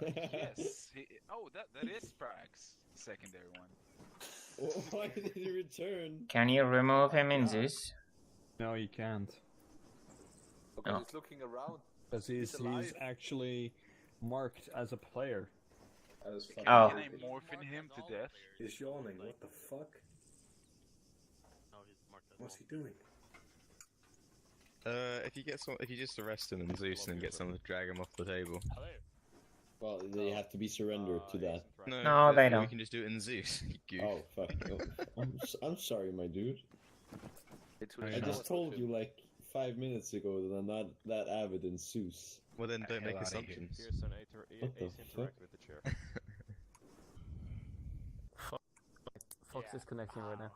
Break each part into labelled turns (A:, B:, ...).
A: Yes. Oh, that is Sprax, secondary one.
B: Why did he return?
C: Can you remove him in
A: God.
C: Zeus?
D: No, you can't.
E: Because
C: Oh.
E: he's looking around.
D: Because he's
E: alive.
D: actually marked as a player.
B: I was fucking
C: Oh.
A: Can I morphin him to death?
B: He's yawning. What the fuck?
F: No, he's marked as
B: What's he
F: well.
B: doing?
G: If you just arrest him in Zeus and then get someone to drag him off the table.
F: Hello.
B: Well, they have to be surrendered to that.
C: No, they
G: We
C: don't.
G: can just do it in Zeus. You goof.
B: Oh fuck! Oh, I'm sorry, my dude. I
D: Yeah.
B: just told you like 5 minutes ago that I'm not that avid in Zeus.
G: Well then, don't make
A: Hell outta here.
G: assumptions.
H: Here's an
B: What the fuck?
H: with the chair.
I: Fox is connecting right now.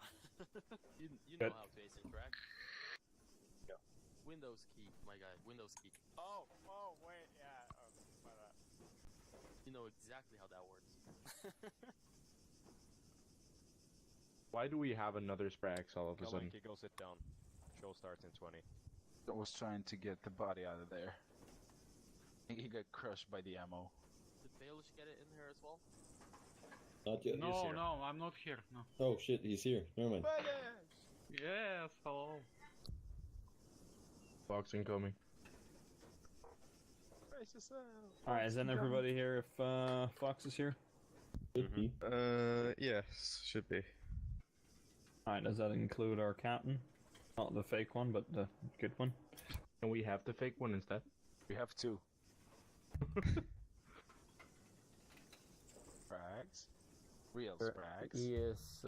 F: you
D: Good.
F: know how to ace interact.
H: Yeah.
F: Windows key, my guy. Windows key.
H: Oh, wait, yeah. My bad.
F: You know exactly how that works.
H: Why do we have another Sprax all of a sudden?
I: Go sit down. Show starts in 20.
A: I was trying to get the body out of there. I think he got crushed by the ammo.
F: Did Baelish get it in here as well?
B: Not yet.
J: No, no, I'm not here. No.
B: Oh shit, he's here. Never mind.
J: Yes, hello.
H: Fox incoming.
D: Alright, is then everybody here if Fox is here?
B: Should be.
G: Yes, should be.
D: Alright, does that include our captain? Not the fake one, but the good one.
H: Can we have the fake one instead?
A: We have two. Sprags. Real Sprags.
I: He is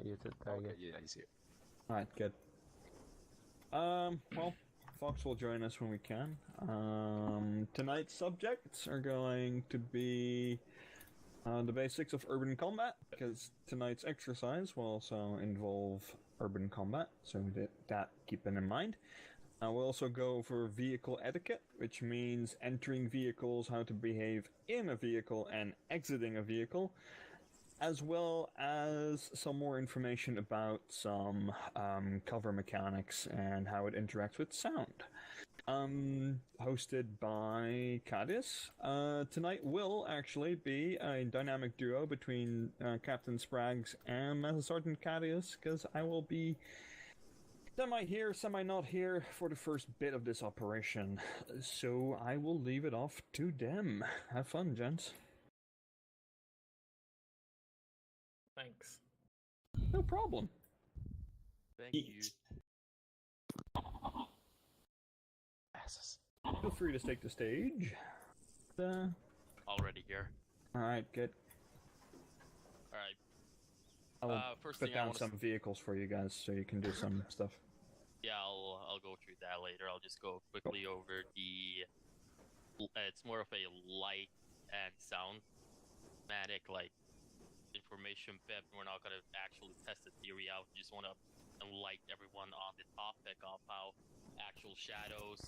I: muted
A: Okay,
I: target.
A: yeah, he's here.
D: Alright, good. Well, Fox will join us when we can. Tonight's subjects are going to be the basics of urban combat, because tonight's exercise will also involve urban combat, so keep it in mind. We'll also go over vehicle etiquette, which means entering vehicles, how to behave in a vehicle and exiting a vehicle, as well as some more information about some cover mechanics and how it interacts with sound. Hosted by Cadius. Tonight will actually be a dynamic duo between Captain Sprags and Master Sergeant Cadius, because I will be semi here, semi not here for the first bit of this operation. So I will leave it off to them. Have fun, gents.
I: Thanks.
D: No problem.
F: Thank you.
A: Asses.
D: Feel free to take the stage.
F: Already here.
D: Alright, good.
F: Alright.
D: I will
F: First
D: put
F: thing I
D: down
F: wanna
D: some vehicles for you guys so you can do some stuff.
F: Yeah, I'll go through that later. I'll just go quickly over the. It's more of a light and soundmatic, like information bit. We're not gonna actually test the theory out. We just want to enlighten everyone on the topic of how actual shadows,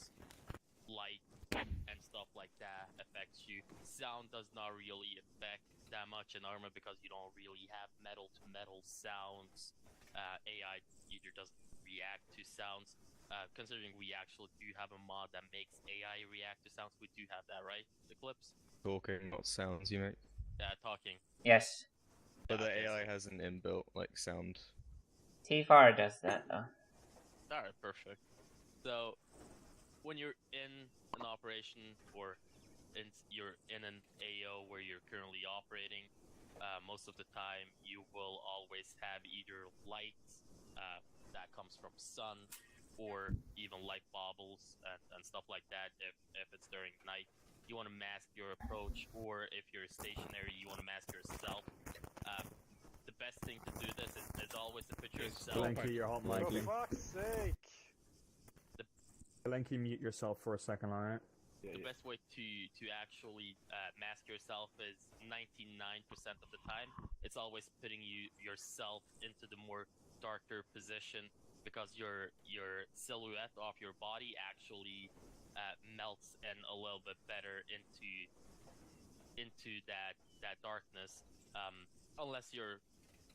F: light, and stuff like that affects you. Sound does not really affect that much in armor because you don't really have metal to metal sounds. AI either doesn't react to sounds. Considering we actually do have a mod that makes AI react to sounds, we do have that, right? Eclipse?
G: Talking, not sounds, you mate.
F: Yeah, talking.
C: Yes.
G: But the
F: Yeah,
G: AI has an inbuilt like sound.
C: T4 does that though.
F: Alright, perfect. So, when you're in an operation or you're in an AO where you're currently operating, most of the time you will always have either light that comes from sun, or even light baubles and stuff like that if it's during night. You want to mask your approach, or if you're stationary, you want to mask yourself. The best thing to do this is always to put yourself...
D: Blanky, you're hot mic.
H: For fuck's sake!
D: Blanky, mute yourself for a second, alright?
F: The best way to actually mask yourself is 99% of the time. It's always putting yourself into the more darker position, because your silhouette of your body actually melts in a little bit better into that darkness, unless you're,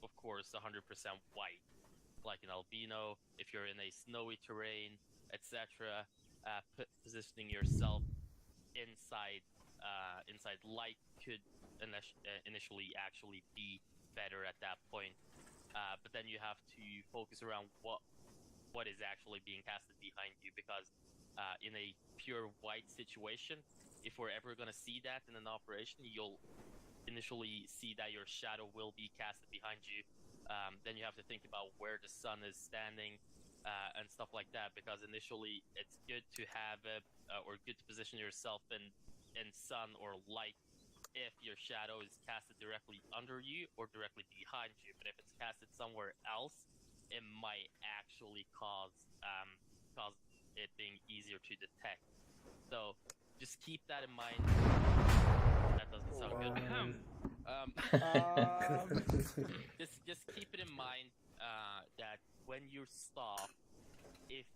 F: of course, 100% white, like an albino. If you're in a snowy terrain, etc., positioning yourself inside inside light could initially actually be better at that point. But then you have to focus around what is actually being casted behind you, because in a pure white situation, if we're ever going to see that in an operation, you'll initially see that your shadow will be casted behind you. Then you have to think about where the sun is standing and stuff like that, because initially it's good to have or good to position yourself in sun or light if your shadow is casted directly under you or directly behind you. But if it's casted somewhere else, it might actually cause it being easier to detect. So just keep that in mind. That doesn't sound good. Just keep it in mind that when you stop, if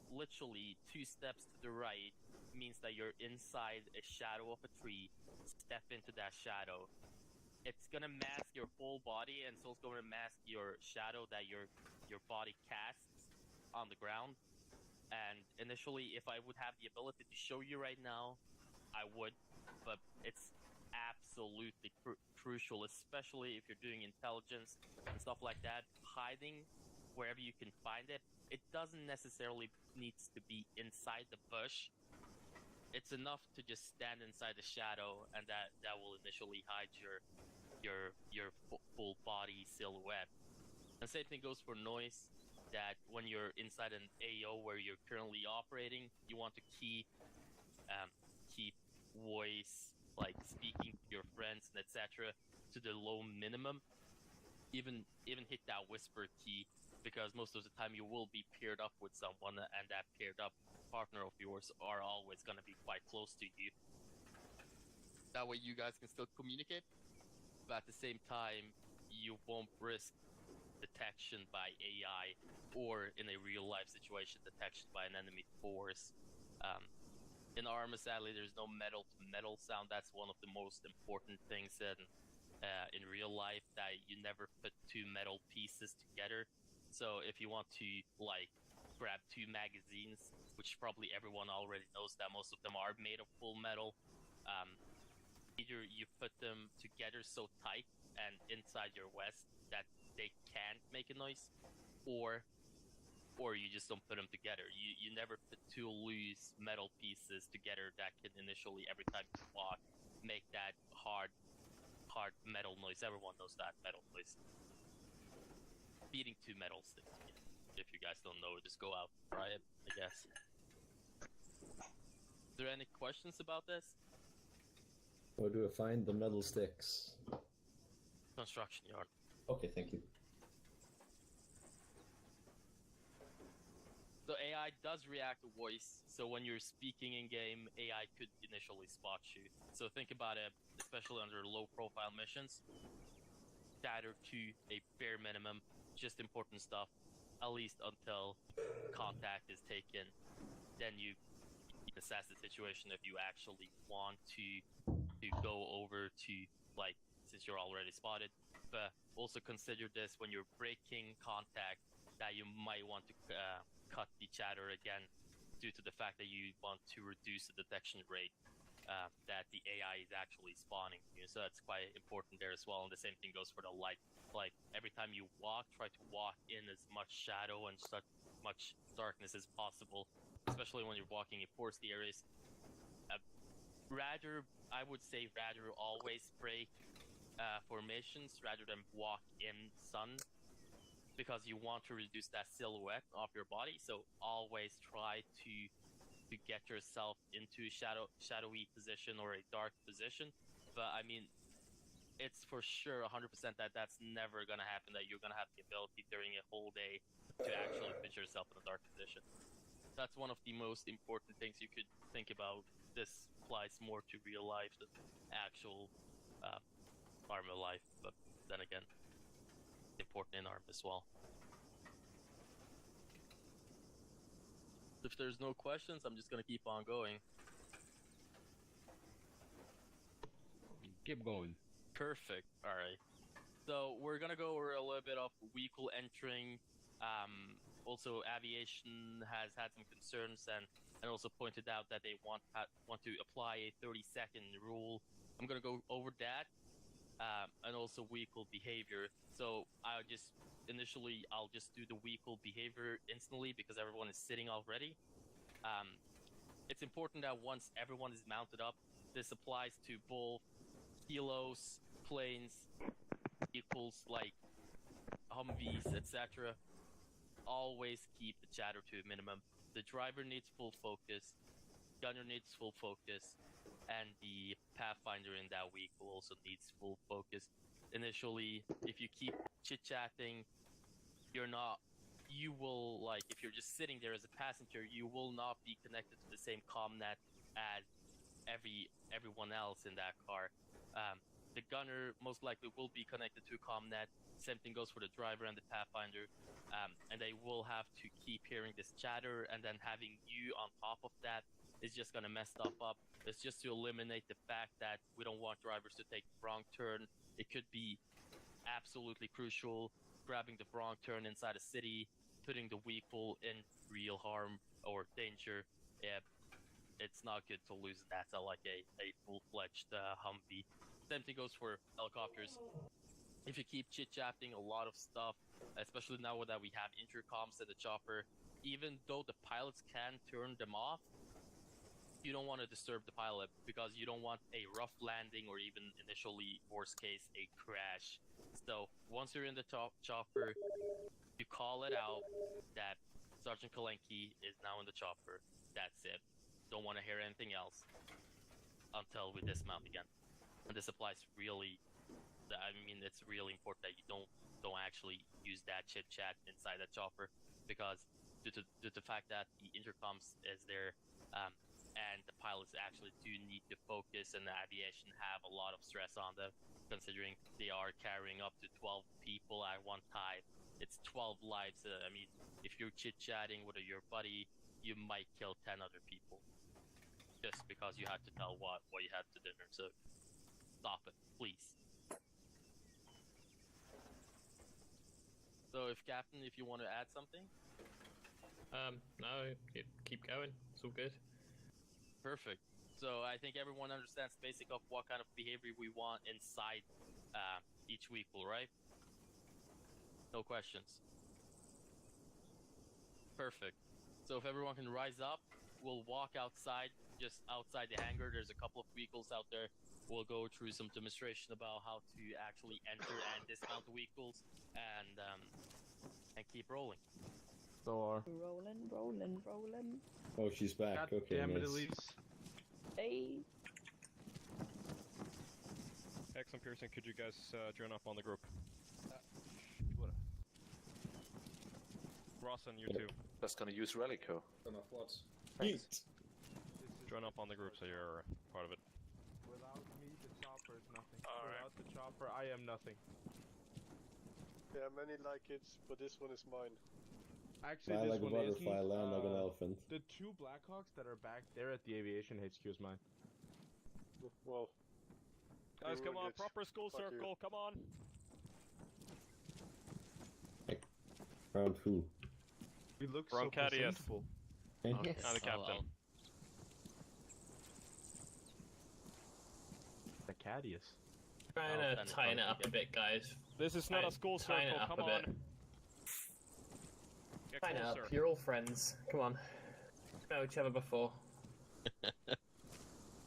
F: literally 2 steps to the right means that you're inside a shadow of a tree, step into that shadow. It's gonna mask your whole body, and so it's gonna mask your shadow that your body casts on the ground. And initially, if I would have the ability to show you right now, I would, but it's absolutely crucial, especially if you're doing intelligence and stuff like that. Hiding wherever you can find it. It doesn't necessarily needs to be inside the bush. It's enough to just stand inside the shadow, and that will initially hide your full body silhouette. And same thing goes for noise. That when you're inside an AO where you're currently operating, you want to keep voice, like speaking to your friends and etc., to the low minimum. Even hit that whisper key, because most of the time you will be paired up with someone, and that paired up partner of yours are always going to be quite close to you. That way you guys can still communicate, but at the same time you won't risk detection by AI, or in a real life situation, detection by an enemy force. In Arma, sadly, there's no metal to metal sound. That's one of the most important things in real life, that you never put 2 metal pieces together. So if you want to like grab 2 magazines, which probably everyone already knows that most of them are made of full metal, either you put them together so tight and inside your vest that they can't make a noise, or you just don't put them together. You never put 2 loose metal pieces together that can initially, every time you walk, make that hard metal noise. Everyone knows that metal noise. Beating 2 metal sticks. If you guys don't know, just go out and try it, I guess. Is there any questions about this?
B: Where do I find the metal sticks?
F: Construction yard.
B: Okay, thank you.
F: So AI does react to voice, so when you're speaking in game, AI could initially spot you. So think about it, especially under low profile missions. Shatter to a bare minimum, just important stuff, at least until contact is taken. Then you assess the situation if you actually want to go over to, like, since you're already spotted. But also consider this when you're breaking contact, that you might want to cut the chatter again, due to the fact that you want to reduce the detection rate that the AI is actually spawning you. So that's quite important there as well. And the same thing goes for the light. Like, every time you walk, try to walk in as much shadow and such much darkness as possible, especially when you're walking in foresty areas. I would say rather always break formations rather than walk in sun, because you want to reduce that silhouette of your body. So always try to get yourself into a shadowy position or a dark position. But I mean, it's for sure 100% that that's never gonna happen, that you're gonna have the ability during a whole day to actually put yourself in a dark position. That's one of the most important things you could think about. This applies more to real life than actual Arma life, but then again, important in Arma as well. If there's no questions, I'm just gonna keep on going.
H: Keep going.
F: Perfect. All right. So we're gonna go over a little bit of vehicle entering. Also, aviation has had some concerns, and and also pointed out that they want to apply a 30-second rule. I'm gonna go over that, and also vehicle behavior. So I'll just do the vehicle behavior instantly because everyone is sitting already. It's important that once everyone is mounted up, this applies to both kilos, planes, vehicles like Humvees, etc. Always keep the chatter to a minimum. The driver needs full focus, gunner needs full focus, and the pathfinder in that vehicle also needs full focus. Initially, if you keep chit-chatting, you will, like, if you're just sitting there as a passenger, you will not be connected to the same commnet as everyone else in that car. The gunner most likely will be connected to a commnet. Same thing goes for the driver and the pathfinder. And they will have to keep hearing this chatter, and then having you on top of that is just gonna mess stuff up. It's just to eliminate the fact that we don't want drivers to take the wrong turn. It could be absolutely crucial, grabbing the wrong turn inside a city, putting the vehicle in real harm or danger. Yeah, it's not good to lose that to like a full-fledged Humvee. Same thing goes for helicopters. If you keep chit-chatting a lot of stuff, especially now that we have intercoms in the chopper, even though the pilots can turn them off, you don't want to disturb the pilot because you don't want a rough landing or even initially, worst case, a crash. So once you're in the chopper, you call it out that Sergeant Kalenki is now in the chopper. That's it. Don't want to hear anything else until we dismount again. And this applies really. I mean, it's really important that you don't actually use that chit chat inside that chopper, because due to the fact that the intercoms is there, and the pilots actually do need to focus, and the aviation have a lot of stress on them, considering they are carrying up to 12 people at one time. It's 12 lives. I mean, if you're chit chatting with your buddy, you might kill 10 other people just because you had to tell what you had to dinner. So stop it, please. So, Captain, if you want to add something?
I: No, keep going. It's all good.
F: Perfect. So, I think everyone understands basic of what kind of behavior we want inside each vehicle, right? No questions. Perfect. So, if everyone can rise up, we'll walk outside, just outside the hangar. There's a couple of vehicles out there. We'll go through some demonstration about how to actually enter and dismount the vehicles, and keep rolling.
B: Rolling. Oh, she's back.
H: God
B: Okay,
H: damn it,
B: nice.
H: Elise.
E: Hey.
G: X and Pearson, could you guys join up on the group? Rawson, you too.
K: That's gonna use Relico.
B: Enough what?
G: Join up on the group so you're part of it.
H: Without me, the chopper is nothing.
K: Alright.
H: Without the chopper, I am nothing.
L: Yeah, many like it, but this one is mine.
H: Actually,
B: Fly
H: this
B: like a
H: one
B: butterfly,
H: isn't.
B: land like an elephant.
H: The two Blackhawks that are back there at the aviation HQ is mine.
L: Well,
G: Guys,
L: you
G: come on,
L: ruined it.
G: proper school
L: Fuck you.
G: circle, come on!
B: Round who?
H: We look so
G: Roncadius.
H: presentable.
B: Eh?
F: Okay.
G: I'm the captain.
H: The Cadius.
I: Trying
F: I'll
I: to
F: send it
I: tighten it
F: on
I: up a
F: again.
I: bit, guys.
G: This is not a school
I: Tighten
G: circle,
I: it up
G: come
I: a
G: on!
I: bit.
G: Get
I: Tighten it up.
G: closer.
I: You're all friends. Come on. Know each other before.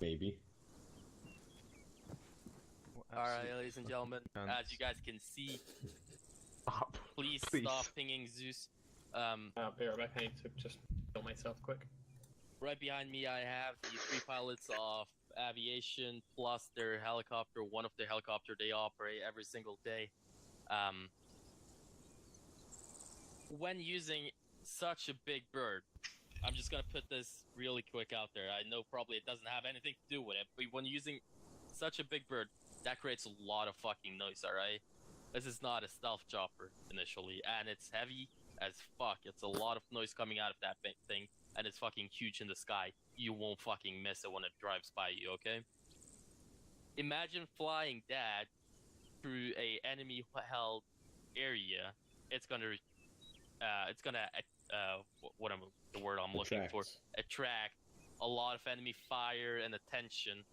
B: Maybe.
F: Alright, ladies and gentlemen,
G: And-
F: as you guys can see,
H: Stop.
F: please
H: Please.
F: stop pinging Zeus.
I: I'll be right back. I need to just kill myself quick.
F: Right behind me, I have the 3 pilots of aviation plus their helicopter. One of the helicopter they operate every single day. When using such a big bird, I'm just gonna put this really quick out there. I know probably it doesn't have anything to do with it, but when using such a big bird, that creates a lot of fucking noise, alright? This is not a stealth chopper initially, and it's heavy as fuck. It's a lot of noise coming out of that thing, and it's fucking huge in the sky. You won't fucking miss it when it drives by you, okay? Imagine flying that through a enemy-held area. It's gonna the word I'm looking for,
B: Attracts.
F: attract a lot of enemy fire and attention.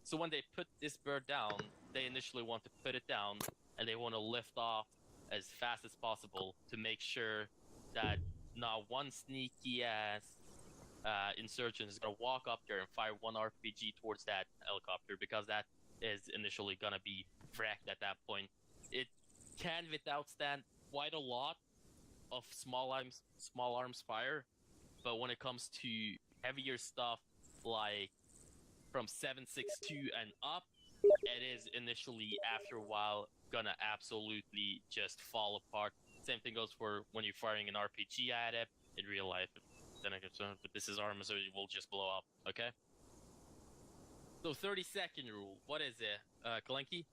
F: So when they put this bird down, they initially want to put it down, and they want to lift off as fast as possible to make sure that not one sneaky ass insurgent is gonna walk up there and fire one RPG towards that helicopter, because that is initially gonna be fracked at that point. It can withstand quite a lot of small arms fire, but when it comes to heavier stuff like from 7.62 and up, it is initially after a while gonna absolutely just fall apart. Same thing goes for when you're firing an RPG at it in real life. Then I guess, but this is armor, so it will just blow up. Okay. So 30-second rule. What is it, Kalenki?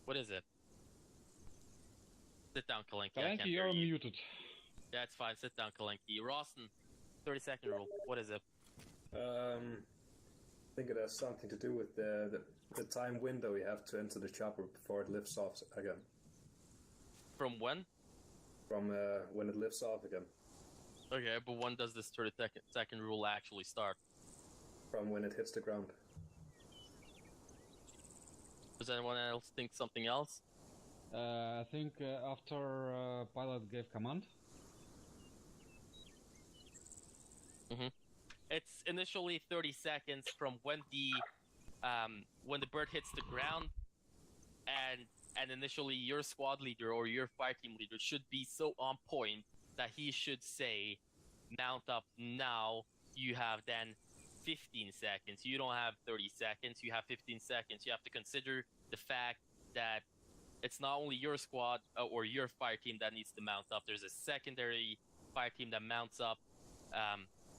F: What is it? Sit down, Kalenki. I can't
J: Kalenki,
F: hear
J: you're
F: you.
J: muted.
F: That's fine. Sit down, Kalenki. Rawson, 30-second rule. What is it?
E: I think it has something to do with the time window you have to enter the chopper before it lifts off again.
F: From when?
E: From when it lifts off again.
F: Okay, but when does this 30-second rule actually start?
E: From when it hits the ground.
F: Does anyone else think something else?
J: I think after pilot gave command.
F: It's initially 30 seconds from when the bird hits the ground, and initially your squad leader or your fire team leader should be so on point that he should say, "Mount up now." You have then 15 seconds. You don't have 30 seconds. You have 15 seconds. You have to consider the fact that it's not only your squad or your fire team that needs to mount up. There's a secondary fire team that mounts up,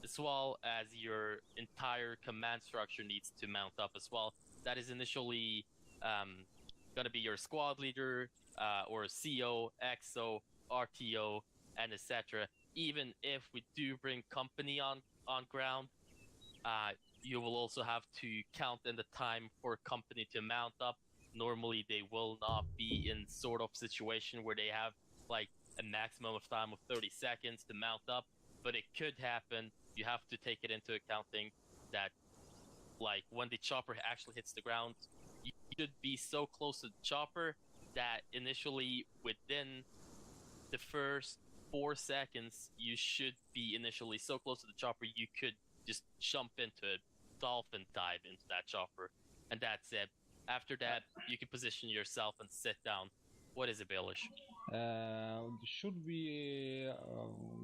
F: as well as your entire command structure needs to mount up as well. That is initially going to be your squad leader or CO, XO, RTO, and etc. Even if we do bring company on ground, you will also have to count in the time for company to mount up. Normally, they will not be in sort of situation where they have like a maximum of time of 30 seconds to mount up, but it could happen. You have to take it into accounting that, like, when the chopper actually hits the ground, you should be so close to the chopper that initially within the first 4 seconds, you should be initially so close to the chopper you could just jump into it, dolphin dive into that chopper, and that's it. After that, you can position yourself and sit down. What is it, Baelish?
J: Should we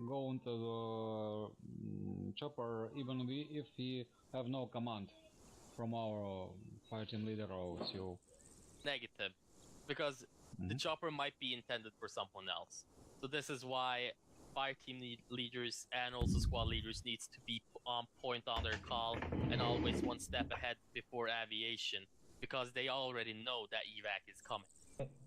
J: go into the chopper even if we have no command from our fire team leader or CO?
F: Negative, because the chopper might be intended for someone else. So this is why fire team leaders and also squad leaders needs to be on point on their call and always one step ahead before aviation, because they already know that evac is coming.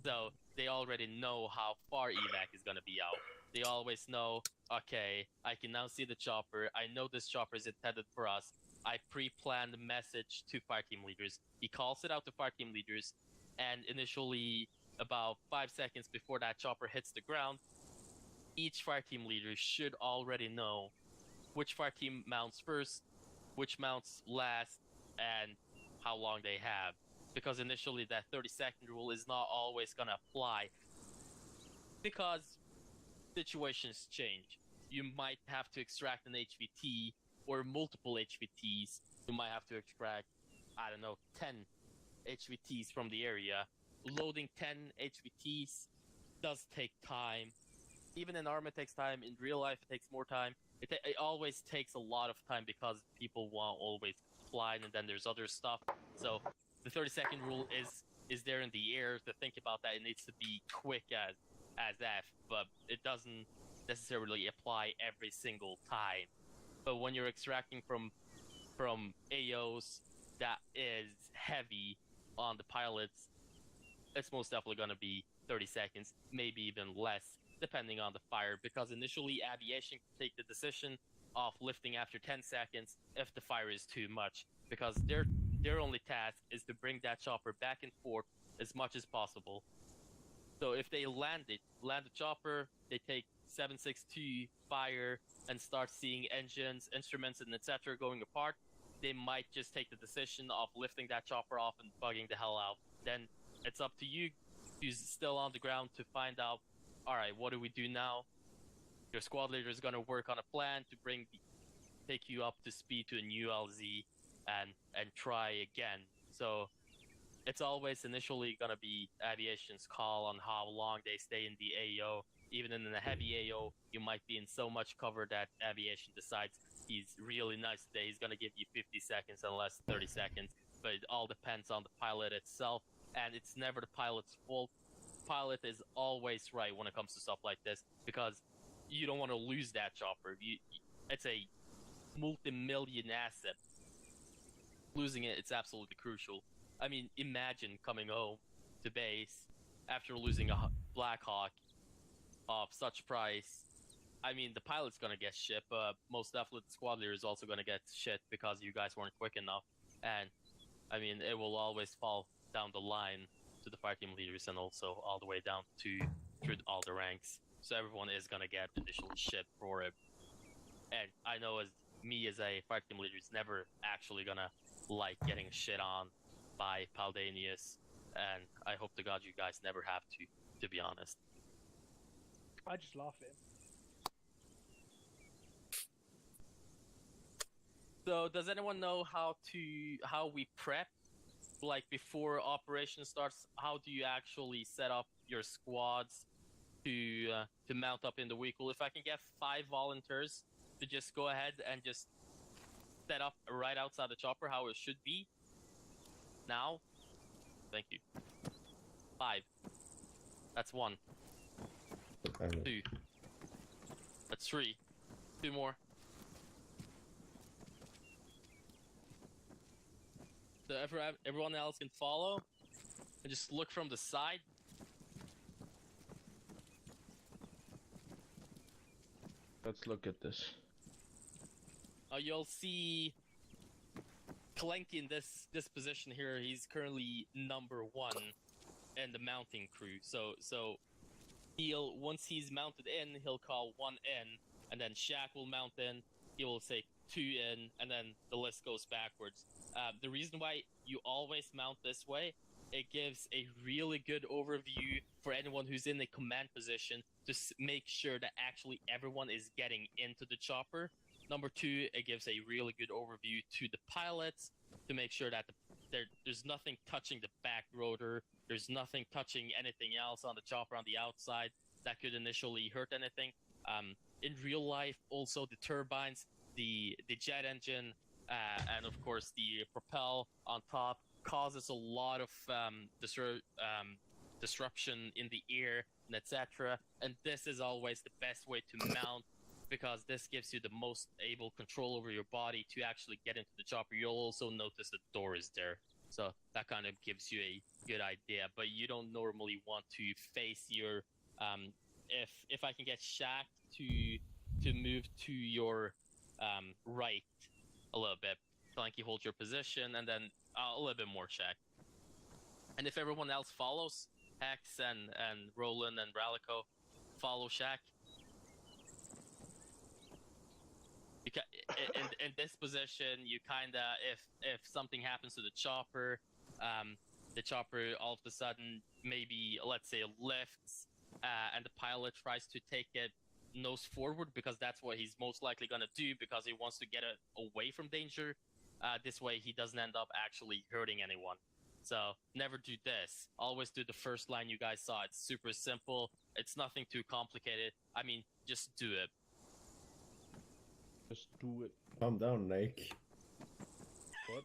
F: So they already know how far evac is going to be out. They always know, okay, I can now see the chopper. I know this chopper is intended for us. I pre-planned the message to fire team leaders. He calls it out to fire team leaders, and initially, about 5 seconds before that chopper hits the ground, each fire team leader should already know which fire team mounts first, which mounts last, and how long they have. Because initially that 30-second rule is not always going to apply, because situations change. You might have to extract an HVT or multiple HVTs. You might have to extract, I don't know, 10 HVTs from the area. Loading 10 HVTs does take time. Even in ARMA it takes time. In real life it takes more time. It always takes a lot of time because people won't always fly, and then there's other stuff. So the 30-second rule is there in the air. To think about that, it needs to be quick as F, but it doesn't necessarily apply every single time. But when you're extracting from AOs that is heavy on the pilots, it's most definitely going to be 30 seconds, maybe even less, depending on the fire, because initially aviation can take the decision of lifting after 10 seconds if the fire is too much, because their only task is to bring that chopper back and forth as much as possible. So if they land the chopper, they take 762 fire and start seeing engines, instruments, and etc. going apart, they might just take the decision of lifting that chopper off and bugging the hell out. Then it's up to you who's still on the ground to find out, alright, what do we do now? Your squad leader is going to work on a plan to take you up to speed to a new LZ and try again. So it's always initially going to be aviation's call on how long they stay in the AO. Even in a heavy AO, you might be in so much cover that aviation decides he's really nice today. He's going to give you 50 seconds unless 30 seconds. But it all depends on the pilot itself, and it's never the pilot's fault. Pilot is always right when it comes to stuff like this, because you don't want to lose that chopper. It's a multi-million asset. Losing it, it's absolutely crucial. I mean, imagine coming home to base after losing a Black Hawk of such price. I mean, the pilot's gonna get shit, but most definitely the squad leader is also gonna get shit because you guys weren't quick enough. And I mean, it will always fall down the line to the fire team leaders and also all the way down through all the ranks. So everyone is gonna get initial shit for it. And I know as a fire team leader is never actually gonna like getting shit on by Paldanius, and I hope to God you guys never have to be honest.
K: I just laugh at him.
F: So does anyone know how we prep? Like before operation starts, how do you actually set up your squads to mount up in the vehicle? If I can get 5 volunteers to just go ahead and just set up right outside the chopper how it should be. Now, thank you. 5. That's 1. 2. That's 3. 2 more. So everyone else can follow and just look from the side.
H: Let's look at this.
F: You'll see Clanky in this position here. He's currently number 1 in the mounting crew. So once he's mounted in, he'll call 1 in, and then Shaq will mount in. He will say 2 in, and then the list goes backwards. The reason why you always mount this way, it gives a really good overview for anyone who's in a command position to make sure that actually everyone is getting into the chopper. Number 2, it gives a really good overview to the pilots to make sure that there's nothing touching the back rotor, there's nothing touching anything else on the chopper on the outside that could initially hurt anything. In real life, also the turbines, the jet engine, and of course the propel on top causes a lot of disruption in the air, and etc. And this is always the best way to mount, because this gives you the most able control over your body to actually get into the chopper. You'll also notice the door is there, so that kind of gives you a good idea. But you don't normally want to face your if I can get Shaq to move to your right a little bit. Clanky, hold your position, and then a little bit more, Shaq. And if everyone else follows, Hex and Roland and Ralico follow Shaq. Because in this position, you kinda, if something happens to the chopper all of a sudden maybe, let's say, lifts, and the pilot tries to take it nose forward, because that's what he's most likely gonna do, because he wants to get it away from danger. This way he doesn't end up actually hurting anyone. So never do this. Always do the first line you guys saw. It's super simple. It's nothing too complicated. I mean, just do it.
H: Just do it.
B: Calm down, Nike.
H: What?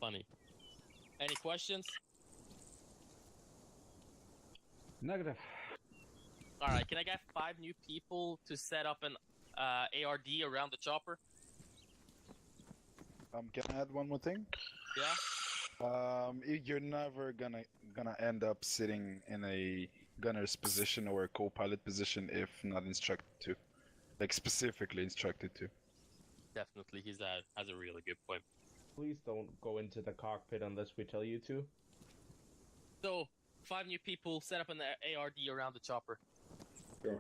F: Funny. Any questions?
J: Negative.
F: Alright, can I get 5 new people to set up an ARD around the chopper?
A: Can I add one more thing?
F: Yeah?
A: You're never gonna end up sitting in a gunner's position or a co-pilot position if not instructed to. Like, specifically instructed to.
F: Definitely, has a really good point.
H: Please don't go into the cockpit unless we tell you to.
F: So, 5 new people, set up an ARD around the chopper.
B: Sure.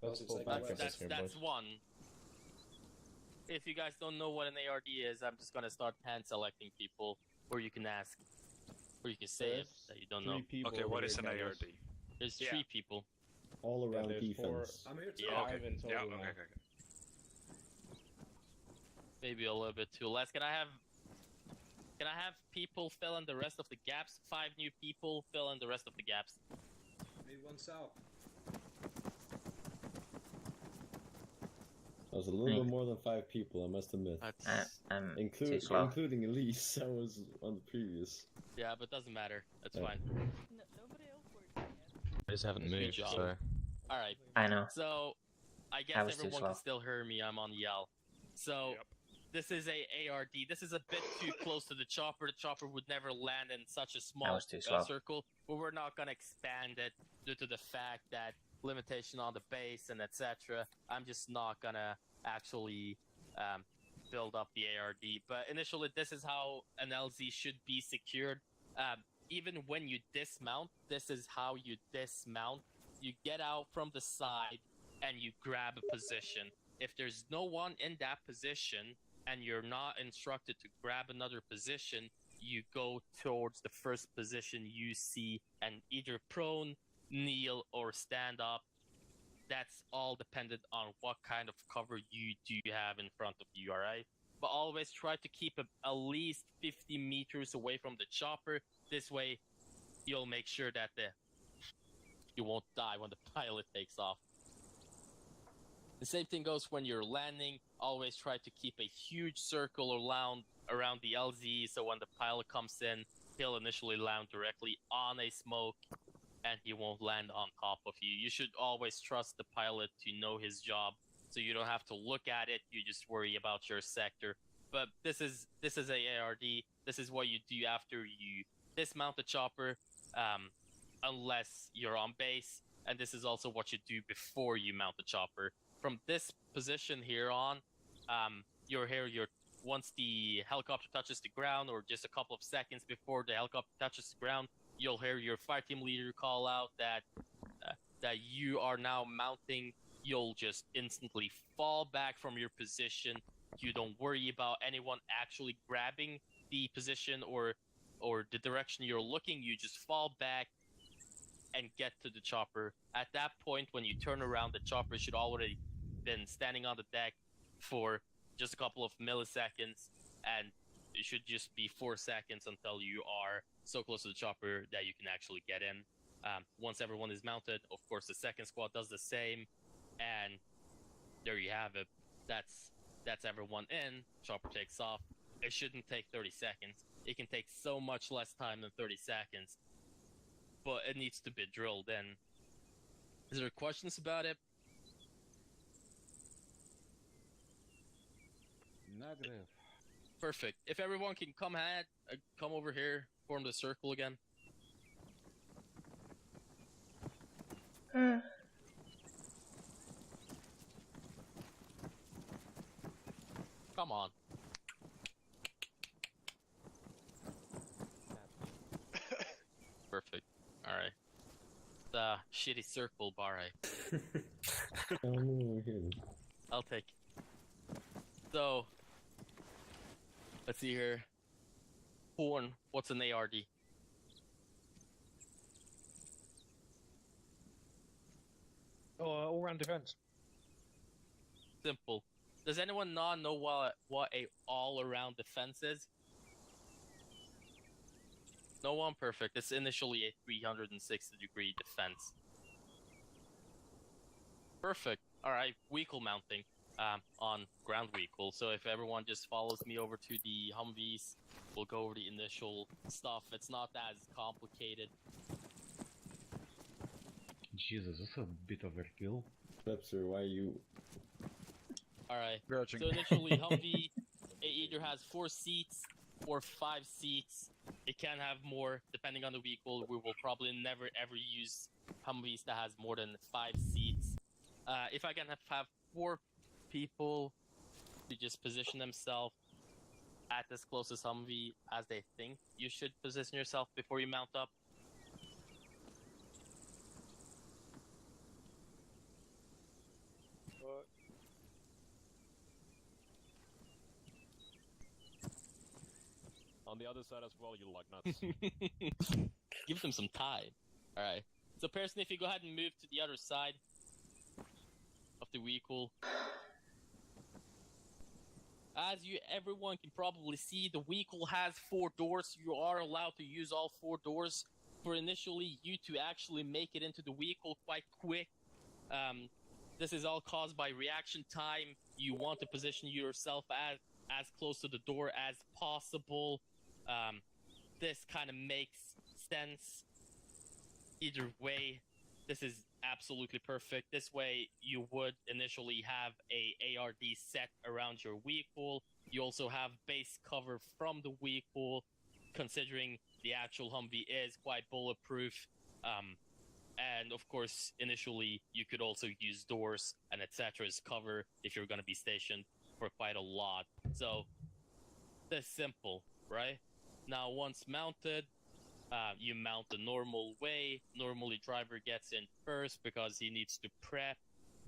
F: That's one. If you guys don't know what an ARD is, I'm just gonna start hand selecting people, or you can ask, or you can say it that you don't know.
A: Okay, what is an ARD?
F: There's 3 people.
B: All around
H: there's
B: defense.
E: I'm here to
F: Yeah.
H: Five in total
A: Yeah,
H: now.
A: okay.
F: Maybe a little bit too less. Can I have people fill in the rest of the gaps? 5 new people fill in the rest of the gaps.
E: Need one south.
B: I was a little bit more than 5 people, I must admit.
C: I'm too
B: Including
C: slow.
B: including Elise, I was on the previous.
F: Yeah, but doesn't matter. That's
B: Yeah.
F: fine.
L: Nobody else worked yet.
G: I just haven't
F: Good
G: moved,
F: job.
G: so.
F: Alright.
C: I know.
F: So, I guess
C: I was too
F: everyone
C: slow.
F: can still hear me. I'm on yell. So, this is a ARD. This is a bit too close to the chopper. The chopper would never land in such a small
C: was too slow.
F: circle. But we're not gonna expand it due to the fact that limitation on the base and etc. I'm just not gonna actually build up the ARD. But initially, this is how an LZ should be secured. Even when you dismount, this is how you dismount. You get out from the side and you grab a position. If there's no one in that position and you're not instructed to grab another position, you go towards the first position you see and either prone, kneel, or stand up. That's all dependent on what kind of cover you do have in front of you, alright? But always try to keep at least 50 meters away from the chopper. This way, you'll make sure that you won't die when the pilot takes off. The same thing goes when you're landing. Always try to keep a huge circle around the LZ, so when the pilot comes in, he'll initially land directly on a smoke, and he won't land on top of you. You should always trust the pilot to know his job, so you don't have to look at it. You just worry about your sector. But this is a ARD. This is what you do after you dismount the chopper, unless you're on base, and this is also what you do before you mount the chopper. From this position here on, you're here. Once the helicopter touches the ground, or just a couple of seconds before the helicopter touches the ground, you'll hear your fire team leader call out that you are now mounting. You'll just instantly fall back from your position. You don't worry about anyone actually grabbing the position or the direction you're looking. You just fall back and get to the chopper. At that point, when you turn around, the chopper should already been standing on the deck for just a couple of milliseconds, and it should just be 4 seconds until you are so close to the chopper that you can actually get in. Once everyone is mounted, of course, the second squad does the same, and there you have it. That's everyone in. Chopper takes off. It shouldn't take 30 seconds. It can take so much less time than 30 seconds, but it needs to be drilled in. Is there questions about it?
J: Negative.
F: Perfect. If everyone can come over here, form the circle again. Come on. Perfect. Alright. The shitty circle bar. I'll take it. So, let's see here. Horn, what's an ARD?
K: All round defense.
F: Simple. Does anyone not know what a all-around defense is? No one? Perfect. It's initially a 360-degree defense. Perfect. Alright, vehicle mounting on ground vehicle. So if everyone just follows me over to the Humvees, we'll go over the initial stuff. It's not as complicated.
J: Jesus, that's a bit overkill.
B: Pepser, why you?
F: Alright,
A: Grouching.
F: so initially Humvee, it either has 4 seats or 5 seats. It can have more, depending on the vehicle. We will probably never ever use Humvees that has more than 5 seats. If I can have 4 people to just position themselves at as close as Humvee as they think you should position yourself before you mount up.
L: What?
M: On the other side as well, you lug nuts.
F: Give them some time. Alright. So, Pearson, if you go ahead and move to the other side of the vehicle. As everyone can probably see, the vehicle has 4 doors. You are allowed to use all 4 doors for initially you to actually make it into the vehicle quite quick. This is all caused by reaction time. You want to position yourself as close to the door as possible. This kind of makes sense. Either way, this is absolutely perfect. This way, you would initially have a ARD set around your vehicle. You also have base cover from the vehicle, considering the actual Humvee is quite bulletproof. And of course, initially, you could also use doors and etc. as cover if you're going to be stationed for quite a lot. So, this simple, right? Now, once mounted, you mount the normal way. Normally, driver gets in first because he needs to prep,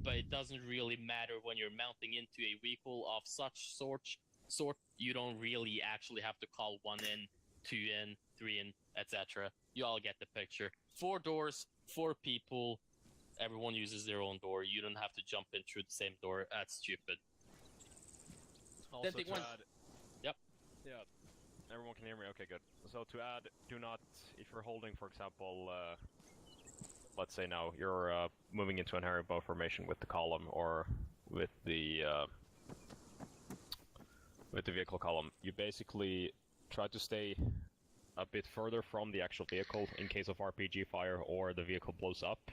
F: but it doesn't really matter when you're mounting into a vehicle of such sort. You don't really actually have to call 1 in, 2 in, 3 in, etc. You all get the picture. 4 doors, 4 people. Everyone uses their own door. You don't have to jump in through the same door. That's stupid.
M: Also
F: Then
M: to add...
F: Yep.
M: Yeah. Everyone can hear me? Okay, good. So to add, do not, if you're holding, for example, let's say now, you're moving into an area bow formation with the column or with the vehicle column, you basically try to stay a bit further from the actual vehicle in case of RPG fire or the vehicle blows up.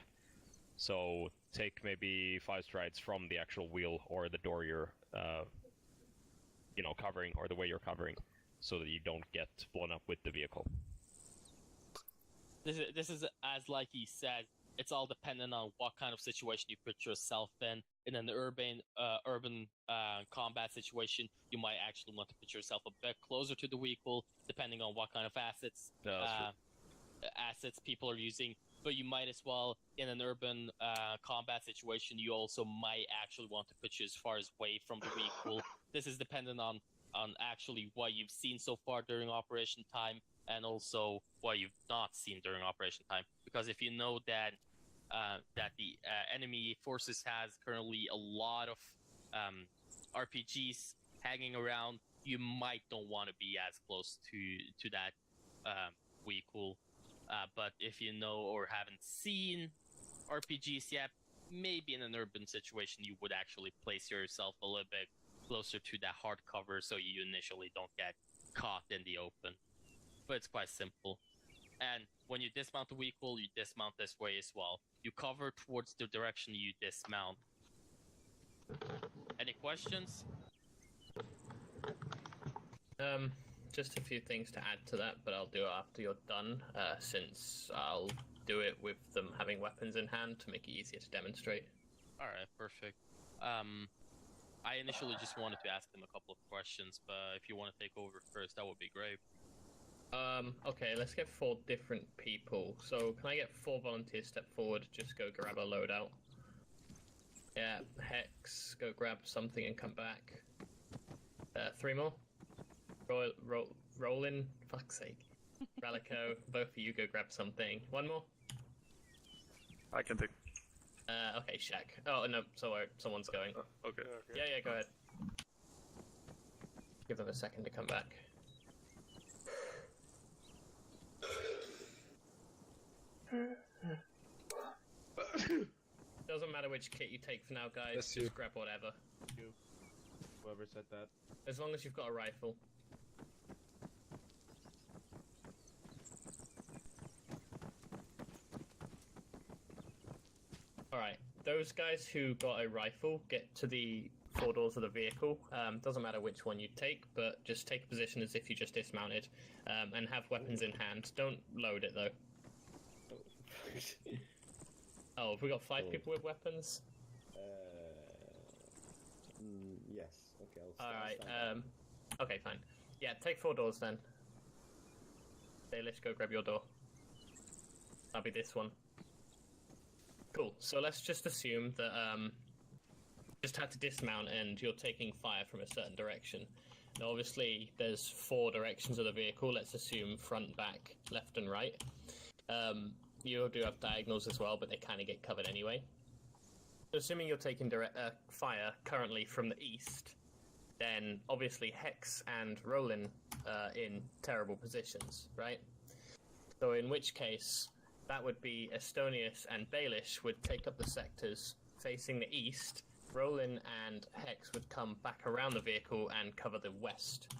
M: So take maybe 5 strides from the actual wheel or the door you're, covering, or the way you're covering, so that you don't get blown up with the vehicle.
F: This is as like he said, it's all dependent on what kind of situation you put yourself in. In an urban combat situation, you might actually want to put yourself a bit closer to the vehicle, depending on what kind of assets people are using. But you might as well, in an urban combat situation, you also might actually want to put you as far as away from the vehicle. This is dependent on actually what you've seen so far during operation time, and also what you've not seen during operation time. Because if you know that the enemy forces has currently a lot of RPGs hanging around, you might don't want to be as close to that vehicle. But if you know or haven't seen RPGs yet, maybe in an urban situation you would actually place yourself a little bit closer to that hard cover so you initially don't get caught in the open. But it's quite simple. And when you dismount the vehicle, you dismount this way as well. You cover towards the direction you dismount. Any questions?
I: Just a few things to add to that, but I'll do it after you're done, since I'll do it with them having weapons in hand to make it easier to demonstrate.
F: Alright, perfect. I initially just wanted to ask them a couple of questions, but if you want to take over first, that would be great.
I: Okay, let's get 4 different people. So, can I get 4 volunteers step forward, just go grab a loadout? Yeah, Hex, go grab something and come back. 3 more. Rollin, fuck's sake. Ralico, both of you go grab something. 1 more.
N: I can take.
I: Okay, Shaq. Oh, no, sorry, someone's going.
N: Okay.
I: Yeah, go ahead. Give them a second to come back. Doesn't matter which kit you take for now, guys. Just grab whatever.
H: Whoever said that.
I: As long as you've got a rifle. Alright, those guys who got a rifle get to the 4 doors of the vehicle. Doesn't matter which one you take, but just take a position as if you just dismounted, and have weapons in hand. Don't load it though. Oh, have we got 5 people with weapons?
B: Yes. Okay,
I: Alright, okay, fine. Yeah, take 4 doors then. Baelish, go grab your door. That'll be this one. Cool. So let's just assume that just had to dismount and you're taking fire from a certain direction. Now, obviously, there's 4 directions of the vehicle. Let's assume front, back, left, and right. You do have diagonals as well, but they kind of get covered anyway. So assuming you're taking fire currently from the east, then obviously Hex and Roland are in terrible positions, right? So in which case, that would be Estonius and Baelish would take up the sectors facing the east. Roland and Hex would come back around the vehicle and cover the west.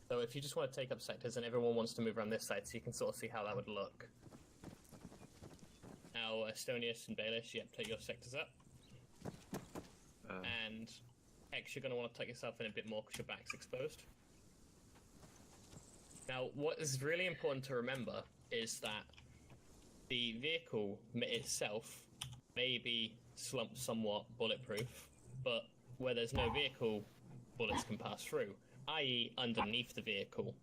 I: So if you just want to take up sectors and everyone wants to move around this side, so you can sort of see how that would look. Now, Estonius and Baelish, yep, take your sectors up. And Hex, you're going to want to tuck yourself in a bit more because your back's exposed. Now, what is really important to remember is that the vehicle itself may be somewhat bulletproof, but where there's no vehicle, bullets can pass through, i.e. underneath the vehicle.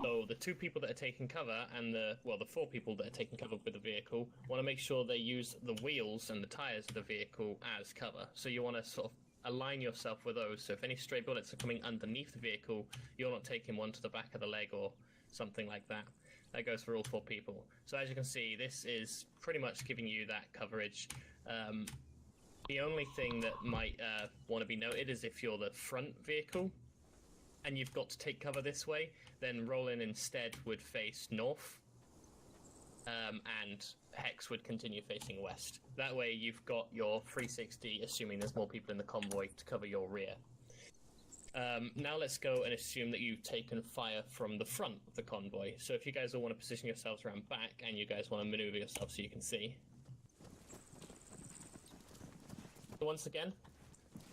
I: So the 2 people that are taking cover and the 4 people that are taking cover with the vehicle want to make sure they use the wheels and the tires of the vehicle as cover. So you want to sort of align yourself with those. So if any stray bullets are coming underneath the vehicle, you're not taking one to the back of the leg or something like that. That goes for all 4 people. So as you can see, this is pretty much giving you that coverage. The only thing that might want to be noted is if you're the front vehicle and you've got to take cover this way, then Roland instead would face north, and Hex would continue facing west. That way you've got your 360, assuming there's more people in the convoy, to cover your rear. Now let's go and assume that you've taken fire from the front of the convoy. So if you guys all want to position yourselves around back, and you guys want to maneuver yourselves so you can see. So once again,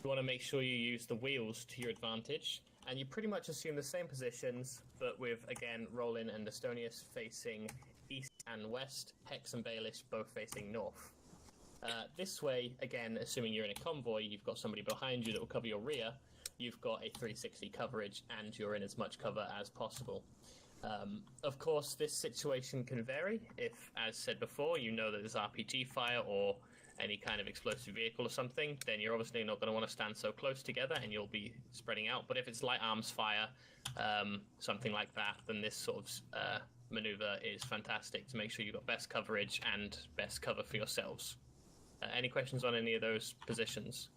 I: you want to make sure you use the wheels to your advantage, and you pretty much assume the same positions, but with, again, Roland and Estonius facing east and west, Hex and Baelish both facing north. This way, again, assuming you're in a convoy, you've got somebody behind you that will cover your rear, you've got a 360 coverage, and you're in as much cover as possible. Of course, this situation can vary if, as said before, you know that there's RPG fire or any kind of explosive vehicle or something, then you're obviously not going to want to stand so close together and you'll be spreading out. But if it's light arms fire, something like that, then this sort of maneuver is fantastic to make sure you've got best coverage and best cover for yourselves. Any questions on any of those positions?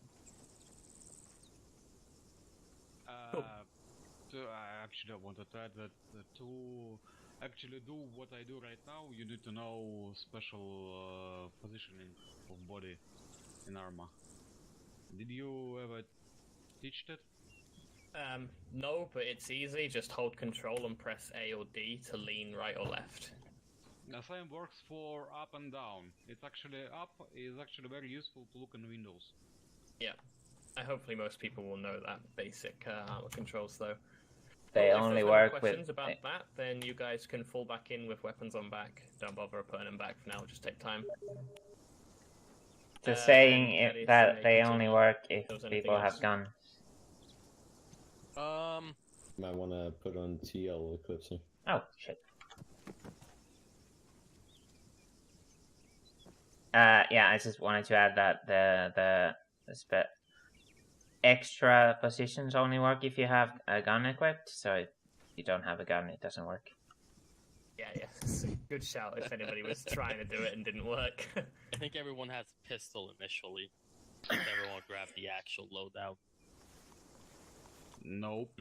J: So I actually wanted to add that to actually do what I do right now, you need to know special positioning of body in armor. Did you ever teach that?
I: No, but it's easy. Just hold control and press A or D to lean right or left.
J: The same works for up and down. It's actually up is actually very useful to look in windows.
I: Yeah. Hopefully most people will know that basic armor controls though.
C: They
I: Well,
C: only
I: if there's no
C: work
I: questions
C: with.
I: about that, then you guys can fall back in with weapons on back. Don't bother putting them back for now, just take time.
C: Just saying
I: and Thaddeus,
C: that
I: you
C: they
I: may
C: only
I: continue
C: work
I: if
C: if
I: there was anything
C: people
I: else.
C: have guns.
B: Might want to put on TL Eclipse.
C: Oh, shit. Yeah, I just wanted to add that the extra positions only work if you have a gun equipped, so if you don't have a gun, it doesn't work.
I: Yeah, it's a good shout if anybody was trying to do it and didn't work.
F: I think everyone has a pistol initially. If everyone grab the actual loadout.
J: Nope.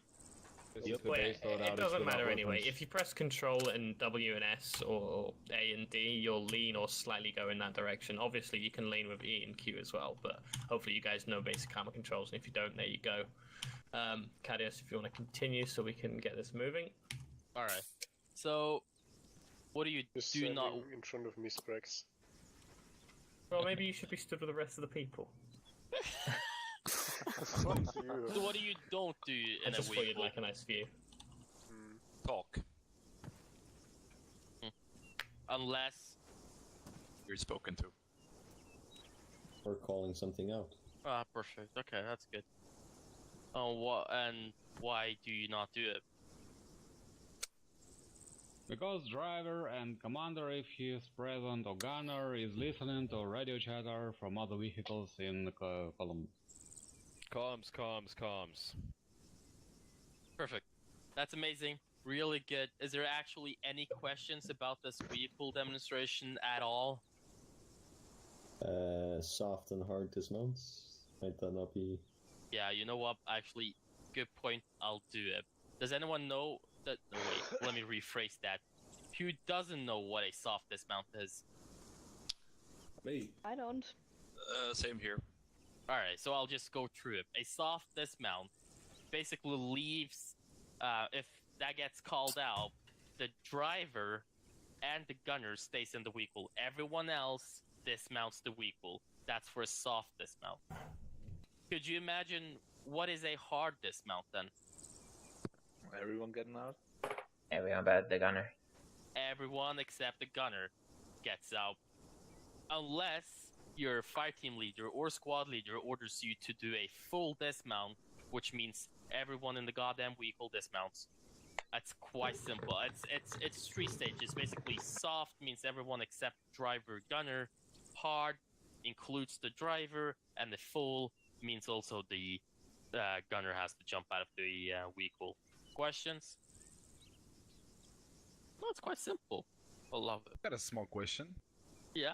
I: Well, it doesn't matter anyway. If you press Control and W and S or A and D, you'll lean or slightly go in that direction. Obviously, you can lean with E and Q as well, but hopefully you guys know basic armor controls, and if you don't, there you go. Cadius, if you want to continue so we can get this moving.
F: Alright. So, what do you
L: Just
F: do not...
L: in front of me, Sprax.
I: Well, maybe you should be stood with the rest of the people.
L: Up to you.
F: So what do you don't do
I: I
F: in a
I: just thought you'd
F: vehicle?
I: like a nice view.
N: Talk.
F: Unless...
N: You're spoken to.
B: Or calling something out.
F: Ah, perfect. Okay, that's good. What and why do you not do it?
J: Because driver and commander, if he is present, or gunner is listening to radio chatter from other vehicles in the column.
M: Comms.
F: Perfect. That's amazing. Really good. Is there actually any questions about this vehicle demonstration at all?
B: Soft and hard dismounts. Might that not be?
F: Yeah, you know what? Actually, good point. I'll do it. Does anyone know that? Oh, wait, let me rephrase that. Who doesn't know what a soft dismount is?
B: Me.
O: I don't.
N: Same here.
F: Alright, so I'll just go through it. A soft dismount basically leaves, if that gets called out, the driver and the gunner stays in the vehicle. Everyone else dismounts the vehicle. That's for a soft dismount. Could you imagine what is a hard dismount then?
N: Everyone getting out?
C: Everyone but the gunner.
F: Everyone except the gunner gets out. Unless your fire team leader or squad leader orders you to do a full dismount, which means everyone in the goddamn vehicle dismounts. That's quite simple. It's 3 stages. Basically, soft means everyone except driver, gunner. Hard includes the driver, and the full means also the gunner has to jump out of the vehicle. Questions? No, it's quite simple. I love it.
A: Got a small question.
F: Yeah.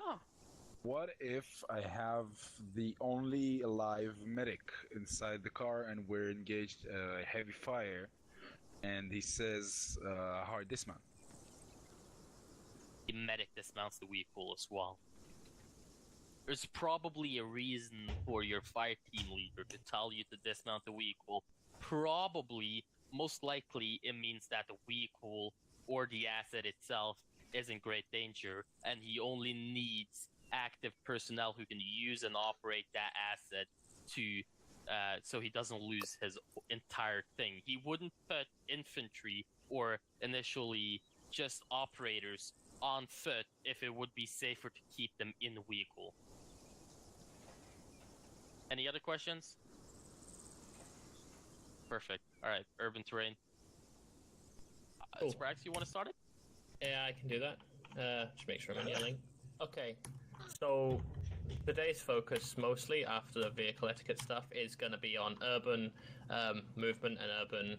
A: What if I have the only alive medic inside the car and we're engaged heavy fire, and he says hard dismount?
F: The medic dismounts the vehicle as well. There's probably a reason for your fire team leader to tell you to dismount the vehicle. Probably, most likely, it means that the vehicle or the asset itself is in great danger, and he only needs active personnel who can use and operate that asset to so he doesn't lose his entire thing. He wouldn't put infantry or initially just operators on foot if it would be safer to keep them in the vehicle. Any other questions? Perfect. Alright, urban terrain.
I: Cool.
F: Sprax, you want to start it?
I: Yeah, I can do that. Just make sure I'm yelling. Okay, so today's focus mostly after the vehicle etiquette stuff is going to be on urban movement and urban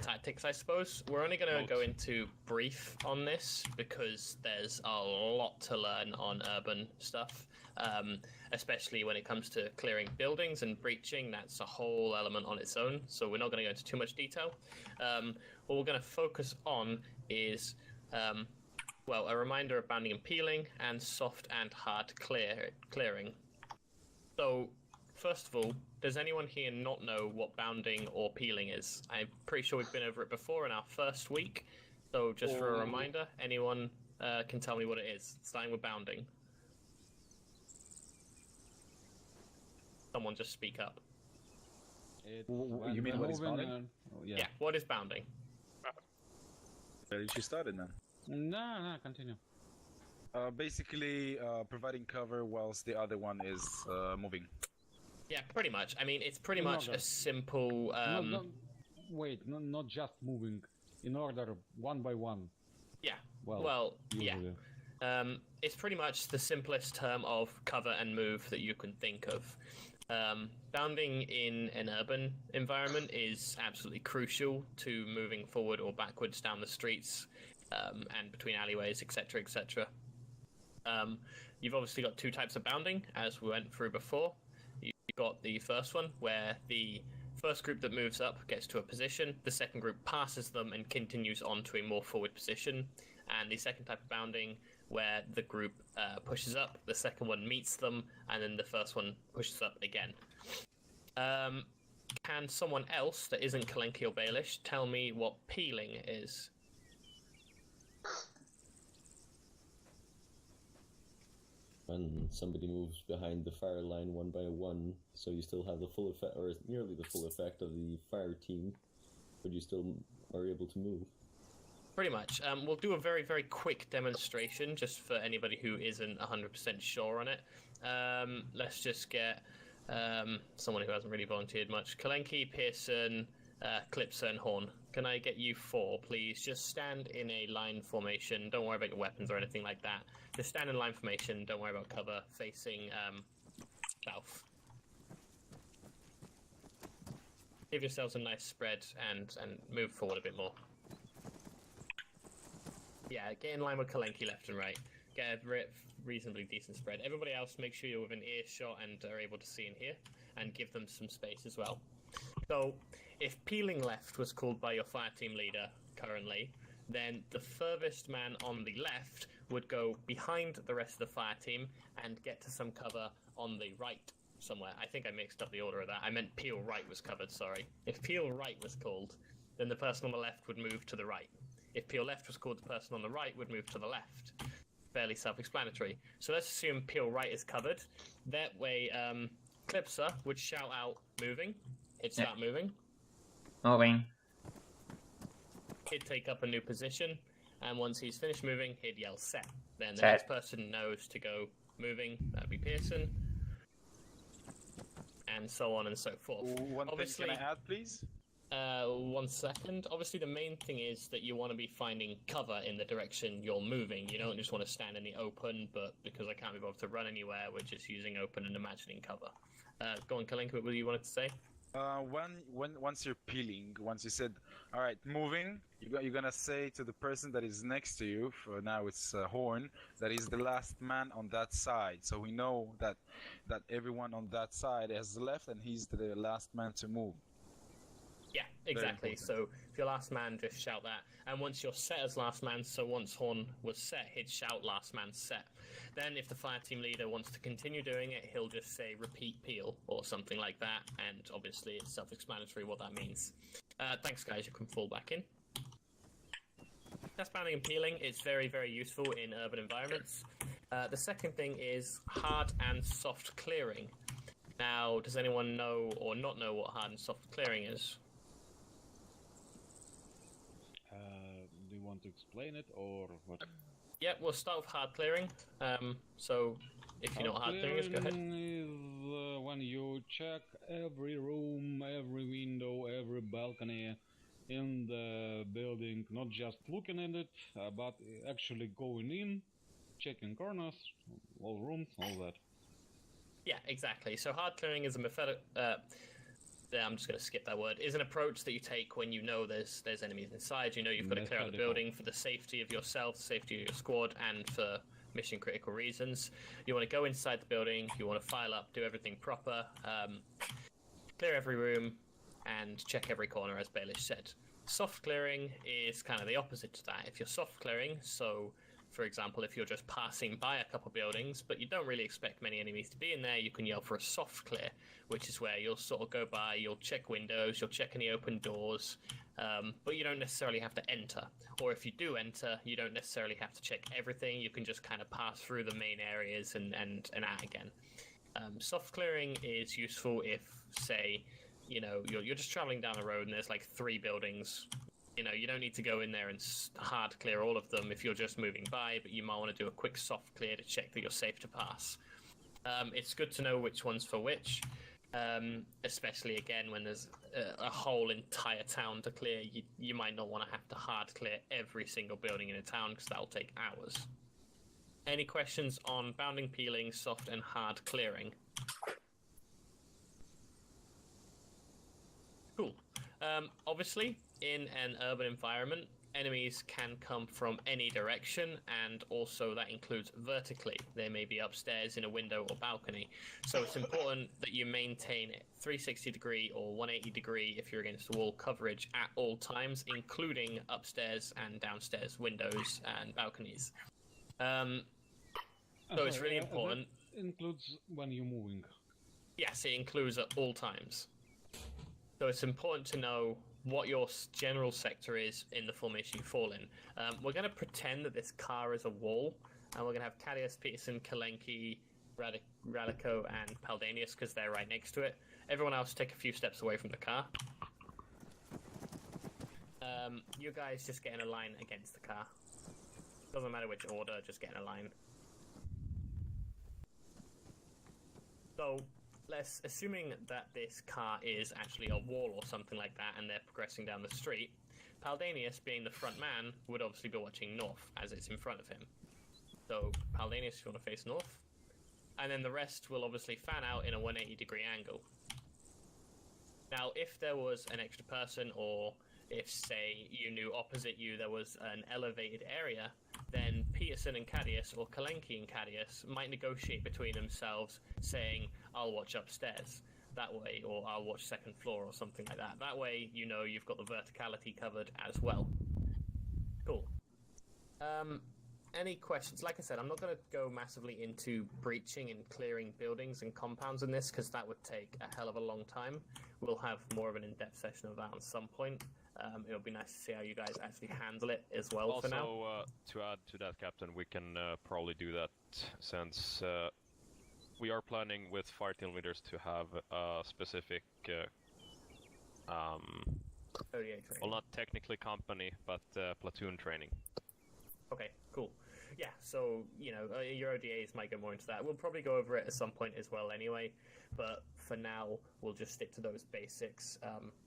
I: tactics, I suppose. We're only going to go into brief on this because there's a lot to learn on urban stuff, especially when it comes to clearing buildings and breaching. That's a whole element on its own, so we're not going to go into too much detail. What we're going to focus on is well, a reminder of bounding and peeling, and soft and hard clearing. So, first of all, does anyone here not know what bounding or peeling is? I'm pretty sure we've been over it before in our first week. So, just for a reminder, anyone can tell me what it is, starting with bounding. Someone just speak up.
A: You mean what is bounding?
I: Yeah, what is bounding?
A: Where did you start it then?
J: No, continue.
A: Basically, providing cover whilst the other one is moving.
I: Yeah, pretty much. I mean, it's pretty much a simple...
J: Wait, not just moving. In order, one by one.
I: Yeah.
J: Well,
I: yeah. It's pretty much the simplest term of cover and move that you can think of. Bounding in an urban environment is absolutely crucial to moving forward or backwards down the streets and between alleyways, etc., etc. You've obviously got 2 types of bounding, as we went through before. You've got the first one, where the first group that moves up gets to a position, the second group passes them and continues on to a more forward position, and the second type of bounding, where the group pushes up, the second one meets them, and then the first one pushes up again. Can someone else that isn't Kalenki or Baelish tell me what peeling is?
B: When somebody moves behind the fire line one by one, so you still have the full effect, or nearly the full effect of the fire team, but you still are able to move.
I: Pretty much. We'll do a very, very quick demonstration, just for anybody who isn't 100% sure on it. Let's just get someone who hasn't really volunteered much. Kalenki, Pearson, Clipser and Horn. Can I get you 4, please? Just stand in a line formation. Don't worry about your weapons or anything like that. Just stand in line formation. Don't worry about cover. Facing south. Give yourselves a nice spread and move forward a bit more. Yeah, get in line with Kalenki left and right. Get a reasonably decent spread. Everybody else, make sure you're within earshot and are able to see and hear, and give them some space as well. So, if peeling left was called by your fire team leader currently, then the furthest man on the left would go behind the rest of the fire team and get to some cover on the right somewhere. I think I mixed up the order of that. I meant peel right was covered, sorry. If peel right was called, then the person on the left would move to the right. If peel left was called, the person on the right would move to the left. Fairly self-explanatory. So let's assume peel right is covered. That way, Clipser would shout out moving. He'd start moving.
C: Moving.
I: He'd take up a new position, and once he's finished moving, he'd yell set. Then the
C: Set.
I: next person knows to go moving. That'd be Pearson. And so on and so forth.
A: One thing, can I add, please?
I: 1 second. Obviously, the main thing is that you want to be finding cover in the direction you're moving. You don't just want to stand in the open, but because I can't be bothered to run anywhere, we're just using open and imagining cover. Go on, Kalenka, what you wanted to say?
A: Once you're peeling, once you said, all right, moving, you're gonna say to the person that is next to you, for now it's Horn, that he's the last man on that side. So we know that everyone on that side has left, and he's the last man to move.
I: Yeah, exactly. So if you're last man, just shout that. And once you're set as last man, so once Horn was set, he'd shout last man set. Then if the fire team leader wants to continue doing it, he'll just say repeat peel or something like that. And obviously it's self-explanatory what that means. Thanks guys, you can fall back in. Test banding and peeling is very, very useful in urban environments. The second thing is hard and soft clearing. Now, does anyone know or not know what hard and soft clearing is?
J: Do you want to explain it or what?
I: Yeah, we'll start with hard clearing. So, if you know what hard clearing is, go ahead.
J: Is when you check every room, every window, every balcony in the building, not just looking at it, but actually going in, checking corners, all rooms, all that.
I: Yeah, exactly. So hard clearing is a method. I'm just going to skip that word. Is an approach that you take when you know there's enemies inside. You know you've got to clear out the building for the safety of yourself, safety of your squad, and for mission critical reasons. You want to go inside the building. You want to file up, do everything proper, clear every room, and check every corner, as Baelish said. Soft clearing is kind of the opposite to that. If you're soft clearing, so for example, if you're just passing by a couple buildings, but you don't really expect many enemies to be in there, you can yell for a soft clear, which is where you'll sort of go by, you'll check windows, you'll check any open doors, but you don't necessarily have to enter. Or if you do enter, you don't necessarily have to check everything, you can just kind of pass through the main areas and out again. Soft clearing is useful if, say, you know, you're just traveling down the road and there's like 3 buildings. You know, you don't need to go in there and hard clear all of them if you're just moving by, but you might want to do a quick soft clear to check that you're safe to pass. It's good to know which one's for which, especially again when there's a whole entire town to clear. You might not want to have to hard clear every single building in a town because that'll take hours. Any questions on bounding, peeling, soft and hard clearing? Cool. Obviously, in an urban environment, enemies can come from any direction, and also that includes vertically. They may be upstairs in a window or balcony. So it's important that you maintain 360 degree or 180 degree if you're against the wall coverage at all times, including upstairs and downstairs windows and balconies. So it's really important.
J: That includes when you're moving.
I: Yes, it includes at all times. So it's important to know what your general sector is in the formation you fall in. We're going to pretend that this car is a wall, and we're going to have Cadius, Peterson, Kalenki, Radico, and Paldanius because they're right next to it. Everyone else take a few steps away from the car. You guys just get in a line against the car. Doesn't matter which order, just get in a line. So, assuming that this car is actually a wall or something like that, and they're progressing down the street, Paldanius, being the front man, would obviously be watching north as it's in front of him. So Paldanius, you want to face north, and then the rest will obviously fan out in a 180-degree angle. Now, if there was an extra person, or if, say, you knew opposite you there was an elevated area, then Peterson and Cadius, or Kalenki and Cadius, might negotiate between themselves, saying, I'll watch upstairs that way, or I'll watch second floor, or something like that. That way, you know you've got the verticality covered as well. Cool. Any questions? Like I said, I'm not going to go massively into breaching and clearing buildings and compounds in this, because that would take a hell of a long time. We'll have more of an in-depth session of that at some point. It'll be nice to see how you guys actually handle it as well.
M: Also,
I: for now.
M: to add to that, Captain, we can probably do that since we are planning with fire team leaders to have a specific, well, not technically company, but platoon training.
I: Okay, cool. Yeah, so, you know, your ODAs might go more into that. We'll probably go over it at some point as well anyway, but for now, we'll just stick to those basics.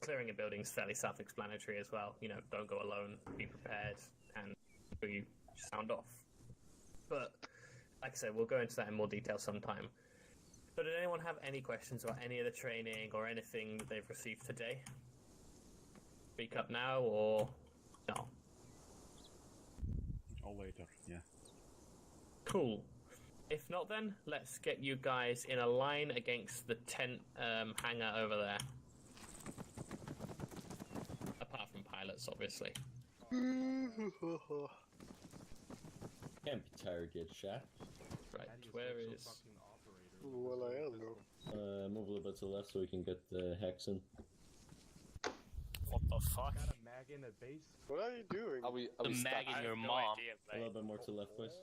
I: Clearing a building is fairly self-explanatory as well. You know, don't go alone, be prepared, and you sound off. But, like I said, we'll go into that in more detail sometime. So did anyone have any questions about any of the training or anything that they've received today? Speak up now, or no?
O: Or later, yeah.
I: Cool. If not, then let's get you guys in a line against the tent hangar over there. Apart from pilots, obviously.
B: Can't be tired yet, Shaq.
I: Right, where is...
L: Well, I am, though.
B: Move a little bit to the left so we can get the hex in.
F: What the fuck?
H: Got a mag in a base?
L: What are you doing?
F: The mag in your mom.
B: A little bit more to the left, please.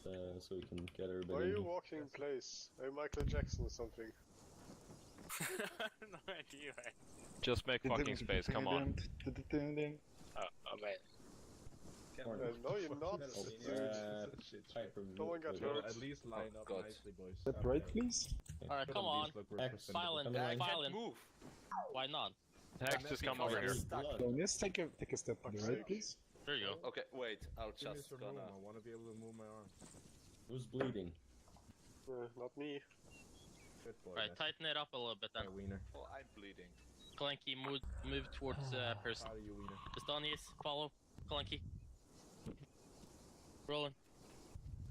B: So we can get everybody
L: Why are
B: in.
L: you walking in place? Are you Michael Jackson or something?
F: No idea.
M: Just make fucking space, come on.
F: Oh, man.
L: No, you're not. No one got hurt.
H: At least line up nicely, boys.
O: Step right, please.
F: Alright, come on. Silent, silent.
N: Move.
F: Why not?
M: Hex, just come over here.
O: So just take a step to the right, please.
F: There you go.
N: Okay, wait. I'll
H: Give me
N: just
H: some room. I want to be able to move my arm.
B: Who's bleeding?
L: Not me.
H: Good boy.
F: Alright, tighten it up a little bit then.
H: Wiener.
N: Oh, I'm bleeding.
F: Kalenki, move towards person.
H: How are you, Wiener?
F: Astonius, follow. Kalenki. Roland.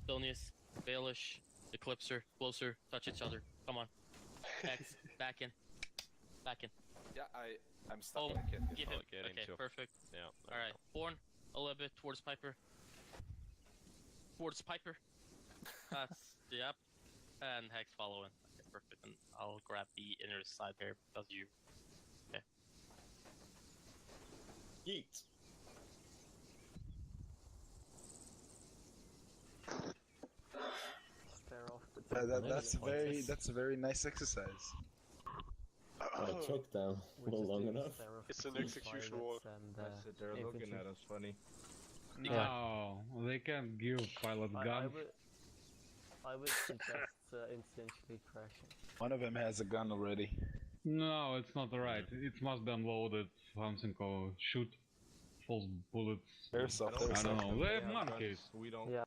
F: Astonius. Baelish. Eclipser. Closer. Touch each other. Come on. X. Back in. Back in.
N: Yeah, I'm stuck.
F: Oh,
N: I can't
F: give him. Okay, perfect.
M: Yeah.
F: Alright, Born, a little bit towards Piper. Towards Piper. That's, yep. And Hex following. Okay, perfect. And I'll grab the inner side there because you. Okay.
B: Yeet.
A: That's a very nice exercise.
B: Choke down. Well, long enough.
L: It's an execution wall.
H: They're looking at us funny.
J: No, they can't give pilot gun.
P: I would suggest instinctually crashing.
A: One of them has a gun already.
J: No, it's not right. It must be unloaded something or shoot false bullets. I don't know. They have monkeys.
H: We don't.
P: Yeah.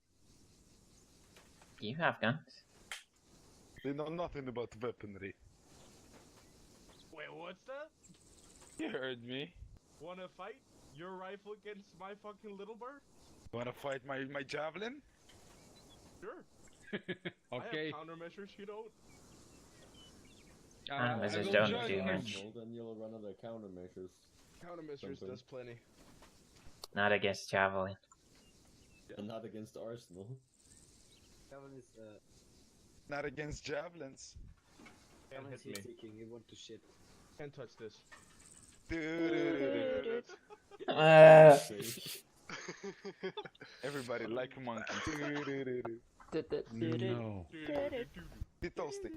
C: You have guns.
A: They know nothing about weaponry.
H: Wait, what's that?
A: You heard me.
H: Wanna fight? Your rifle against my fucking little bird?
A: You wanna fight my javelin?
H: Sure.
J: Okay.
H: I have countermeasures, you don't?
C: Countermeasures don't do much.
B: Then you'll run out of countermeasures.
H: Countermeasures does plenty.
C: Not against javelin.
B: And not against Arsenal.
P: Javelin is
A: Not against javelins.
H: Can't hit me.
P: You want to shit.
H: Can't touch this.
A: Everybody like a monkey.
J: No.
A: Be toasty.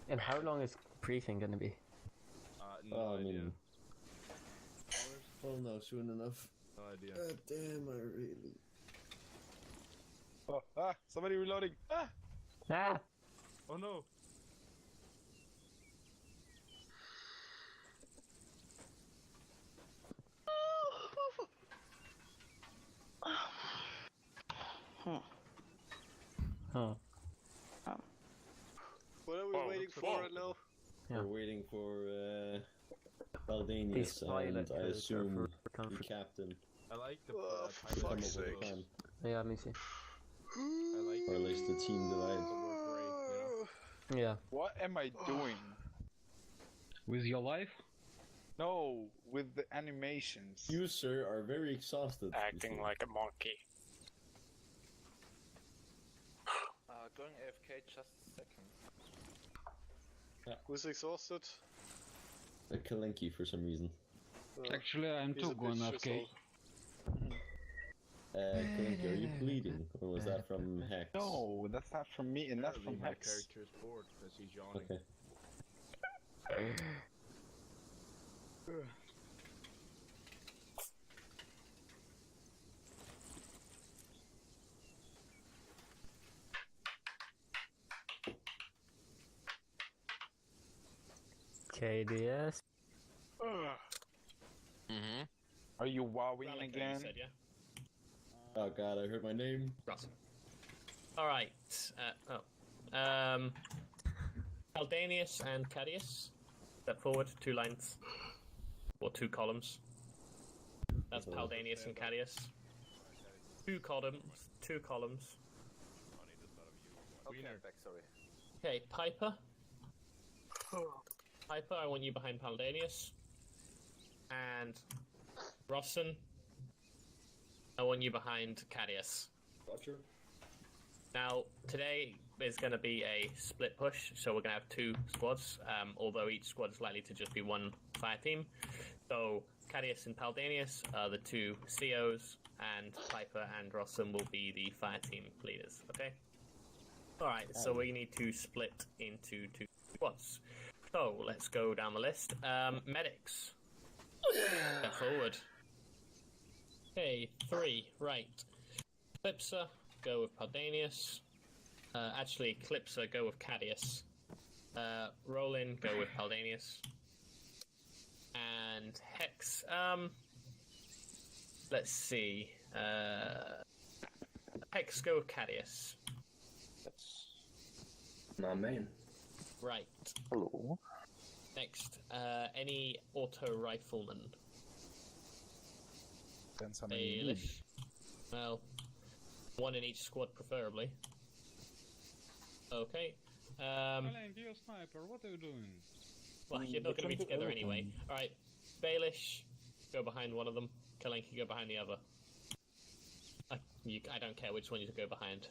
P: And how long is briefing gonna be?
H: No idea.
B: Oh no, soon enough.
H: No idea.
B: Damn, I really.
A: Oh, somebody reloading. Ah!
P: Ah!
H: Oh no!
P: Huh.
L: What are we waiting for right now?
B: We're waiting for Baldanius and I assume the captain.
H: I like the
L: for
B: to come up
L: fuck's
B: with a
L: sake.
B: plan.
P: Yeah, me see.
H: I like
B: Or at least the team divide.
P: Yeah.
A: What am I doing?
J: With your life?
A: No, with the animations.
B: You, sir, are very exhausted.
Q: Acting like a monkey.
N: Going AFK just a second.
L: Who's exhausted?
B: Kalenki for some reason.
J: Actually, I'm
L: he's
J: too
L: a bit
J: going AFK.
L: fizzled.
B: Kalenki, are you bleeding? Or was that from Hex?
A: No, that's not from me, and that's
H: Apparently
A: from
H: my
A: Hex.
H: character is bored because he's yawning.
B: Okay.
P: KDS.
F: Mm-hmm.
A: Are you wowing
I: Relic,
A: again?
I: you said, yeah?
B: Oh god, I heard my name.
I: Russell. Alright. Aldanius and Cadius. Step forward, 2 lines. Or 2 columns. That's Paldanius and Cadius. 2 columns. 2 columns.
N: Okay, I'm back, sorry.
I: Okay, Piper. Piper, I want you behind Paldanius. And Rosson, I want you behind Cadius.
E: Roger.
I: Now, today is going to be a split push, so we're going to have 2 squads, although each squad is likely to just be 1 fire team. So, Cadius and Paldanius are the 2 COs, and Piper and Rosson will be the fire team leaders, okay? Alright, so we need to split into 2 squads. So, let's go down the list. Medics. Step forward. Okay, 3, right. Clipser, go with Paldanius. Actually, Clipser, go with Cadius. Rollin, go with Paldanius. And Hex, let's see. Hex, go with Cadius.
E: That's my main.
I: Right.
A: Hello.
I: Next, any auto rifleman?
A: Depends how many you need.
I: Baelish. Well, 1 in each squad, preferably. Okay.
J: Kalenki, you're a sniper, what are you doing?
I: Well, you're not going to be together anyway. Alright, Baelish, go behind one of them. Kalenki, go behind the other. I don't care which one you go behind.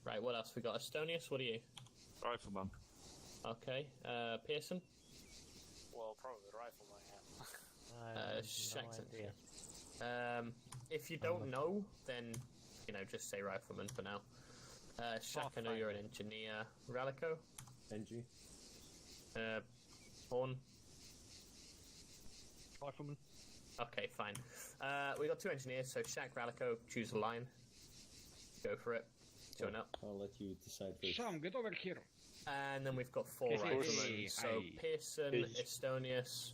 I: Right, what else we got? Estonius, what are you?
Q: Rifleman.
I: Okay, Pearson?
Q: Well, probably rifleman, yeah.
I: Shaxton. If you don't know, then, just say rifleman for now. Shaq, I know you're an engineer. Ralico?
B: NG.
I: Horn?
D: Rifleman.
I: Okay, fine. We got 2 engineers, so Shaq, Ralico, choose a line. Go for it. Join up.
B: I'll let you decide first.
J: Sam, get over here.
I: And then we've got 4 riflemen. So Pearson, Estonius,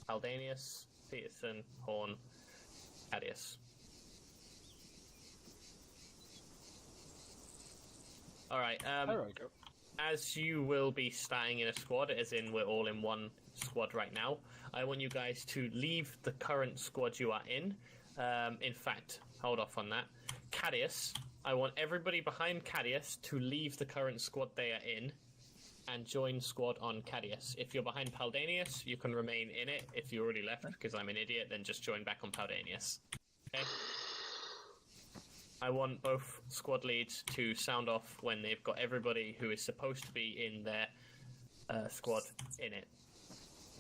I: Aldanius, Peterson, Horn, Cadius. Alright, as you will be starting in a squad, as in we're all in 1 squad right now, I want you guys to leave the current squad you are in. In fact, hold off on that. Cadius, I want everybody behind Cadius to leave the current squad they are in and join squad on Cadius. If you're behind Paldanius, you can remain in it. If you already left because I'm an idiot, then just join back on Paldanius. Okay? I want both squad leads to sound off when they've got everybody who is supposed to be in their squad in it.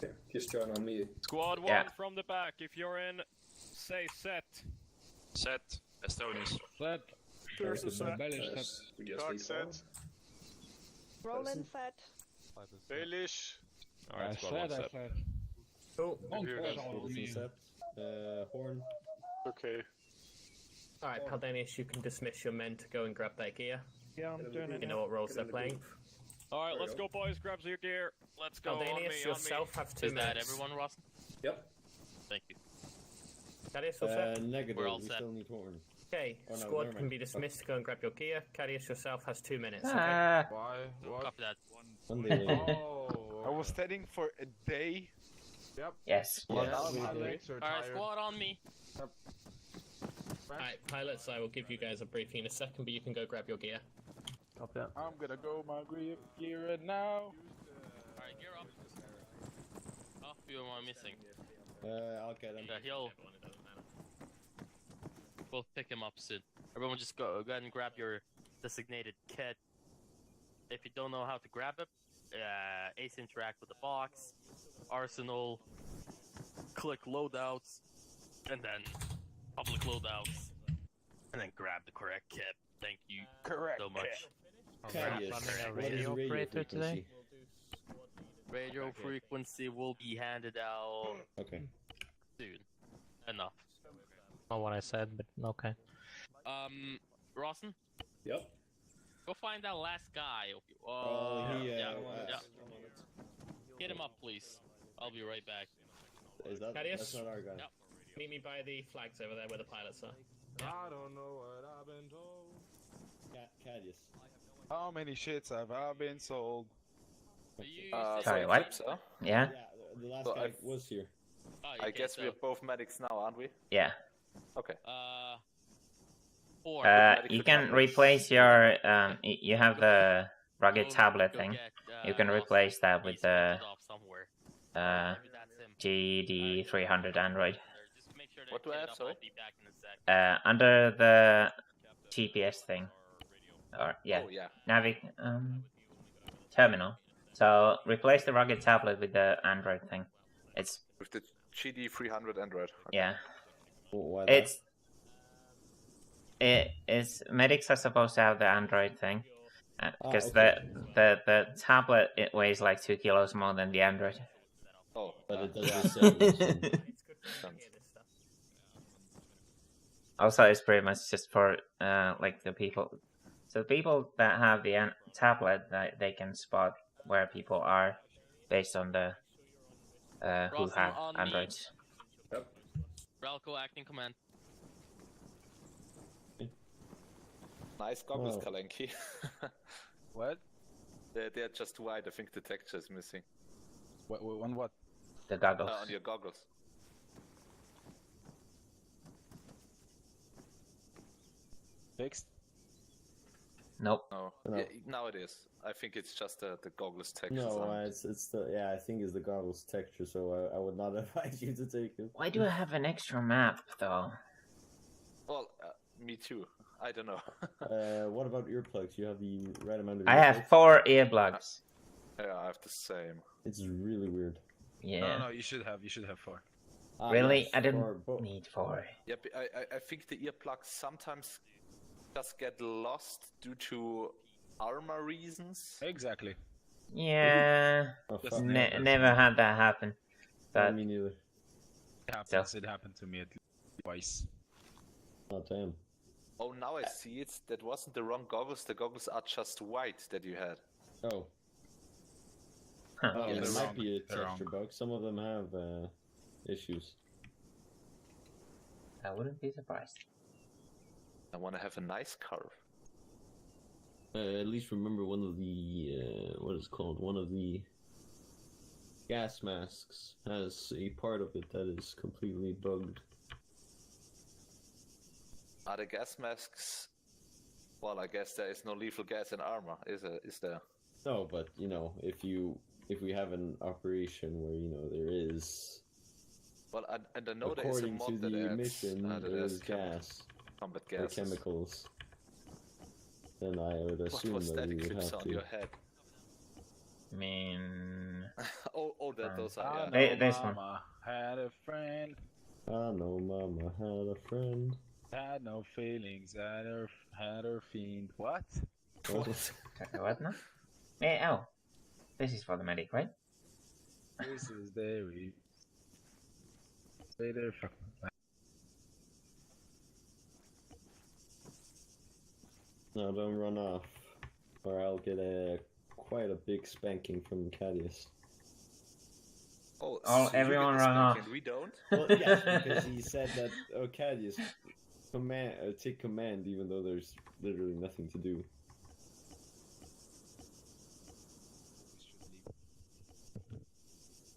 E: Yeah, just join on me.
M: Squad 1 from the back, if you're in, say set.
Q: Set. Estonius.
J: Set.
L: Pearson set.
J: Dark
L: set.
R: Roland set.
L: Baelish.
M: Alright, squad 1 set.
I: Cool.
B: Horn.
L: Okay.
I: Alright, Paldanius, you can dismiss your men to go and grab their gear.
K: Yeah, I'm doing it.
I: You know what roles they're playing.
M: Alright, let's go, boys. Grab your gear. Let's go.
I: Paldanius, yourself have 2
F: Is
I: minutes.
F: that everyone, Ross?
E: Yep.
F: Thank you.
I: Cadius, all set?
B: Negative.
F: We're all
B: we
F: set.
B: still need Horn.
I: Okay,
B: Oh, no,
I: squad
B: never
I: can
B: mind.
I: be dismissed to go and grab your gear. Cadius, yourself has 2 minutes. Okay?
C: Ah.
H: Why? What?
F: Copy that.
B: One day later.
H: Oh.
A: I was studying for a day.
H: Yep.
C: Yes.
H: Well,
B: Yeah,
H: now
B: we
H: my
B: did.
H: legs are
F: Alright,
H: tired.
F: squad on me.
I: Alright, pilots, I will give you guys a briefing in a second, but you can go grab your gear.
P: Copy that.
A: I'm gonna go my gear right now.
F: Alright, gear up. Oh, who am I missing?
B: I'll get him.
F: Yeah, he'll. We'll pick him up soon. Everyone just go ahead and grab your designated kit. If you don't know how to grab it, Ace interact with the box, Arsenal, click loadouts, and then public loadouts, and then grab the correct kit. Thank you so much.
B: Cadius, what is radio
P: operator today?
B: frequency?
F: Radio frequency will be handed out
B: Okay.
F: soon. Enough.
P: Not what I said, but okay.
F: Rawson,
E: Yep.
F: go find that last guy.
B: Yeah.
F: Get him up, please. I'll be right back.
B: Is that?
I: Cadius?
B: That's not our guy.
F: Yep.
I: Meet me by the flags over there where the pilots are.
H: I don't know what I've been told.
B: Cadius.
A: How many shits have I been sold?
C: Sorry, what? Yeah?
B: The last
L: So
B: guy was here.
L: I guess we're both medics now, aren't we?
C: Yeah.
L: Okay.
C: You can replace your you have the rugged tablet thing. You can replace that with the GD300 Android.
L: What do I have, sorry?
C: Under the GPS thing. Or yeah.
L: Oh, yeah.
C: Terminal. So replace the rugged tablet with the Android thing. It's
L: With the GD300 Android. Okay.
C: yeah.
B: Why
C: It's medics are supposed to have the Android thing, because
B: okay.
C: the tablet it weighs like 2 kilos more than the Android.
L: Oh,
B: but it does the same.
C: Also, it's pretty much just for like the people. So the people that have the tablet, they can spot where people are based on the who
F: Rawson
C: have
F: on me.
C: Androids.
F: Ralco acting command.
L: Nice goggles,
B: Wow.
L: Kalenki.
A: What?
L: They're just white. I think the texture is missing.
A: On what?
C: The goggles.
L: On your goggles.
A: Fixed?
C: Nope.
L: No.
B: No.
L: Yeah, now it is. I think it's just the goggles texture.
B: No, it's the I think it's the goggles texture. So I would not advise you to take it.
C: Why do I have an extra map though?
L: Well, me too. I don't know.
B: What about earplugs? You have the right amount of.
C: I have 4 earplugs.
L: Yeah, I have the same.
B: It's really weird.
C: Yeah.
A: No, you should have 4.
C: Really?
B: yes,
C: I didn't
B: for both.
C: need 4.
L: Yeah, but I think the earplugs sometimes just get lost due to armor reasons.
A: Exactly.
C: Yeah.
B: Oh,
A: Just
B: fuck.
C: Never had that happen. But
B: Me neither.
A: It happens. It happened to me at least twice.
B: Oh damn.
L: Oh, now I see it. That wasn't the wrong goggles. The goggles are just white that you had.
B: Oh.
C: Huh.
B: Oh,
L: Yes.
B: there
A: They're
B: might be a
A: They're
B: texture bug. Some of them have issues.
C: I wouldn't be surprised.
L: I want to have a nice curve.
B: At least remember one of the what is it called? One of the gas masks has a part of it that is completely bugged.
L: Are the gas masks? Well, I guess there is no lethal gas in armor, is there?
B: No, but you know, if we have an operation where you know there is,
L: Well, and I know there is a
B: according to
L: mod that
B: the
L: adds,
B: mission,
L: that
B: there
L: adds
B: is gas
L: combat
B: or
L: gases.
B: chemicals. Then I would
L: What
B: assume
L: was
B: that
L: that
B: we would
L: eclipse
B: have
L: on
B: to.
L: your head?
C: I mean,
L: Those are.
A: I
L: Yeah.
A: know
C: This one.
A: Mama had a friend.
B: I know Mama had a friend.
A: Had no feelings. Had her fiend. What?
C: what now? Oh, this is for the medic, right?
A: This is dairy. Stay there, fuck.
B: No, don't run off, or I'll get quite a big spanking from Cadius.
L: Oh,
C: Oh,
L: so you
C: everyone
L: get the
C: run off.
L: spanking, we don't?
B: Well, yes, because he said that Cadius take command, even though there's literally nothing to do.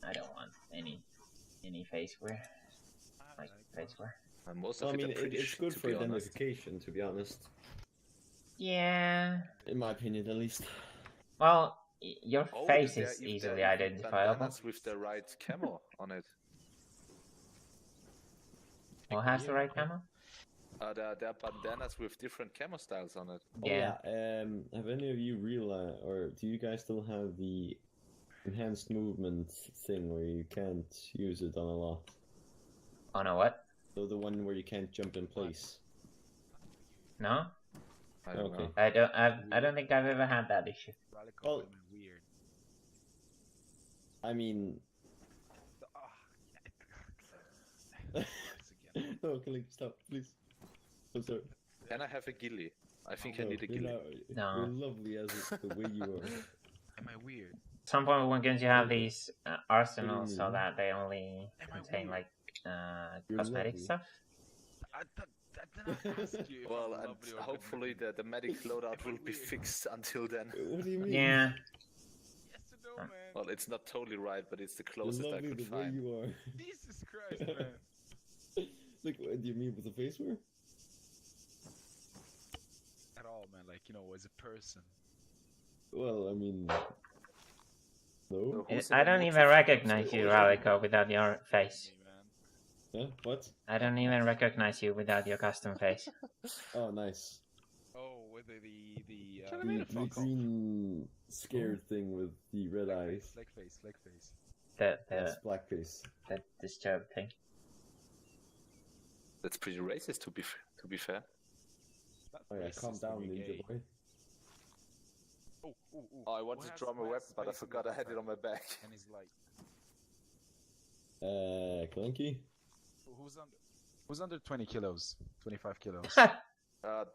C: I don't want any face wear. Like face wear.
L: And most
B: Well,
L: of
B: I mean,
L: it are pretty
B: it's
L: shit,
B: good
L: to
B: for
L: be honest.
B: identification, to be honest.
C: Yeah.
B: In my opinion, at least.
C: Well, your
L: Oh,
C: face
L: there-
C: is
L: if
C: easily
L: there are even
C: identifiable.
L: bandanas with the right camo on it.
C: Who has the right camo?
L: There are bandanas with different camo styles on it.
B: Oh, yeah. Have any of you realized, or do you guys still have the enhanced movement thing where you can't use it on a lot?
C: On a what?
B: So the one where you can't jump in place.
C: No.
L: I don't
B: Okay.
L: know.
C: I don't think I've ever had that issue.
B: Well,
A: weird.
B: I mean, no, Kalink, stop, please. I'm sorry.
L: Can I have a ghillie? I think I
B: No,
L: need a
B: you're
L: ghillie.
C: No.
B: You're lovely as the way you are.
A: Am I weird?
C: At some point, we're going to have these arsenals so
B: mean?
C: that they only contain like
B: You're
C: cosmetic
B: lovely.
C: stuff.
A: I didn't ask you. if
L: Well,
A: I'm
L: and
A: lovely or
L: hopefully the medic loadout will be fixed until then.
B: What do you mean?
C: Yeah.
A: Yes or no, man?
L: Well, it's not totally right, but it's the
B: You're
L: closest I
B: lovely
L: could
B: the way
L: find.
B: you are.
A: Jesus Christ, man.
B: Like, what do you mean with the face wear?
A: At all, man. Like, you know, as a person.
B: Well, I mean, no.
C: I don't even recognize you, Ralico, without your face.
B: Yeah, what?
C: I don't even recognize you without your custom face.
B: Oh, nice.
A: Oh, with the
B: The green scared thing with the red eyes.
A: Slick face.
B: That's blackface.
C: The disturbed thing.
L: That's pretty racist, to be fair.
B: Oh yeah, calm down, ninja boy.
L: Oh, I wanted to draw my weapon, but I forgot I had it on my back.
A: And he's like,
B: Clanky?
A: who's under 20 kilos? 25 kilos?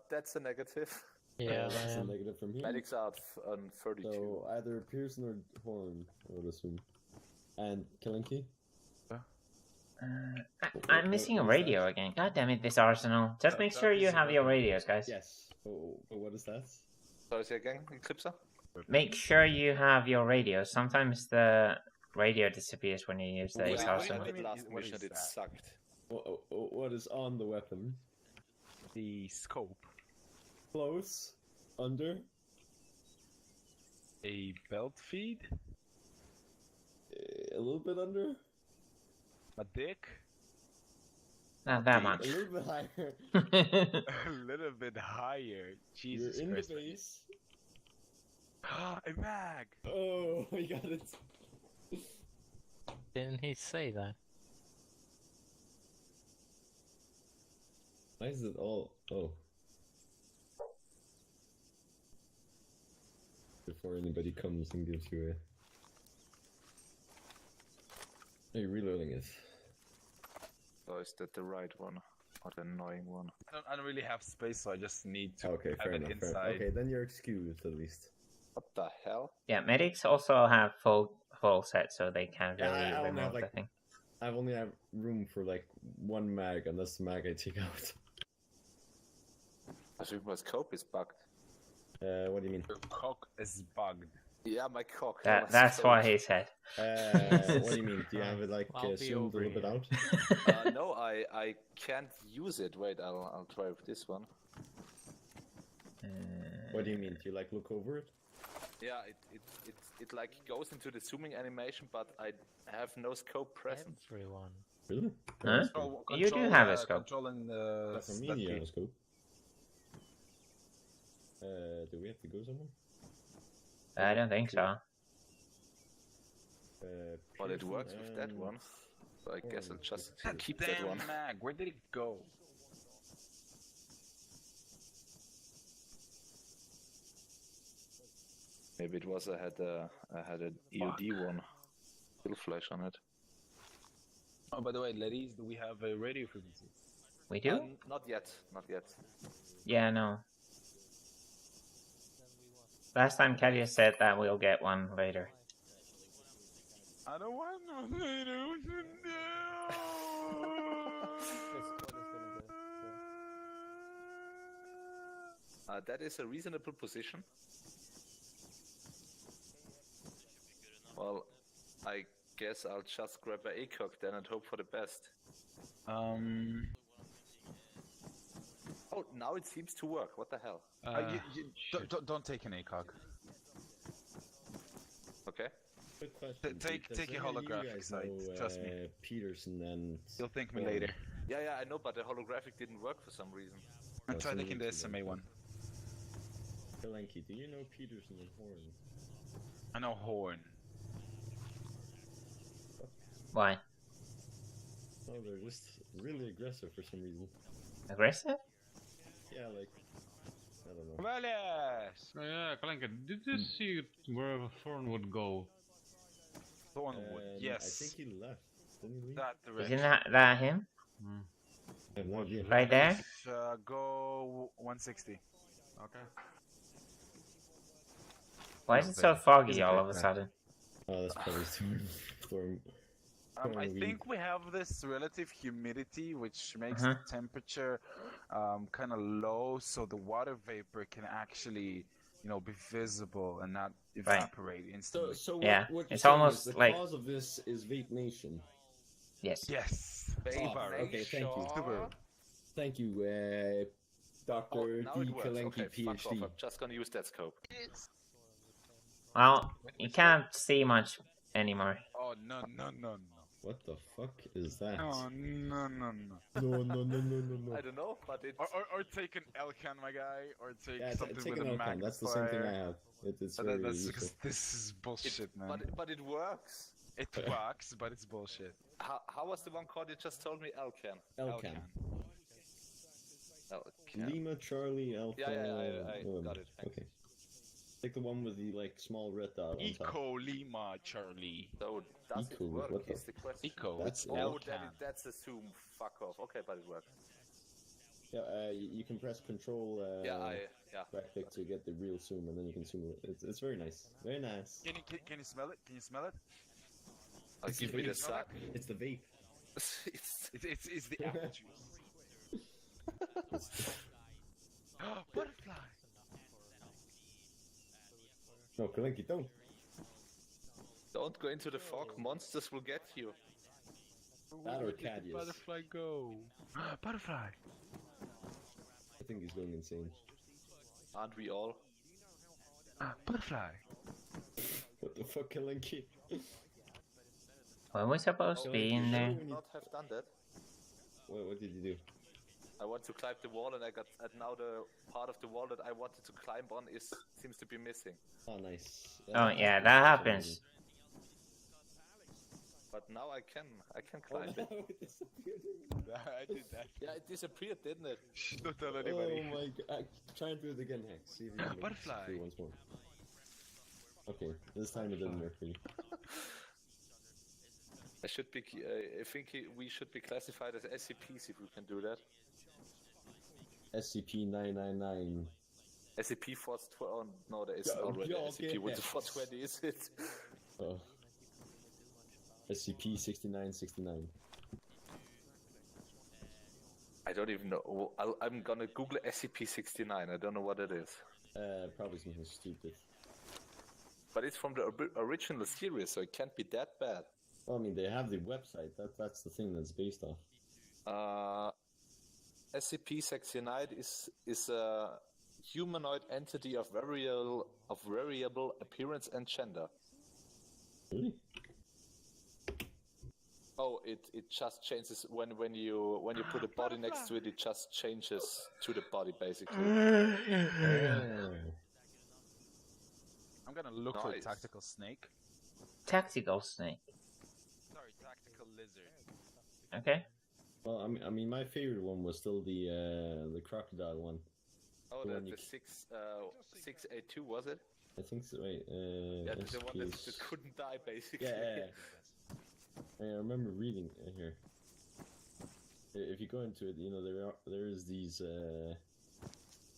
L: That's a negative.
P: Yeah,
B: That's a negative from here.
L: Medic's out on 32.
B: So either Pearson or Horn, I would assume. And Kalinki?
C: I'm missing a radio again. God damn it, this arsenal. Just make sure you have your radios, guys.
B: Yes. Oh, what is that?
L: Sorry, say again, Eclipser?
C: Make sure you have your radios. Sometimes the radio disappears when you use this arsenal.
L: The last mission it sucked.
B: What is on the weapon?
A: The scope.
B: Close. Under.
A: A belt feed?
B: A little bit under.
A: A dick?
C: Not that much.
B: A little bit higher.
A: A little bit higher. Jesus
B: You're in
A: Christ.
B: the base.
A: A mag!
B: Oh, we got it.
P: Didn't he say that?
B: Why is it all? Oh. Before anybody comes and gives you a... Are you reloading it?
L: Or is that the right one? Or the annoying one?
A: I don't really have space, so I just need to
B: Okay,
A: have
B: fair
A: it
B: enough.
A: inside.
B: Okay, then you're excused at least.
L: What the hell?
C: Yeah, medics also have full set, so they can't really
B: I only
C: remove
B: have,
C: the
B: like,
C: thing.
B: I only have room for like one mag, and that's the mag I take out.
L: I think my scope is bugged.
B: What do you mean?
A: Your cock is bugged.
L: Yeah, my cock.
C: That's what he said.
B: What do you mean? Do you have it like
P: I'll be
B: zoomed a
P: over
B: little bit out?
L: No, I can't use it. Wait, I'll try with this one.
B: What do you mean? Do you like look over it?
L: Yeah, it like goes into the zooming animation, but I have no scope present.
P: Everyone.
B: Really?
C: Huh?
A: Control-
C: You do
A: control,
C: have a scope.
A: Controlling
B: That's a
A: that
B: mini
A: key.
B: scope. Do we have to go somewhere?
C: I don't think so.
L: Well, it works with that one. So I guess I'll just
A: That
L: keep
A: damn
L: that one.
A: mag, where did it go?
L: Maybe it was I had an EOD one. Still flash on it.
A: Oh, by the way, ladies, do we have a radio frequency?
C: We do?
L: Not yet, not yet.
C: Yeah, no. Last time Kadia said that we'll get one later.
A: I don't want no later.
L: That is a reasonable position. Well, I guess I'll just grab a ACOG then and hope for the best. Oh, now it seems to work. What the hell?
A: Don't take an ACOG.
L: Okay.
B: Good question.
A: Take a holographic site. Trust me.
B: Peterson and...
A: You'll thank me later.
L: Yeah, I know, but the holographic didn't work for some reason.
A: And try taking the SMA one.
B: Kalenki, do you know Peterson and Horn?
A: I know Horn.
C: Why?
B: Oh, they're just really aggressive for some reason.
C: Aggressive?
B: Yeah, like... I don't know.
J: Yeah, Kalenka, did you see where Thorn would go?
A: Thornwood, yes.
B: I think he left. Didn't he leave?
A: That direction.
C: Isn't that him?
B: I have no idea.
C: Right there?
A: Go 160.
J: Okay.
C: Why is it so foggy all of a sudden?
B: Oh, that's probably Thorn.
A: I think we have this relative humidity which makes the temperature kind of low, so the water vapor can actually, be visible and not evaporate instantly.
B: So
C: yeah,
B: what
C: it's
B: you're
C: almost
B: saying is
C: like
B: the cause of this is Vape Nation.
C: Yes.
A: Yes.
B: Okay, thank you. Thank you, Dr.
L: Now
B: D.
L: it works.
B: Kalenki,
L: Okay, fuck
B: PhD.
L: off. I'm just gonna use that scope.
C: Well, you can't see much anymore.
A: Oh, no.
B: What the fuck is that?
A: Oh, no.
B: No.
L: I don't know, but it's...
A: Or take an Elcan, my guy, or take something
B: take
A: with
B: an
A: a
B: Elcan.
A: magnifier.
B: That's the same thing I have. It's very
A: That's
B: useful.
A: because this is bullshit, man.
L: But it works.
A: It works, but it's bullshit.
L: How was the one called you just told me? Elcan.
B: Elcan.
L: Elcan.
B: Lima, Charlie, Alpha.
L: Yeah, I got it. Thanks.
B: Okay. Take the one with the small red dot on top.
A: Eco Lima Charlie.
L: So does
B: Eco,
L: it work?
B: what the-
L: Is the question.
A: Eco.
B: That's
L: That's assume. Fuck off. Okay, but it works.
B: Yeah, you can press Control. Back click to get the real zoom, and then you can zoom it. It's very nice. Very nice.
A: Can you smell it? Can you smell it?
L: I'll give me the suck.
B: It's the vape.
A: It's the apple juice. Butterfly.
B: No, Kalenki, don't.
L: Don't go into the fog. Monsters will get you.
B: That or
A: Where did the
B: Cadius.
A: Butterfly go? Butterfly.
B: I think he's going insane.
L: Aren't we all?
A: Butterfly.
B: What the fuck, Kalenki?
C: Were we supposed to be in there?
L: Not have done that.
B: What did you do?
L: I want to climb the wall, and now the part of the wall that I wanted to climb on seems to be missing.
B: Oh, nice.
C: Oh yeah, that happens.
L: But now I can climb it.
A: I did that.
L: Yeah, it disappeared, didn't it?
A: Don't tell anybody.
B: Oh my god. Try and do it again, Hex. See if you can
A: Butterfly.
B: do it once more. Okay, this time it didn't work for you.
L: I think we should be classified as SCPs if we can do that.
B: SCP-999.
L: SCP-420. Oh, no, there is already SCP. What the 420 is it?
B: Oh. SCP-6969.
L: I don't even know. I'm gonna Google SCP-69. I don't know what it is.
B: Probably something stupid.
L: But it's from the original series, so it can't be that bad.
B: Well, I mean, they have the website. That's the thing that's based off.
L: SCP-69 is a humanoid entity of variable appearance and gender.
B: Really?
L: Oh, it just changes when you put a body next to it. It just changes to the body, basically.
A: I'm gonna look for a tactical snake.
C: Tactical snake.
A: Sorry, tactical lizard.
C: Okay.
B: Well, I mean, my favorite one was still the crocodile one.
L: Oh, the 682 was it?
B: I think so. Wait.
L: Yeah, the one that couldn't die, basically.
B: Yeah. I remember reading here. If you go into it, there is these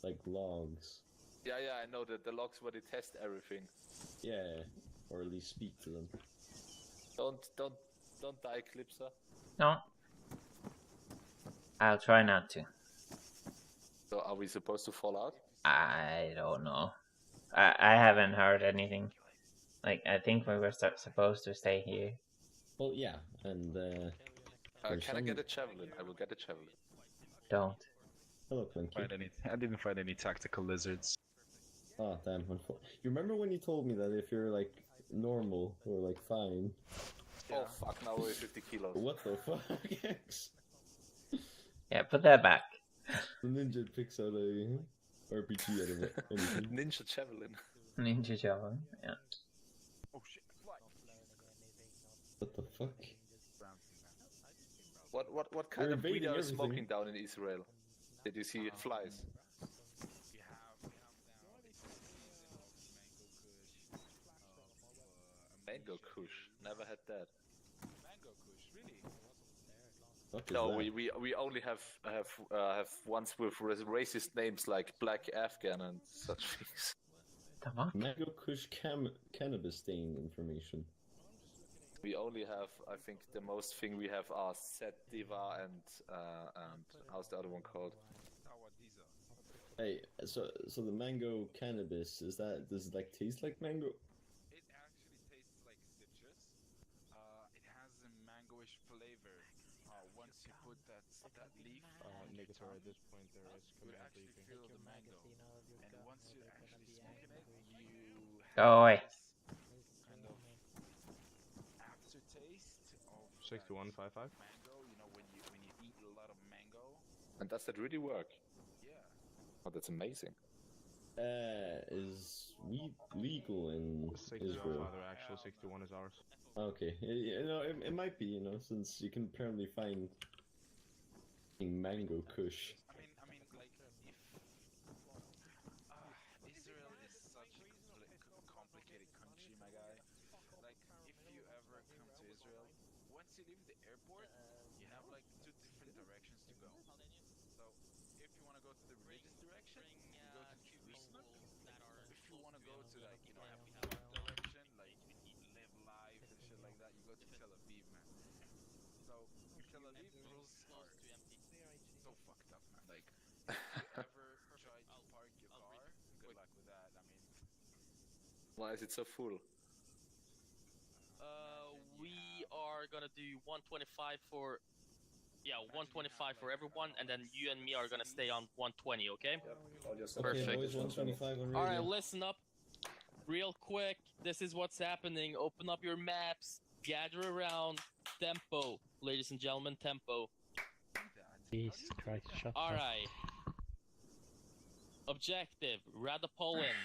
B: like logs.
L: Yeah, I know that the logs where they test everything.
B: Yeah, or at least speak to them.
L: Don't die, Clipser.
C: No. I'll try not to.
L: So are we supposed to fall out?
C: I don't know. I haven't heard anything. Like, I think we were supposed to stay here.
B: Well, yeah, and
L: can I get a javelin? I will get a javelin.
C: Don't.
B: Hello, Clinky.
A: I didn't find any tactical lizards.
B: Oh, damn. You remember when you told me that if you're, like, normal or, like, fine?
L: Oh, fuck, now we're 50 kilos.
B: What the fuck, X?
C: Yeah, put that back.
B: The ninja picks out a RPG out of it.
L: Ninja javelin.
C: Ninja javelin, yeah.
A: Oh shit, fly!
B: What the fuck?
L: What kind
B: We're
L: of weed
B: evading
L: are you
B: everything.
L: smoking down in Israel? Did you see flies? Mango Kush. Never had that.
A: Mango Kush, really?
B: What is
L: No,
B: that?
L: we only have ones with racist names like Black Afghan and such things.
C: The fuck?
B: Mango Kush cannabis stain information.
L: We only have, I think, the most thing we have are Set Diva and how's the other one called?
B: Hey, so the mango cannabis, does it like taste like mango?
A: It actually tastes like citrus. It has a mangoish flavor. Once you put that leaf on your tongue,
H: at this point there is
A: you would actually feel the mango. And once you're actually smoking it, you
C: Go away.
A: kind of aftertaste of
H: 6155.
A: mango. You know, when you eat a lot of mango.
L: And does that really work?
A: Yeah.
L: Oh, that's amazing.
B: Is weed legal in
H: 61
B: Israel?
H: father, actually 61 is ours.
B: Okay, it might be, since you can apparently find mango kush.
A: I mean, like, if Israel is such a complicated country, my guy. Like, if you ever come to Israel, once you leave the airport, you have like 2 different directions to go. So, if you want to go to the religious direction, you go to Jerusalem. If you want to go to like, have fun direction, like live life and shit like that, you go to Tel Aviv, man. So, Tel Aviv rules are so fucked up, man. Like, if you ever try to park your car, good luck with that. I mean,
L: Why is it so full?
F: We are gonna do 125 for. Yeah, 125 for everyone, and then you and me are gonna stay on 120, okay? Perfect.
B: Boys, 125 on radio.
F: Alright, listen up. Real quick, this is what's happening. Open up your maps, gather around. Tempo, ladies and gentlemen, tempo.
P: Jesus Christ, shut up.
F: Alright. Objective, Radapolin.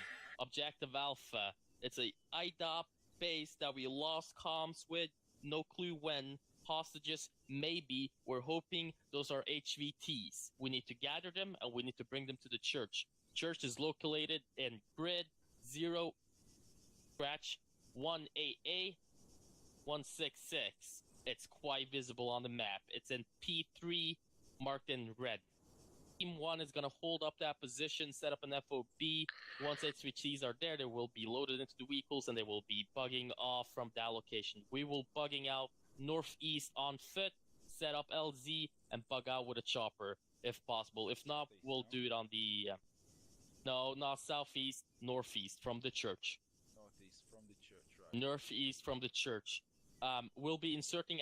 F: Objective Alpha. It's a IDOP base that we lost comms with. No clue when. Hostages, maybe. We're hoping those are HVTs. We need to gather them and we need to bring them to the church. Church is located in grid 0/1AA 166. It's quite visible on the map. It's in P3, marked in red. Team 1 is going to hold up that position, set up an FOB. Once HVTs are there, they will be loaded into the vehicles and they will be bugging off from that location. We will bugging out northeast on foot, set up LZ, and bug out with a chopper if possible. If not, we'll do it on the... no, not southeast, northeast from the church.
A: northeast from the church, right?
F: Northeast from the church. We'll be inserting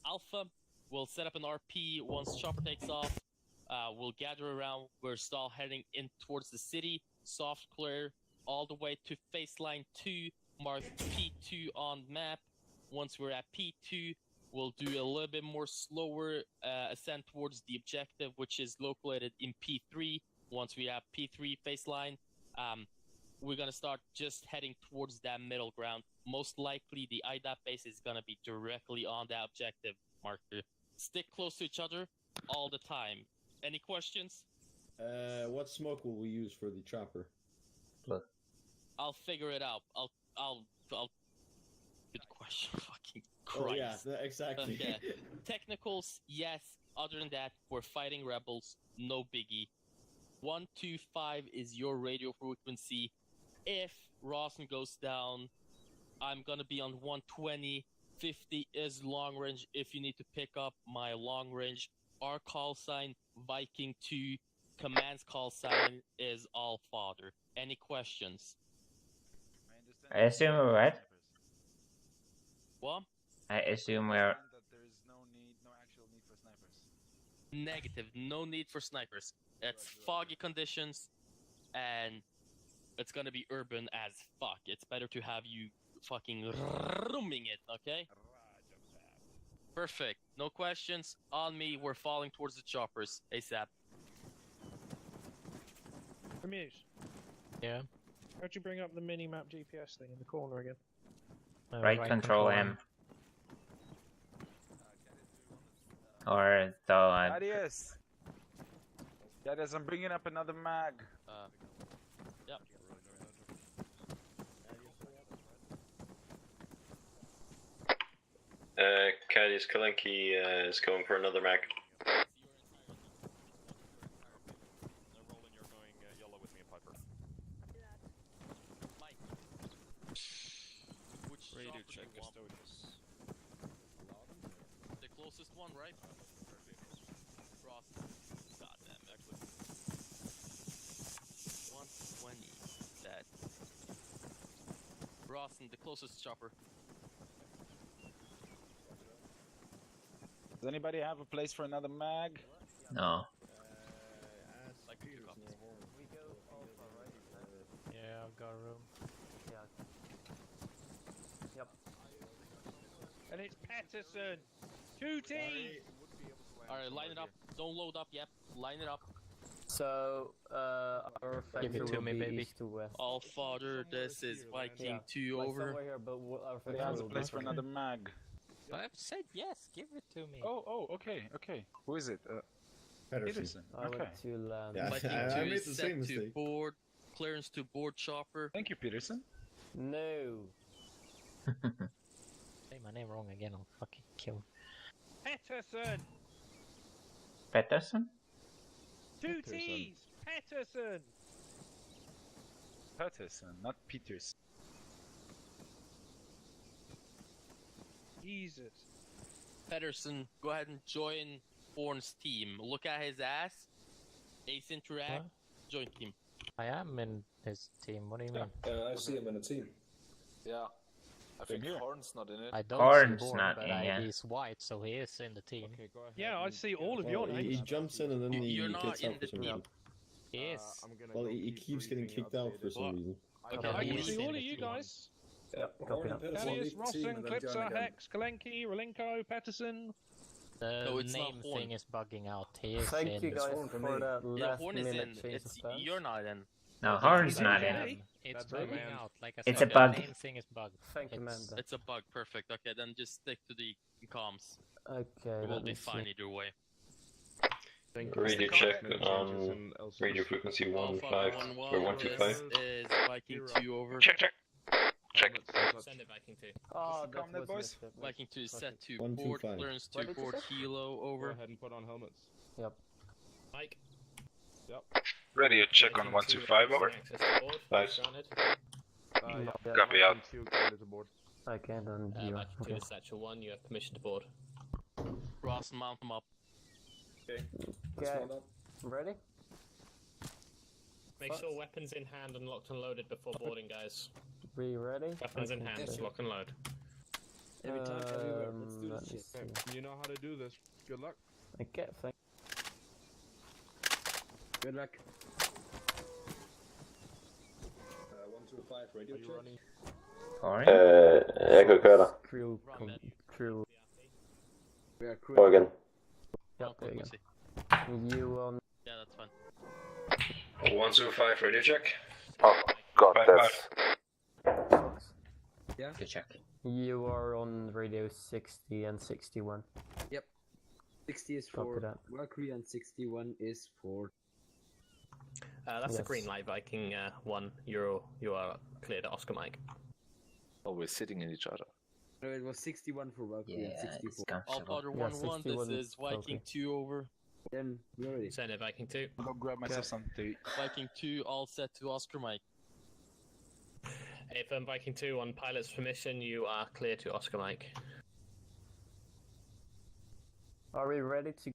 F: Alpha. We'll set up an RP once chopper takes off. We'll gather around. We're still heading in towards the city. Soft clear all the way to phase line 2, marked P2 on map. Once we're at P2, we'll do a little bit more slower ascent towards the objective, which is located in P3. Once we have P3 phase line, we're going to start just heading towards that middle ground. Most likely, the IDOT base is going to be directly on that objective marker. Stick close to each other all the time. Any questions?
B: What smoke will we use for the chopper?
F: I'll figure it out. I'll. Good question. Fucking Christ.
B: Oh yeah, exactly.
F: Okay. Technicals, yes. Other than that, we're fighting rebels. No biggie. 125 is your radio frequency. If Rawson goes down, I'm gonna be on 120. 50 is long range if you need to pick up my long range. Our call sign, Viking 2. Command's call sign is All Father. Any questions?
C: I assume we're right.
F: What?
C: I assume we're.
F: Negative. No need for snipers. It's foggy conditions, and it's gonna be urban as fuck. It's better to have you fucking rooming it, okay? Perfect. No questions. On me. We're falling towards the choppers. ASAP.
K: Ramuse.
P: Yeah.
K: How'd you bring up the mini-map GPS thing in the corner again?
C: Right control M. Or though I.
A: Adios. Adios, I'm bringing up another mag.
F: Yep.
B: Cadius Kalenki is going for another mag.
F: Radio check Custodius. The closest one, right? Cross. Goddamn, actually. 120. That. Rawson, the closest chopper.
A: Does anybody have a place for another mag?
C: No.
F: Like 2 copies.
P: Yeah, I've got a room.
S: Yeah. Yep.
K: And it's Patterson! 2 teams!
F: Alright, line it up. Don't load up yet. Line it up.
S: So, our
P: Give it
S: factory
P: to
S: will
P: me,
S: be
P: baby.
S: east to west.
F: All Father, this is Viking
S: Yeah.
F: 2
S: Like
F: over.
S: somewhere here, but our
A: Who
S: factory
A: has a
S: will
A: place
S: be
A: for another mag?
P: I've said yes, give it to me.
A: Oh, okay. Who is it? Peterson.
S: I
A: Okay.
S: went to land.
T: Yeah,
F: Viking
T: I
F: 2
T: made
F: is
T: the
F: set
T: same
F: to
T: mistake.
F: board. Clearance to board chopper.
A: Thank you, Peterson.
S: No.
P: Say my name wrong again, I'll fucking kill.
K: Patterson!
C: Peterson?
K: 2 T's! Patterson!
A: Peterson, not Peters.
K: Jesus.
F: Pedersen, go ahead and join Born's team. Look at his ass. Ace interact.
P: What?
F: Join team.
P: I am in his team, what do you mean?
E: I see him in a team.
L: Yeah. I think Horn's not in it.
P: I don't
C: Horn's
P: see Born,
C: not
P: but
C: in yet.
P: he's white, so he is in the team.
K: Yeah, I see all of your
T: Well, he
K: names.
T: jumps in and then
F: You're
T: he
F: not
T: gets
F: in
T: out for
F: the
T: some
F: team.
T: reason.
P: He is.
T: Well, he keeps getting kicked out for some reason.
F: Okay,
K: I can
F: he's
K: see
F: in
K: all
F: the
K: of you
F: team.
K: guys.
E: Yeah, Horn and Pedersen
K: Thaddeus,
E: leave the team
K: Rossen,
E: and then join
K: Klitzer,
E: again.
K: Hex, Kalenki, Relinko, Patterson.
P: The
F: No, it's not
P: name
F: Horn.
P: thing is bugging out. He is
S: Thank
P: in.
S: you guys
E: Horn for
S: for
E: me.
S: that
F: Yeah,
S: last
F: Horn is
S: minute
F: in.
S: change
F: It's
S: of plans.
F: you're not in.
C: No, Horn's not in.
K: Okay.
P: It's
K: That's right,
P: bugging
K: man.
P: out. Like I
C: It's
P: said,
C: a bug.
P: The name thing is bugged.
S: Thank you,
P: It's-
S: man.
F: It's a bug. Perfect. Okay, then just stick to the comms.
S: Okay,
F: We will
S: let
F: be
S: me
F: fine
S: see.
F: either way.
B: Radio check on radio frequency
F: Alpha
B: 15 or 125.
F: This is Viking 2 over.
Q: Check.
I: Send it Viking 2.
S: Oh,
A: What's the comm there,
S: was
A: boys?
S: missed it.
F: Viking 2 is set to
T: 125.
F: board. Clearance to
S: What did you
F: board
S: say?
F: kilo over.
H: ahead and put on helmets.
S: Yep.
I: Mike.
Q: Radio check on 125 over.
I: Access to board.
B: Nice.
I: Granted.
S: Yeah.
Q: Copy out.
S: I can't undo.
I: Viking 2
S: Okay.
I: is Satchel 1. You have permission to board.
F: Ross, mount them up.
E: Okay.
S: Okay. Ready?
I: Make sure weapons in hand and locked and loaded before boarding, guys.
S: We ready?
I: Weapons in hand,
S: Okay.
I: lock and load.
T: Every time, everywhere. Let's do
S: let
T: this
S: me
T: shit.
S: see.
H: You know how to do this. Good luck.
S: Okay, thank
T: Good luck.
E: 125 radio check.
C: Horn?
B: Echo Kara.
S: crew. Crew.
T: We are crew.
B: Go again.
S: Yep, there you
F: Frequency.
S: go. You on.
F: Yeah, that's fine.
B: 125 radio check.
L: Oh, God, that's...
S: Yeah.
C: Good check.
S: You are on radio 60 and 61.
T: 60 is
S: Copy
T: for
S: that.
T: Mercury and 61 is for...
I: That's a
S: Yes.
I: green light, Viking 1. You are cleared at Oscar Mike.
L: Oh, we're sitting in each other.
T: No, it was 61 for Mercury and 64.
F: All Father
S: Yeah,
F: 1-1,
S: 61
F: this is Viking
S: okay.
F: 2 over.
T: Then we're ready.
I: Send it, Viking 2.
A: I'll go grab myself something to eat.
F: Viking 2, all set to Oscar Mike.
I: If Viking 2, on pilot's permission, you are clear to Oscar Mike.
S: Are we ready to?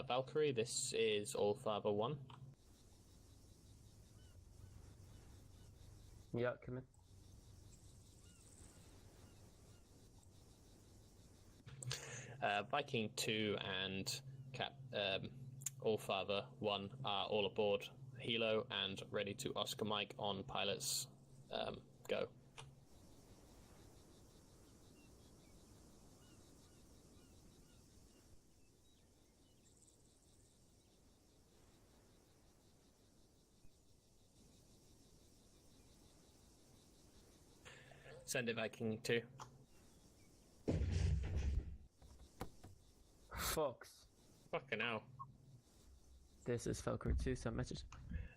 I: Valkyrie, this is All Father 1.
S: Yeah, come in.
I: Viking 2 and All Father 1 are all aboard Hilo and ready to Oscar Mike on pilots. Go. Send it, Viking 2.
S: Fox.
I: Fucking hell.
S: This is Valkyrie 2, send message.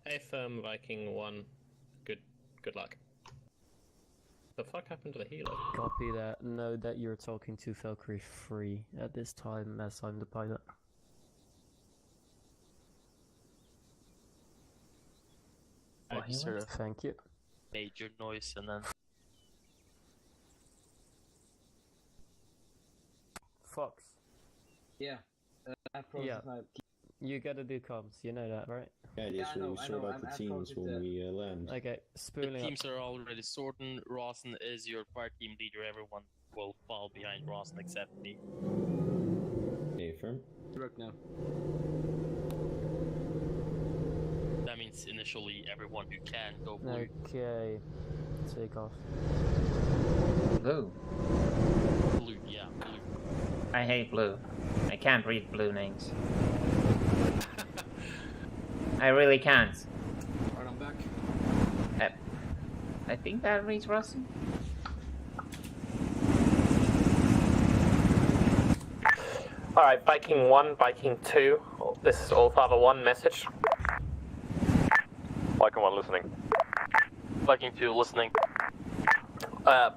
I: If Viking 1, good luck. The fuck happened to the healer?
S: Copy that. Know that you're talking to Valkyrie 3 at this time as I'm the pilot. Thank you.
F: Major noise and then.
S: Fox.
T: Yeah. I
S: Yeah. You gotta do comms, you know that, right?
B: Yeah, just when we sort out the teams when we land.
S: Okay,
F: The
S: spooling up.
F: teams are already sorted. Rawson is your fire team leader. Everyone will fall behind Rawson except me.
B: Okay, firm.
T: Work now.
F: That means initially everyone who can go blue.
S: Okay, take off.
C: Blue.
F: Blue, yeah, blue.
C: I hate blue. I can't read blue names. I really can't.
T: Alright, I'm back.
C: I think that reads Rossi.
I: Alright, Viking 1, Viking 2. This is All Father 1 message.
M: Viking 1 listening.
F: Viking 2 listening.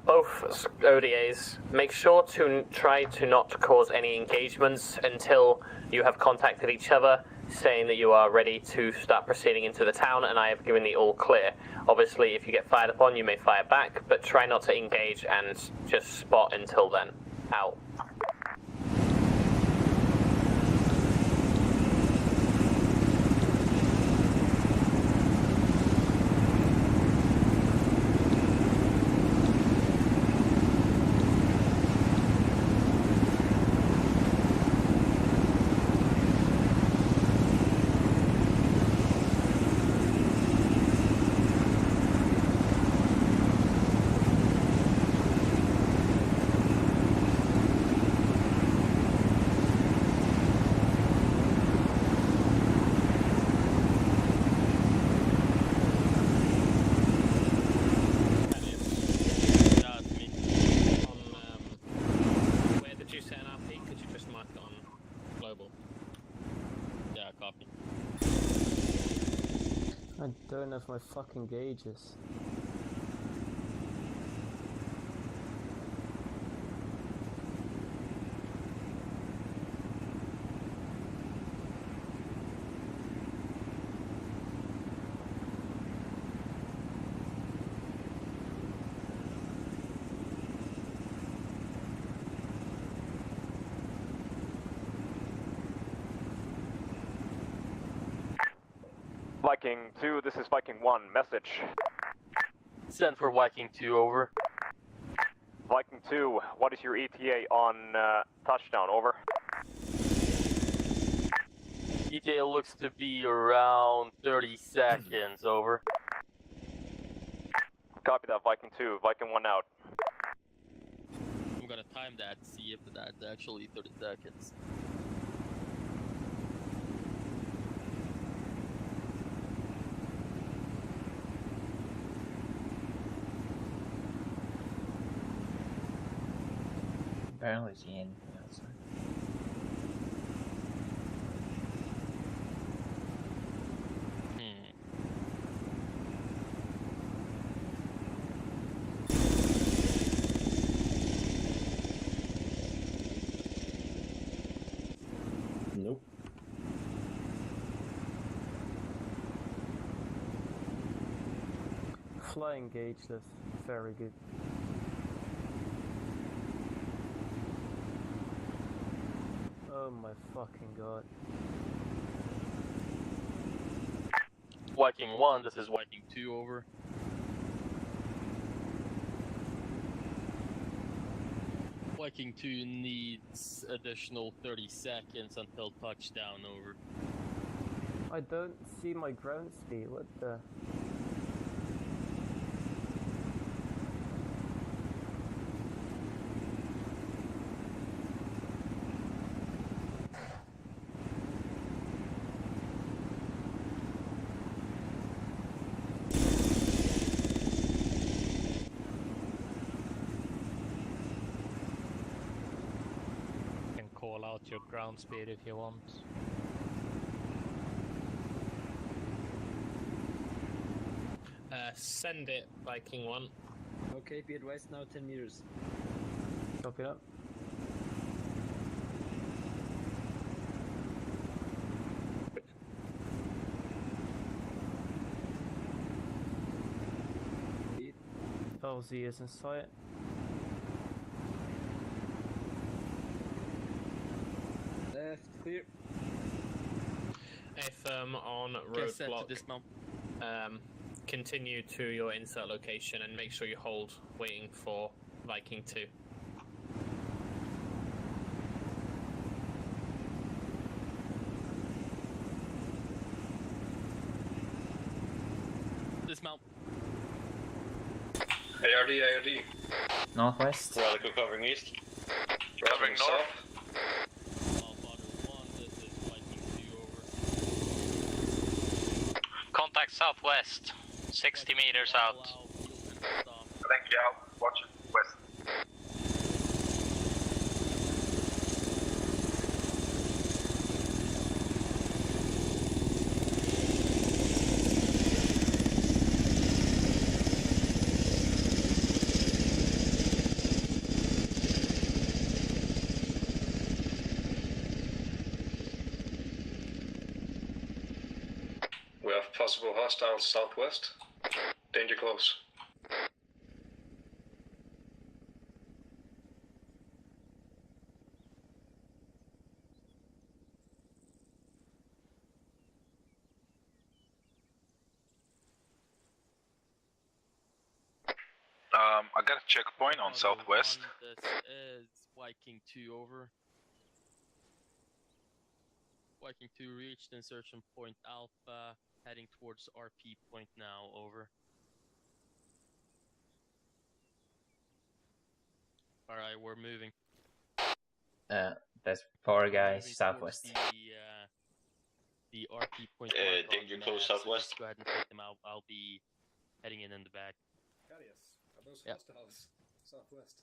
I: Both ODAs, make sure to try to not cause any engagements until you have contacted each other, saying that you are ready to start proceeding into the town, and I have given the all clear. Obviously, if you get fired upon, you may fire back, but try not to engage and just spot until then. Out.
S: I don't have my fucking gauges.
M: Viking 2, this is Viking 1, message.
F: Send for Viking 2, over.
M: Viking 2, what is your ETA on touchdown, over?
F: ETA looks to be around 30 seconds, over.
M: Copy that, Viking 2, Viking 1 out.
F: I'm gonna time that, see if that's actually 30 seconds.
C: Barely see anything outside.
S: Flying gaugeless, very good. Oh my fucking god.
F: Viking 1, this is Viking 2, over. Viking 2 needs additional 30 seconds until touchdown, over.
S: I don't see my ground speed, what the...
P: You can call out your ground speed if you want.
I: Send it, Viking 1.
T: Okay, be advised now 10 meters.
S: Copy that. LZ is in sight.
T: Left, clear.
I: Affirm on
F: Get set to
I: roadblock.
F: dismount.
I: Continue to your insert location and make sure you hold, waiting for Viking 2.
F: Dismount.
Q: ARD.
C: Northwest.
Q: Radical covering east. Covering north.
P: Contact southwest, 60 meters out.
Q: Thank you, out. Watch it. West. We have possible hostiles southwest. Danger close. I got a checkpoint on southwest.
F: This is Viking 2, over. Viking 2 reached insertion point Alpha, heading towards RP point now, over. Alright, we're moving.
C: There's 4 guys
F: Moving
C: southwest.
F: towards the RP point.
Q: Danger close
F: so
Q: southwest.
F: just go ahead and take them out. I'll be heading in the back.
E: Cadius, are those
F: Yep.
E: hostiles southwest?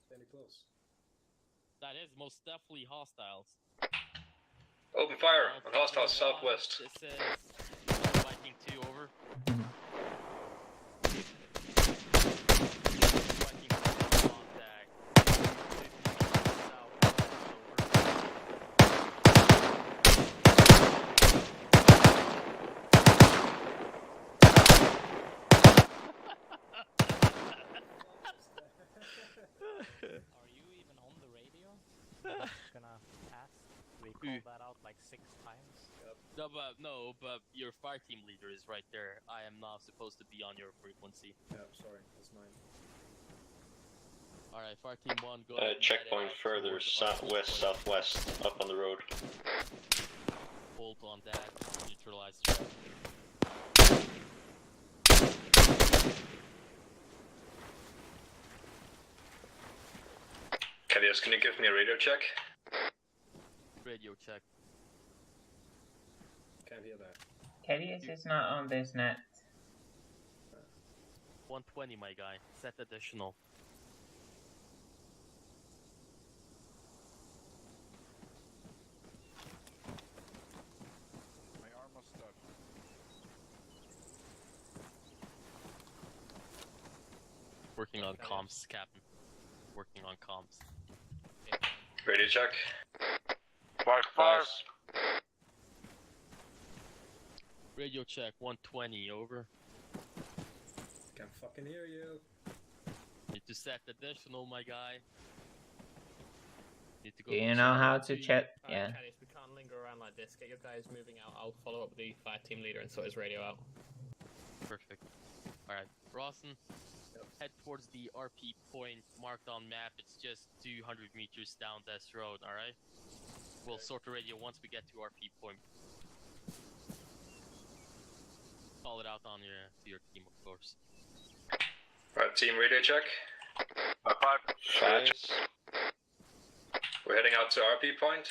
E: Fairly close.
F: That is most definitely hostiles.
Q: Open fire on hostiles southwest.
F: This is Viking 2, over. Viking 2 contact. 50 meters southwest,
P: Are you even on the radio? That's gonna pass. We called that out like 6 times.
F: No, but your fire team leader is right there. I am not supposed to be on your frequency.
E: Yeah, sorry, that's mine.
F: Alright, fire team 1, go ahead and
Q: Checkpoint
F: head out
Q: further
F: towards
Q: southwest,
F: RP
Q: southwest, up on the road.
F: Bolt on that, neutralize threat.
Q: Cadius, can you give me a radio check?
F: Radio check.
E: Can't hear that.
C: Cadius is not on this net.
F: 120, my guy. Set additional.
A: My arm was stuck.
F: Working on comms, Captain. Working on comms.
Q: Radio check.
F: Fire. Radio check, 120, over.
E: can hear you.
F: Need to set additional, my guy. Need to go
C: Do you know how to chat?
I: Alright,
C: Yeah.
I: Caddies, we can't linger around like this. Get your guys moving out. I'll follow up with the fire team leader and sort his radio out.
F: Perfect. Alright, Rawson, head towards the RP point marked on map. It's just 200 meters down this road, alright? We'll sort the radio once we get to RP point. Call it out on to your team, of course.
Q: Right, team radio check.
L: 5.
Q: We're heading out to RP point.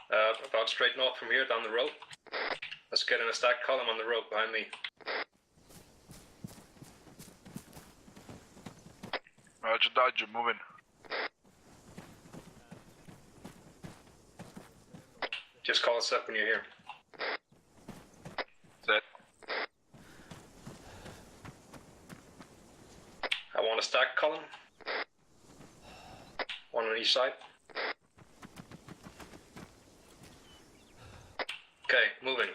Q: About straight north from here, down the road. Let's get in a stacked column on the road behind me.
U: Roger, Dodger, moving.
Q: Just call us up when you're here.
U: Set.
Q: I want a stacked column. One on each side. Okay, moving.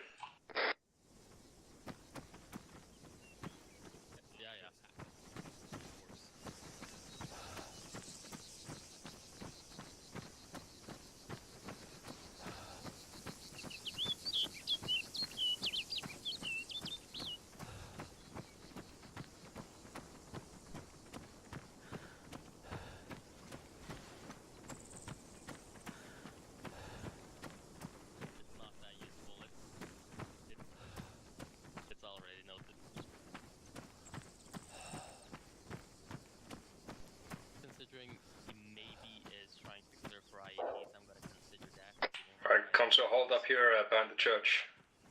F: It's already noted. Considering he maybe is trying to clear for IEDs, I'm gonna consider that.
Q: Alright, come to a hold up here behind the church.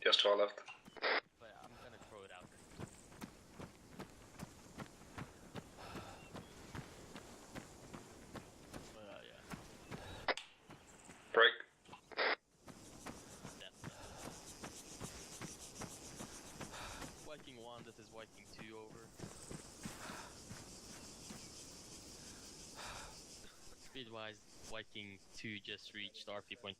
Q: Just to our left.
F: But I'm gonna throw it out there. Yeah.
Q: Break.
F: Viking 1, this is Viking 2, over. Speed-wise, Viking 2 just reached RP point.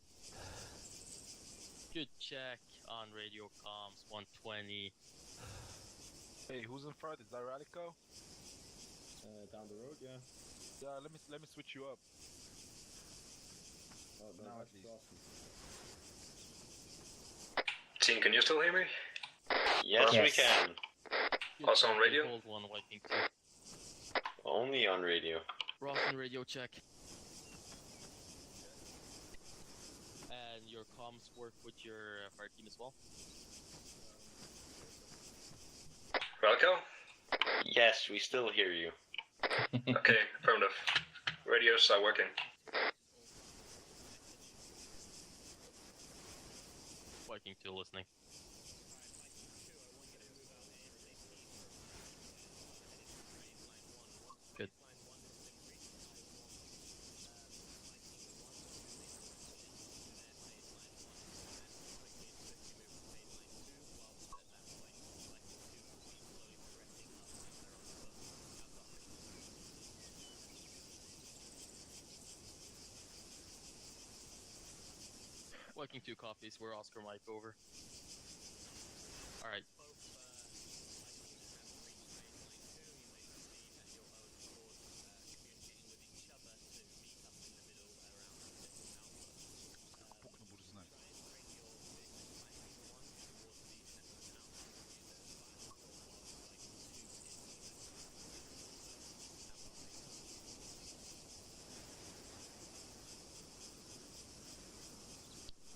F: Good check on radio comms, 120.
A: Hey, who's in front? Is that Radico?
D: Down the road, yeah.
A: Yeah, let me switch you up.
D: Oh, no,
A: Now
D: that's
A: at least.
D: awesome.
Q: Team, can you still hear me?
B: Yes,
C: Yes.
B: we can.
Q: Also on radio?
F: Hold 1, Viking 2.
B: Only on radio.
F: Rawson radio check. And your comms work with your fire team as well?
Q: Radico?
B: Yes, we still hear you.
Q: Okay, affirmative. Radios are working.
F: Viking 2 listening. Good. Viking 2 copies, we're Oscar Mike, over. Alright.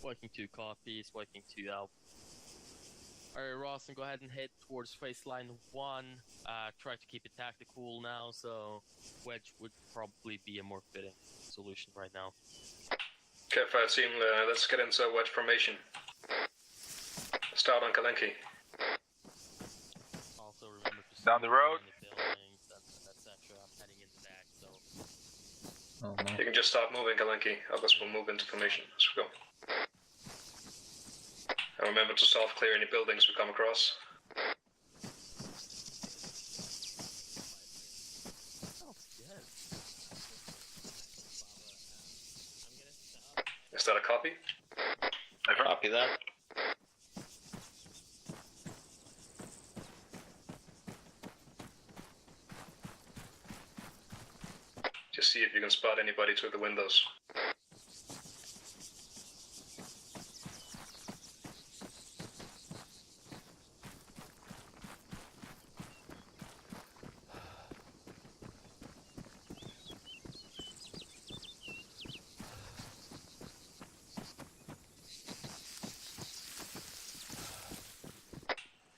F: Viking 2 copies, Viking 2 out. Alright, Rawson, go ahead and head towards phase line 1. Try to keep it tactical now, so Wedge would probably be a more fitting solution right now.
Q: Okay, fire team, let's get into wedge formation. Start on Kalenki.
F: Also remember to
U: Down the road.
F: the buildings, etc. Heading in the back, so
C: Oh, no.
Q: You can just start moving, Kalenki. Others will move into formation as we go. And remember to self-clear any buildings we come across. Is that a copy?
B: Copy that.
Q: Just see if you can spot anybody through the windows.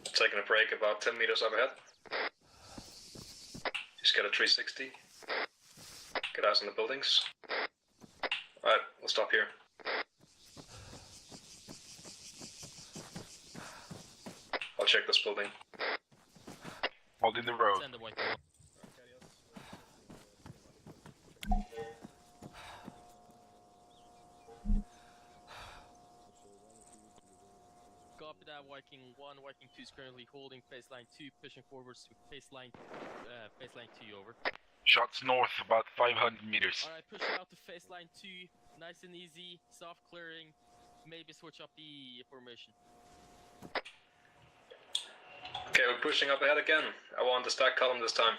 Q: Taking a break about 10 meters up ahead. Just get a 360. Get eyes on the buildings. Alright, we'll stop here. I'll check this building.
U: Holding the road.
F: Send the white Copy that, Viking 1, Viking 2 is currently holding baseline 2, pushing forwards to baseline 2, over.
U: Shots north, about 500 meters.
F: Alright, pushing out to baseline 2, nice and easy, soft clearing, maybe switch up the formation.
Q: Okay, we're pushing up ahead again. I want the stack column this time.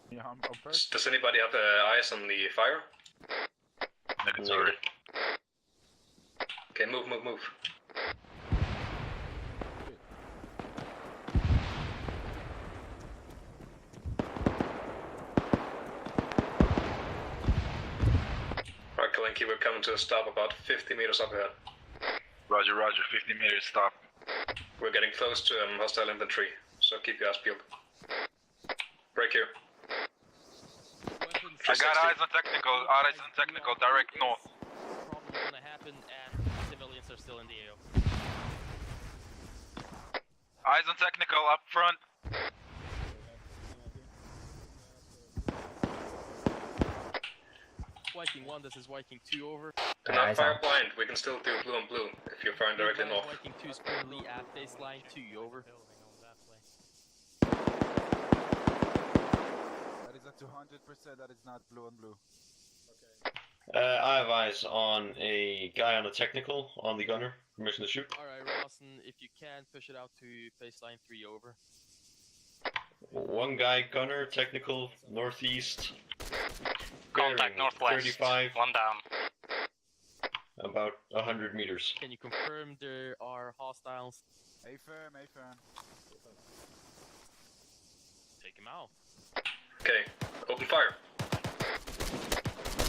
A: Yeah, I'm first.
Q: Does anybody have eyes on the fire?
U: Negative.
Q: Okay, move. Right, Kalinki, we're coming to a stop about 50 meters up ahead.
U: Roger, 50 meters, stop.
Q: We're getting close to hostile infantry, so keep your eyes peeled. Break here.
U: I got eyes on technical, direct north.
F: Probably gonna happen, and civilians are still in the AO.
U: Eyes on technical, up front.
F: Viking 1, this is Viking 2, over.
Q: Do not fire blind, we can still do blue on blue if you're firing directly north.
F: Viking 2 is currently at baseline 2, over.
A: That is a 200%, that is not blue on blue.
B: I have eyes on a guy on a technical, on the gunner. Permission to shoot.
F: Alright, Rawson, if you can, push it out to baseline 3, over.
B: One guy, gunner, technical, northeast.
G: Contact northwest.
B: 35.
G: One down.
B: About 100 meters.
F: Can you confirm there are hostiles?
A: A firm.
F: Take him out.
Q: Okay, open fire.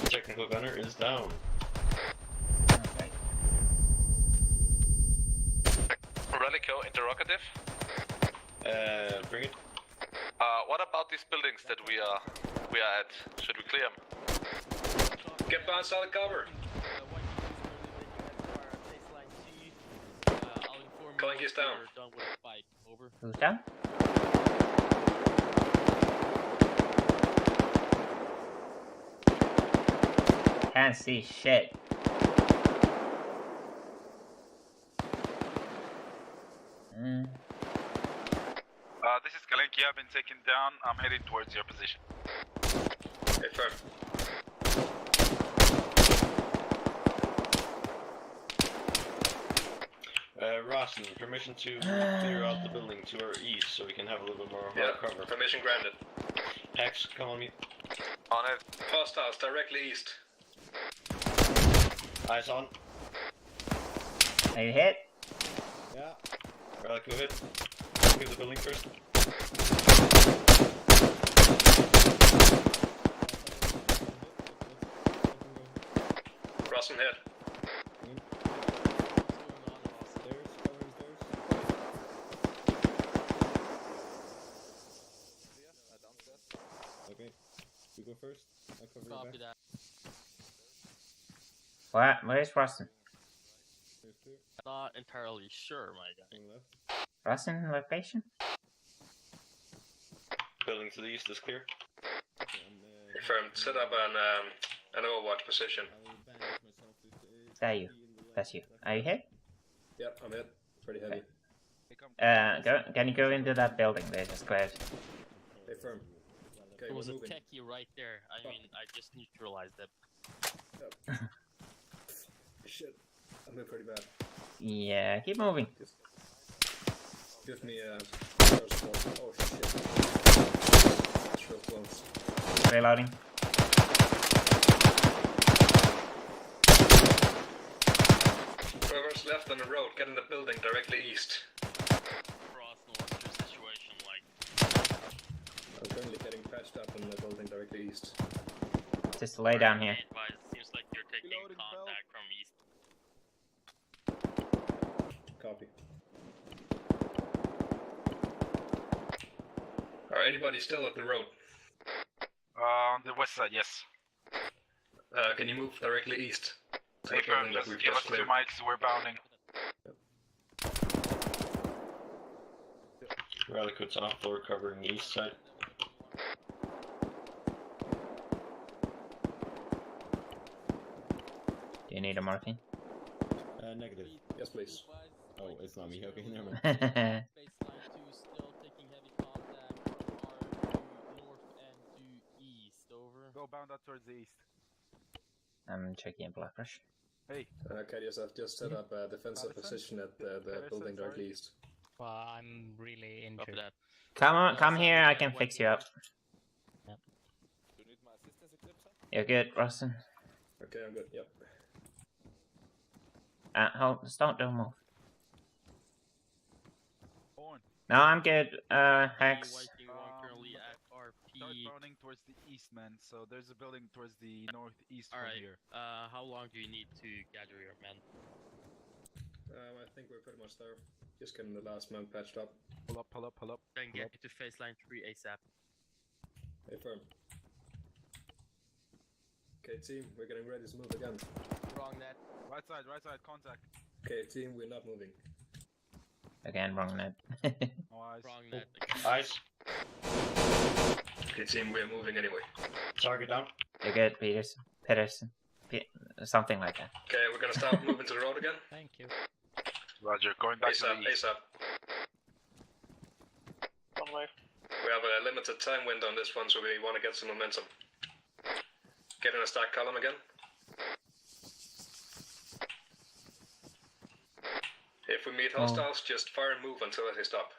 B: Technical gunner is down.
L: Relico, interrogative.
B: Bring it.
L: What about these buildings that we are at? Should we clear them?
Q: Get behind solid cover. Kalinki is down.
F: Done with the fight, over.
C: Who's down? Can't see shit.
U: This is Kalinki, I've been taken down. I'm heading towards your position.
Q: Okay, firm.
B: Rawson, permission to clear out the building to our east so we can have a little bit more cover.
Q: Permission granted.
B: Hex, come on me.
L: On it.
Q: Hostiles directly east.
B: Eyes on.
C: Are you hit?
B: Yeah. Relico hit. Clear the building first.
Q: Rawson hit.
B: Okay, you go first. I cover
F: Copy
B: you back.
F: that.
C: Where's Rustin?
F: Not entirely sure, my guy.
C: Rustin location?
B: Building to the east is clear.
Q: Confirmed. Set up an overwatch position.
C: Is that you? That's you. Are you hit?
E: Yep, I'm hit. Pretty heavy.
C: Can you go into that building they just cleared?
E: Stay firm. Okay,
F: There was a
E: moving.
F: techie right there. I mean, I just neutralized them.
E: Yep. Shit, I'm hit pretty bad.
C: Yeah, keep moving.
E: Give me a first one. Oh shit. That's real close.
C: Reloading.
Q: Whoever's left on the road, get in the building directly east.
F: Frost, what's your situation like?
E: I'm currently getting patched up in the building directly east.
C: Just lay down here.
F: Advise, seems like you're taking contact from east.
E: Copy.
Q: Alright, anybody still at the road?
U: On the west side, yes.
Q: Can you move directly east? To the
U: Affirm,
Q: building that
U: just
Q: we've
U: give us
Q: just
U: 2
Q: cleared.
U: mics, we're bounding.
B: Ralico's off floor covering the east side.
C: Do you need a marking?
B: Negative.
E: Yes, please.
B: Oh, it's not me. Okay, never mind.
P: Baseline 2 still taking heavy contact are to north and to east, over.
U: Go bound up towards the east.
C: I'm checking Blackrush.
U: Hey.
E: Cadius, I've just set up a defensive position at the building directly east.
P: Well, I'm really injured.
C: Come here, I can fix you up. You're good, Rustin.
E: Okay, I'm good, yep.
C: Hold, don't move. No, I'm good, Hex.
A: Start bounding towards the east, man. So there's a building towards the northeast from here.
F: How long do you need to gather your men?
E: I think we're pretty much there. Just getting the last man patched up.
A: Pull up.
F: Then get you to phase line 3 ASAP.
E: Affirm. Okay, team, we're getting ready to move again.
F: Wrong net.
A: Right side, contact.
E: Okay, team, we're not moving.
C: Again, wrong net.
F: Wrong net.
B: Eyes.
Q: Okay, team, we're moving anyway.
B: Target down.
C: You're good, Peterson. Something like that.
Q: Okay, we're gonna start moving to the road again.
P: Thank you.
U: Roger, going back to
Q: ASAP,
U: the east.
Q: ASAP.
G: On way.
Q: We have a limited time window on this one, so we want to get some momentum. Get in a stack column again. If we meet hostiles, just fire and move until they stop.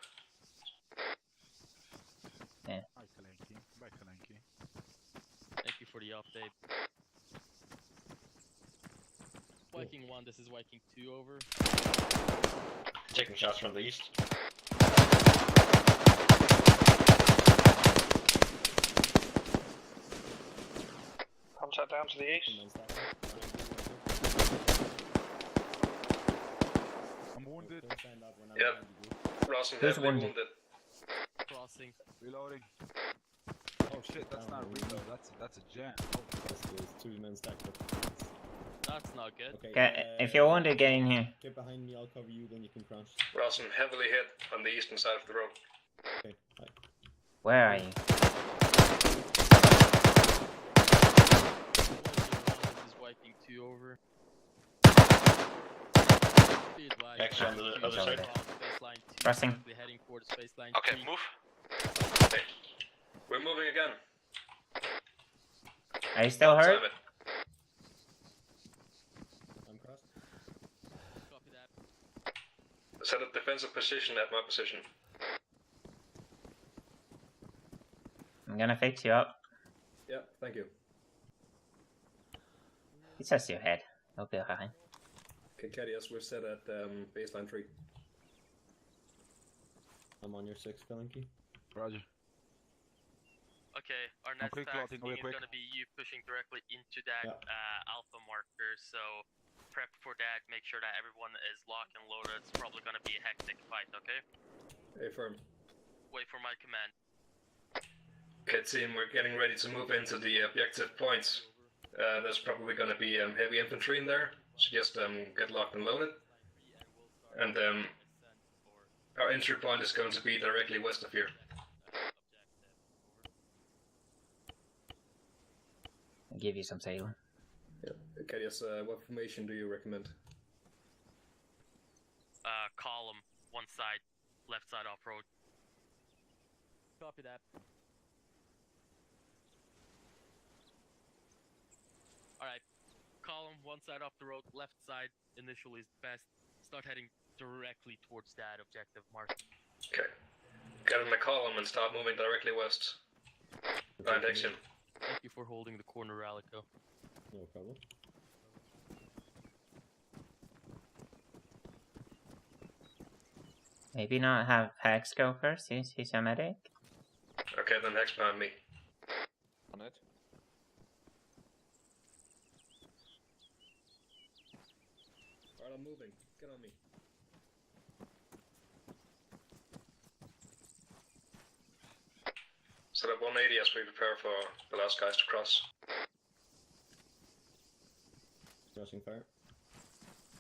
C: Yeah.
A: Bye, Kalenki.
F: Thank you for the update. Viking 1, this is Viking 2, over.
B: Taking shots from the east.
G: Contact down to the east.
A: I'm wounded.
Q: Yep. Rossing
C: Who's
Q: heavily
C: wounded?
Q: wounded.
F: Crossing.
A: Reloading. Oh shit, that's not a reload, that's a jam.
B: There's 2 men stacked up.
F: That's not good.
C: Okay, if you're wounded, get in here.
B: Get behind me, I'll cover you, then you can crouch.
Q: Rossing heavily hit on the eastern side of the road.
B: Okay, bye.
C: Where are you?
F: This is Viking 2, over.
B: Actually, on the other side.
C: Pressing.
F: Heading towards baseline
Q: Okay,
F: 3.
Q: move. Okay. We're moving again.
C: Are you still hurt?
Q: Time it.
B: I'm crossed.
F: Copy that.
Q: Set a defensive position at my position.
C: I'm gonna fix you up.
E: Yeah, thank you.
C: It's just your head. I'll be fine.
E: Okay, Cadius, we're set at baseline 3.
B: I'm on your 6, Kalenki.
A: Roger.
F: Okay, our next
A: quick,
F: task
A: plotting,
F: is
A: quick.
F: going to be you pushing directly into that alpha marker, so prep for that, make sure that everyone is locked and loaded. It's probably going to be a hectic fight, okay?
E: Affirm.
F: Wait for my command.
Q: Okay, team, we're getting ready to move into the objective points. There's probably going to be heavy infantry in there, so just get locked and loaded. And our entry point is going to be directly west of here.
C: I'll give you some sail.
E: Yeah. Cadius, what formation do you recommend?
F: Column, one side, left side off-road. Copy that. Alright, column, one side off the road, left side initially is best. Start heading directly towards that objective mark.
Q: Okay. Get in the column and start moving directly west. Right, action.
F: Thank you for holding the corner, Ralico.
B: No problem.
C: Maybe not have Hex go first, he's a medic.
Q: Okay, then Hex behind me.
L: On it.
E: Alright, I'm moving. Get on me.
Q: Set up 180 as we prepare for the last guys to cross.
B: Crossing fire.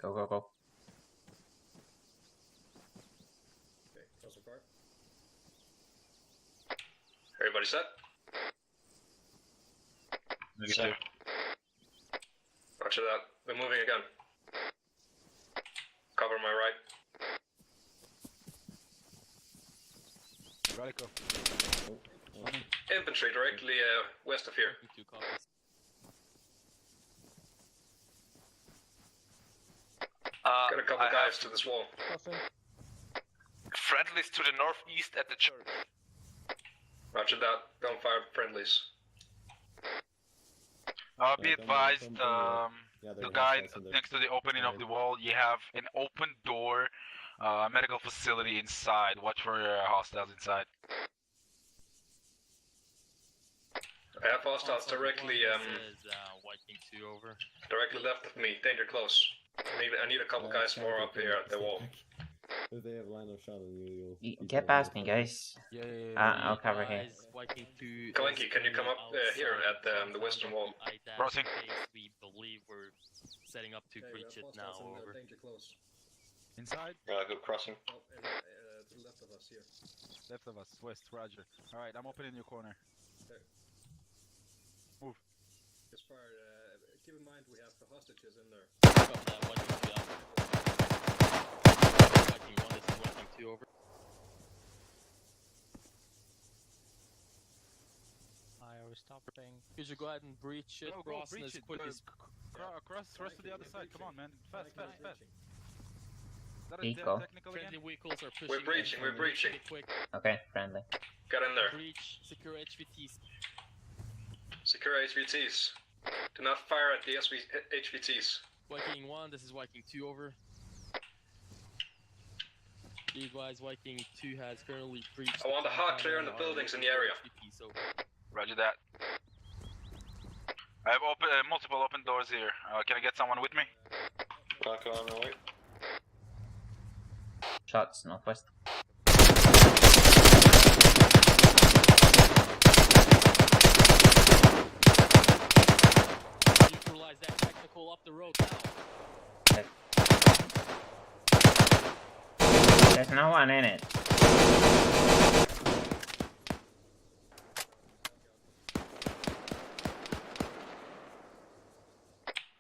C: Go, go, go.
E: Okay, crossing fire.
Q: Everybody set?
U: Negative.
Q: Roger that. We're moving again. Cover my right.
A: Radical.
Q: Infantry directly west of here. Got a couple guys to this wall.
U: Friendlies to the northeast at the church.
Q: Roger that. Don't fire friendlies.
U: Be advised, the guy next to the opening of the wall, you have an open door, medical facility inside. Watch for hostiles inside.
Q: I have hostiles directly
F: Viking 2 over.
Q: directly left of me. Danger close. I need a couple guys more up here at the wall.
B: If they have line of shot on you, you'll...
C: Get past me, guys. I'll cover here.
Q: Kalenki, can you come up here at the western wall?
U: Crossing.
F: We believe we're setting up to breach it now. Over.
E: Danger close.
A: Inside?
L: Good crossing.
E: Oh, and to the left of us here.
A: Left of us, west, roger. Alright, I'm opening your corner.
E: There.
A: Move.
E: Just fire, keep in mind we have the hostages in there.
F: Viking 1, this is Viking 2 over.
P: I was stopping.
F: You should go ahead and breach it.
A: Go breach it. Cross to the other side. Come on, man. Fast.
C: Eco.
F: Friendly vehicles are pushing.
Q: We're breaching. We're breaching.
C: Okay, friendly.
Q: Get in there.
F: Breach. Secure HVTs.
Q: Secure HVTs. Do not fire at the HVTs.
F: Viking 1, this is Viking 2 over. Be advised, Viking 2 has currently breached.
Q: I want the hot clear in the buildings in the area.
U: Roger that. I have multiple open doors here. Can I get someone with me?
L: Back on the way.
C: Shots northwest.
F: Neutralize that technical up the road now.
C: Okay. There's no one in it.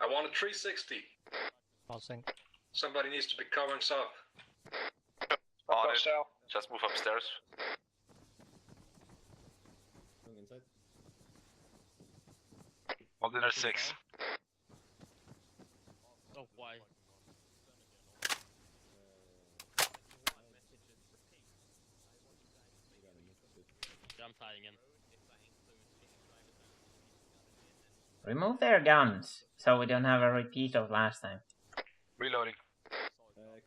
Q: I want a 360.
P: Passing.
Q: Somebody needs to be covering south.
U: On it. Just move upstairs.
B: Going inside.
U: Hold in there 6.
F: Oh, why? I'm tying in.
C: Remove their guns, so we don't have a repeat of last time.
U: Reloading.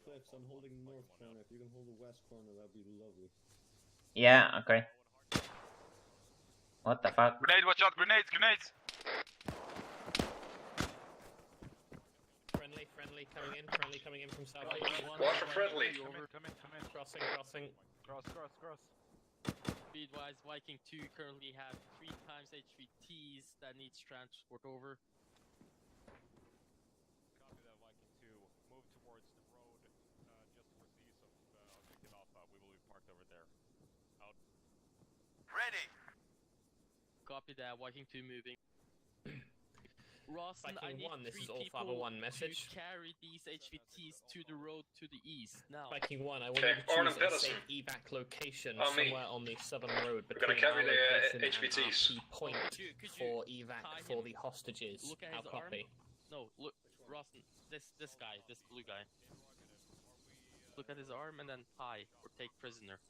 B: Cliffs, I'm holding north corner. If you can hold the west corner, that'd be lovely.
C: Yeah, okay. What the fuck?
U: Grenade, watch out, grenades!
I: Friendly coming in from south.
Q: Watch for friendly.
A: Come in.
I: Crossing.
A: Cross.
F: Be advised, Viking 2 currently have 3 times HVTs that needs transport over.
M: Copy that, Viking 2. Move towards the road, just northeast of Objective Alpha. We will be parked over there. Out.
U: Ready!
F: Copy that, Viking 2 moving. Rawson, I
I: Viking
F: need
I: 1, this
F: 3
I: is all
F: people
I: 501 message.
F: to carry these HVTs to the road to the east. Now.
I: Viking 1, I want
Q: Okay,
I: you to
Q: Arnhem
I: choose a
Q: Pedersen.
I: safe evac location
Q: On me.
I: somewhere on the southern road
Q: We're gonna
I: between
Q: carry
I: our
Q: the
I: location and
Q: HVTs.
I: our key point
F: Could you
I: for evac
F: tie
I: for
F: him?
I: the hostages.
F: Look at
I: I'll
F: his arm.
I: copy.
F: No, look, Rawson, this guy, this blue guy. Look at his arm and then tie or take prisoner.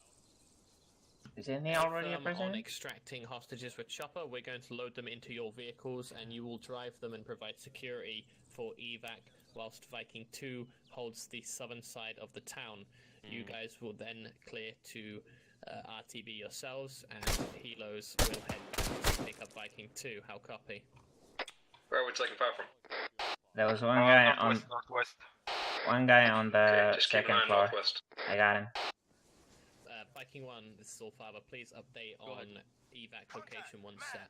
C: Isn't he already a
I: On
C: prisoner?
I: extracting hostages with Chopper, we're going to load them into your vehicles, and you will drive them and provide security for evac, whilst Viking 2 holds the southern side of the town. You guys will then clear to RTB yourselves, and Helos will head back to pick up Viking 2. How copy?
Q: Where are we taking fire from?
C: There was one guy on
U: northwest.
C: one guy on the
Q: Okay, just keep an
C: second
Q: eye
C: floor.
Q: northwest.
C: I got him.
I: Viking 1, this is Allfather. Please update on evac location 1 set.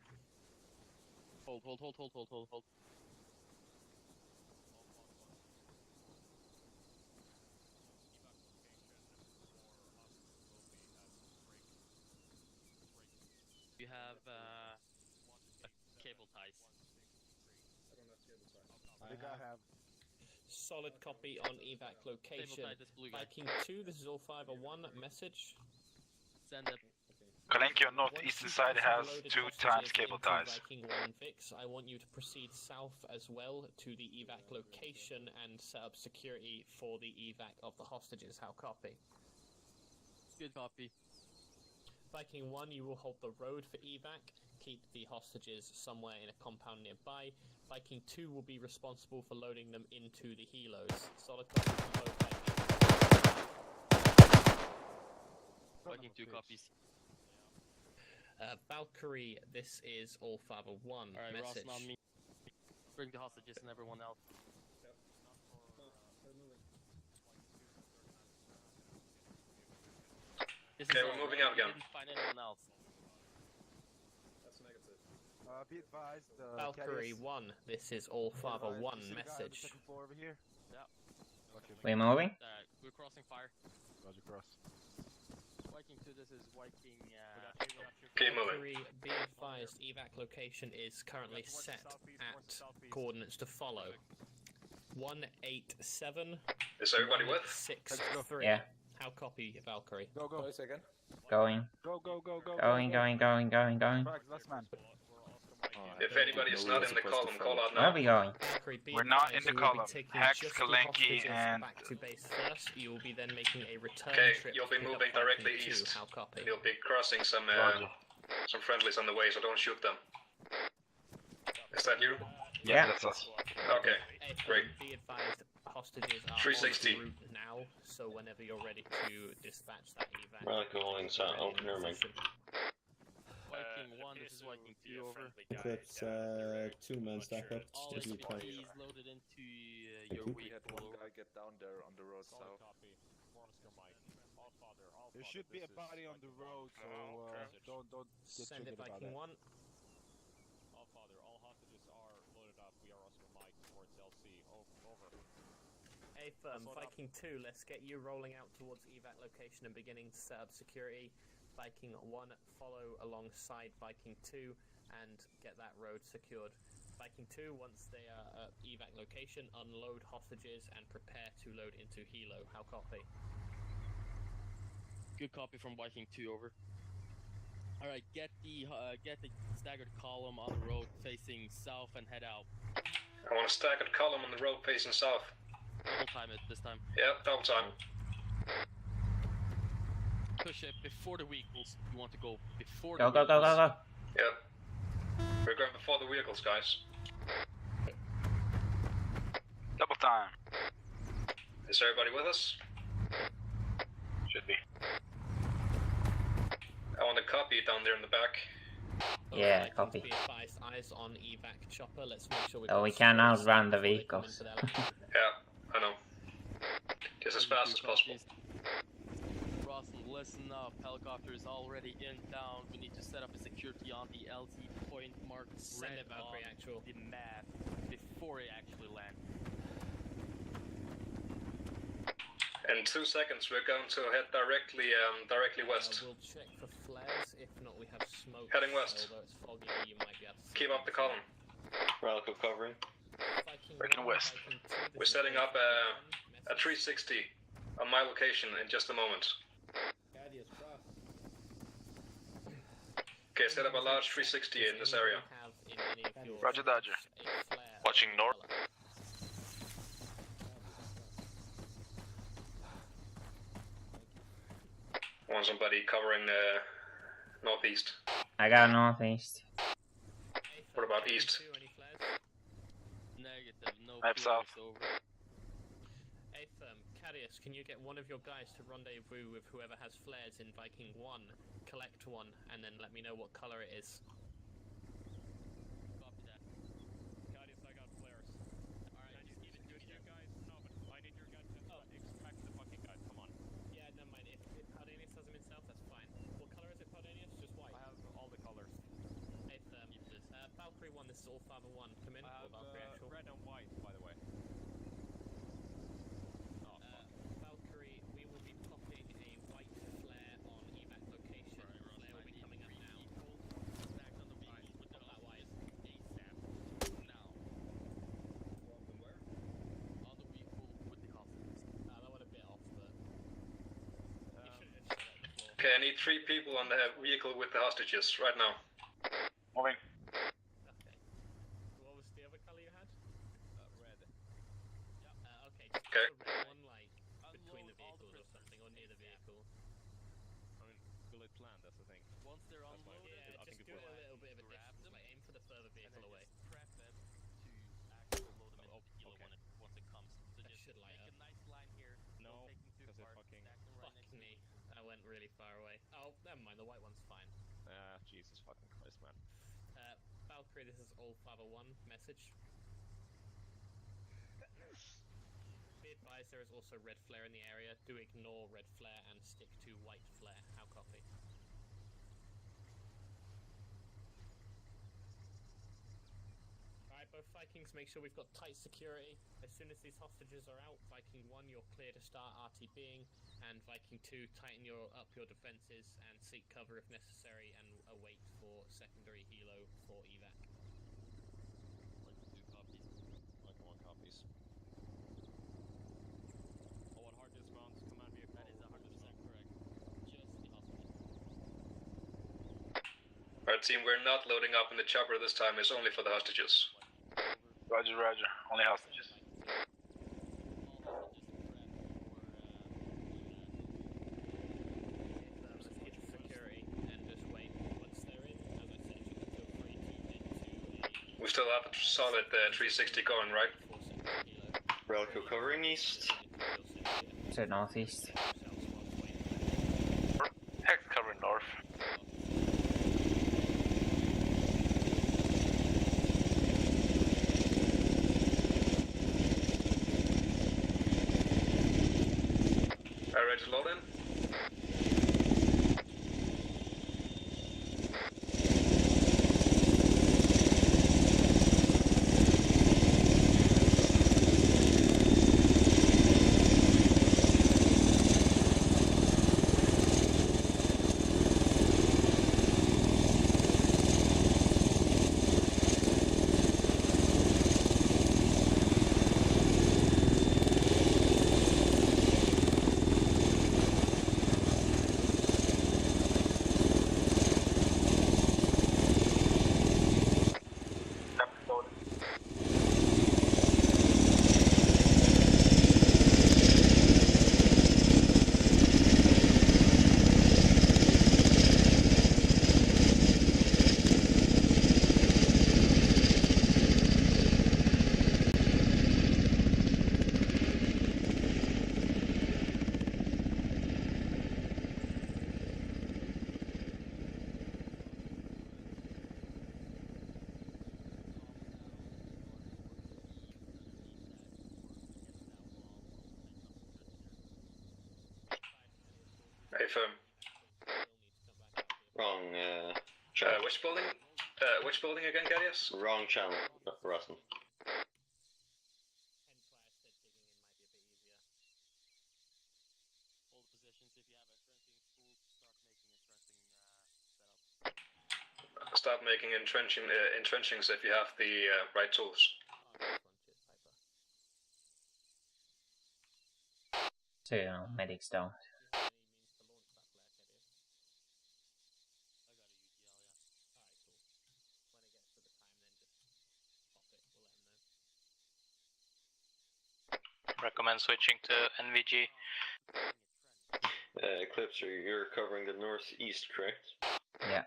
F: Hold. You have cable ties.
H: I think I have.
I: Solid copy on evac location. Viking 2, this is Allfather 1 message.
U: Send it. Kalenki on northeastern side has 2 times cable ties.
I: Viking 1 Vix, I want you to proceed south as well to the evac location and set up security for the evac of the hostages. How copy?
F: Good copy.
I: Viking 1, you will hold the road for evac. Keep the hostages somewhere in a compound nearby. Viking 2 will be responsible for loading them into the helos. Solid copy from both Vikings.
F: Viking 2 copies.
I: Valkyrie, this is Allfather 1
F: Alright,
I: message.
F: Ross, not me. Bring the hostages and everyone else.
Q: Okay, we're moving out again.
F: Didn't find anyone else.
E: That's negative.
H: Be advised.
I: Valkyrie 1, this is Allfather 1 message.
H: Second floor over here.
F: Yeah.
C: We moving?
F: We're crossing fire.
H: Roger, cross.
F: Viking 2, this is Viking.
Q: Keep moving.
I: Valkyrie, be advised, evac location is currently set at coordinates to follow. 187.
Q: Is everybody with?
I: 63.
C: Yeah.
I: How copy, Valkyrie?
A: Go, go.
E: Wait a second.
C: Going.
A: Go.
C: Going.
A: Frags, last man.
Q: If anybody is not in the column, call out
C: Where are
Q: now.
C: we going?
I: Valkyrie, be
U: We're not
I: advised,
U: in the
I: you will be
U: column.
I: taking
U: Hex,
I: just the
U: Kalenki,
I: hostages
U: and-
I: back to base first. You will be then making a return
Q: Okay,
I: trip
Q: you'll
I: to
Q: be
I: pick up
Q: moving
I: Viking
Q: directly
I: 2.
Q: east.
I: How copy?
Q: You'll be crossing some friendlies on the way, so don't shoot them. Is that you?
C: Yeah.
U: That's us.
Q: Okay, great.
I: Be advised, hostages are
Q: 360.
I: en route now, so whenever you're ready to dispatch that evac.
B: Radical going south. Oh, never mind.
F: Viking 1, this is Viking 2, over.
B: Equips 2-man stack up.
F: All
B: Just need time.
F: SPDs loaded into
B: Thank
F: your
B: you.
L: We had
F: vehicle.
L: one guy get down there on the road south.
H: There should be a body on the road, so don't get
I: Send
H: triggered
I: it
H: about
I: Viking
H: that.
I: 1.
M: Allfather, all hostages are loaded up. We are Oscar Mike towards LC. Over.
I: A firm, Viking 2, let's get you rolling out towards evac location and beginning to set up security. Viking 1, follow alongside Viking 2 and get that road secured. Viking 2, once they are at evac location, unload hostages and prepare to load into helo. How copy?
F: Good copy from Viking 2, over. Alright, get the staggered column on the road facing south and head out.
Q: I want a staggered column on the road facing south.
F: Double time it this time.
Q: Yeah, double time.
F: Push it before the vehicles. You want to go before
C: Go.
F: the vehicles.
Q: Yeah. We're going before the vehicles, guys.
U: Double time.
Q: Is everybody with us?
U: Should be.
Q: I want a copy down there in the back.
C: Yeah,
I: Vikings,
C: copy.
I: Be advised, eyes on evac chopper. Let's make sure
C: Oh, we can outrun the vehicles.
Q: Yeah, I know. Just as fast as possible.
F: Russell, listen up. Helicopter is already in town. We need to set up a security on the LZ point marked
I: Send
F: red
I: it, Valkyrie,
F: on
I: actual.
F: the map before it actually lands.
Q: In 2 seconds, we're going to head directly west.
I: We'll check for flares. If not, we have smoke.
Q: Heading west.
I: Although it's foggy, you might be able to see
Q: Keep up the column.
B: Radical covering.
Q: Working west. We're setting up a 360 on my location in just a moment. Okay, set up a large 360 in this area.
U: Roger, Dodger. Watching north.
Q: Want somebody covering northeast?
C: I got northeast.
Q: What about east?
F: Negative, no
U: I'm south.
F: over.
I: Cadius, can you get one of your guys to rendezvous with whoever has flares in Viking 1, collect one, and then let me know what color it is?
F: Copy that. Cadius, I got flares. Alright, I just give it to you guys. No, but I need your guys to extract the fucking guys, come on.
I: Yeah, never mind. If Pardanius has them himself, that's fine. What color is it, Pardanius? Just white?
F: I have all the colors.
I: Hey, Valkyrie 1, this is all Father 1. Come in.
F: I have
I: Valkyrie actual.
F: red and white, by the way.
I: Valkyrie, we will be popping a white flare on evac location. Flare will be coming up now.
F: Stacked on the vehicles with the
I: that wise.
F: ASAP. Now.
E: Where?
F: On the vehicle with the hostages.
I: That went a bit off, but...
Q: Okay, I need 3 people on the vehicle with the hostages right now.
U: Moving.
I: What was the other color you had?
F: Red.
I: Okay, just
Q: Okay.
I: put a red one, like, between the vehicles or something, or near the vehicle.
M: I mean, will it land? That's the thing.
F: Once they're
M: That's my-
F: unloaded,
I: Yeah,
M: I think
I: just
M: it
I: do it
M: will.
I: a little bit of a distance, like, aim for the further vehicle away.
F: prep it to actually load them into kilo
M: okay.
F: once it comes. So
I: That
F: just
I: should light
F: make
I: up.
F: a nice line here.
M: No,
F: don't take them too
M: 'cause it
F: far.
M: fucking-
F: Stack them right
I: Fuck
F: next to
I: me. That went really far away. Oh, never mind, the white one's fine.
M: Jesus fucking Christ, man.
I: Valkyrie, this is all Father 1 message. Be advised there is also red flare in the area. Do ignore red flare and stick to white flare. How copy? Alright, both Vikings, make sure we've got tight security. As soon as these hostages are out, Viking 1, you're clear to start RTBing, and Viking 2, tighten up your defenses and seek cover if necessary, and await for secondary helo for evac.
M: Like 2 copies. Like 1 copies. Oh, what hard dismounts, command vehicle.
F: That is 100% correct. Just the hostages.
Q: Alright team, we're not loading up in the chopper this time, it's only for the hostages.
U: Roger, roger. Only hostages.
I: Let's keep security and just wait. Once they're in, as I said, you can feel free to head to
Q: We still have a solid 360 going, right?
B: Relco covering east.
C: To northeast.
U: Hex covering north.
Q: Ready to load in? Firm.
B: Wrong,
Q: which building? Which building again, Gadius?
B: Wrong channel, Russell.
F: Hold positions if you have entrenching tools. Start making entrenching setup.
Q: Start making entrenchings if you have the right tools.
C: So, medics don't.
G: Recommend switching to NVG.
B: Eclipse, you're covering the northeast, correct?
C: Yeah.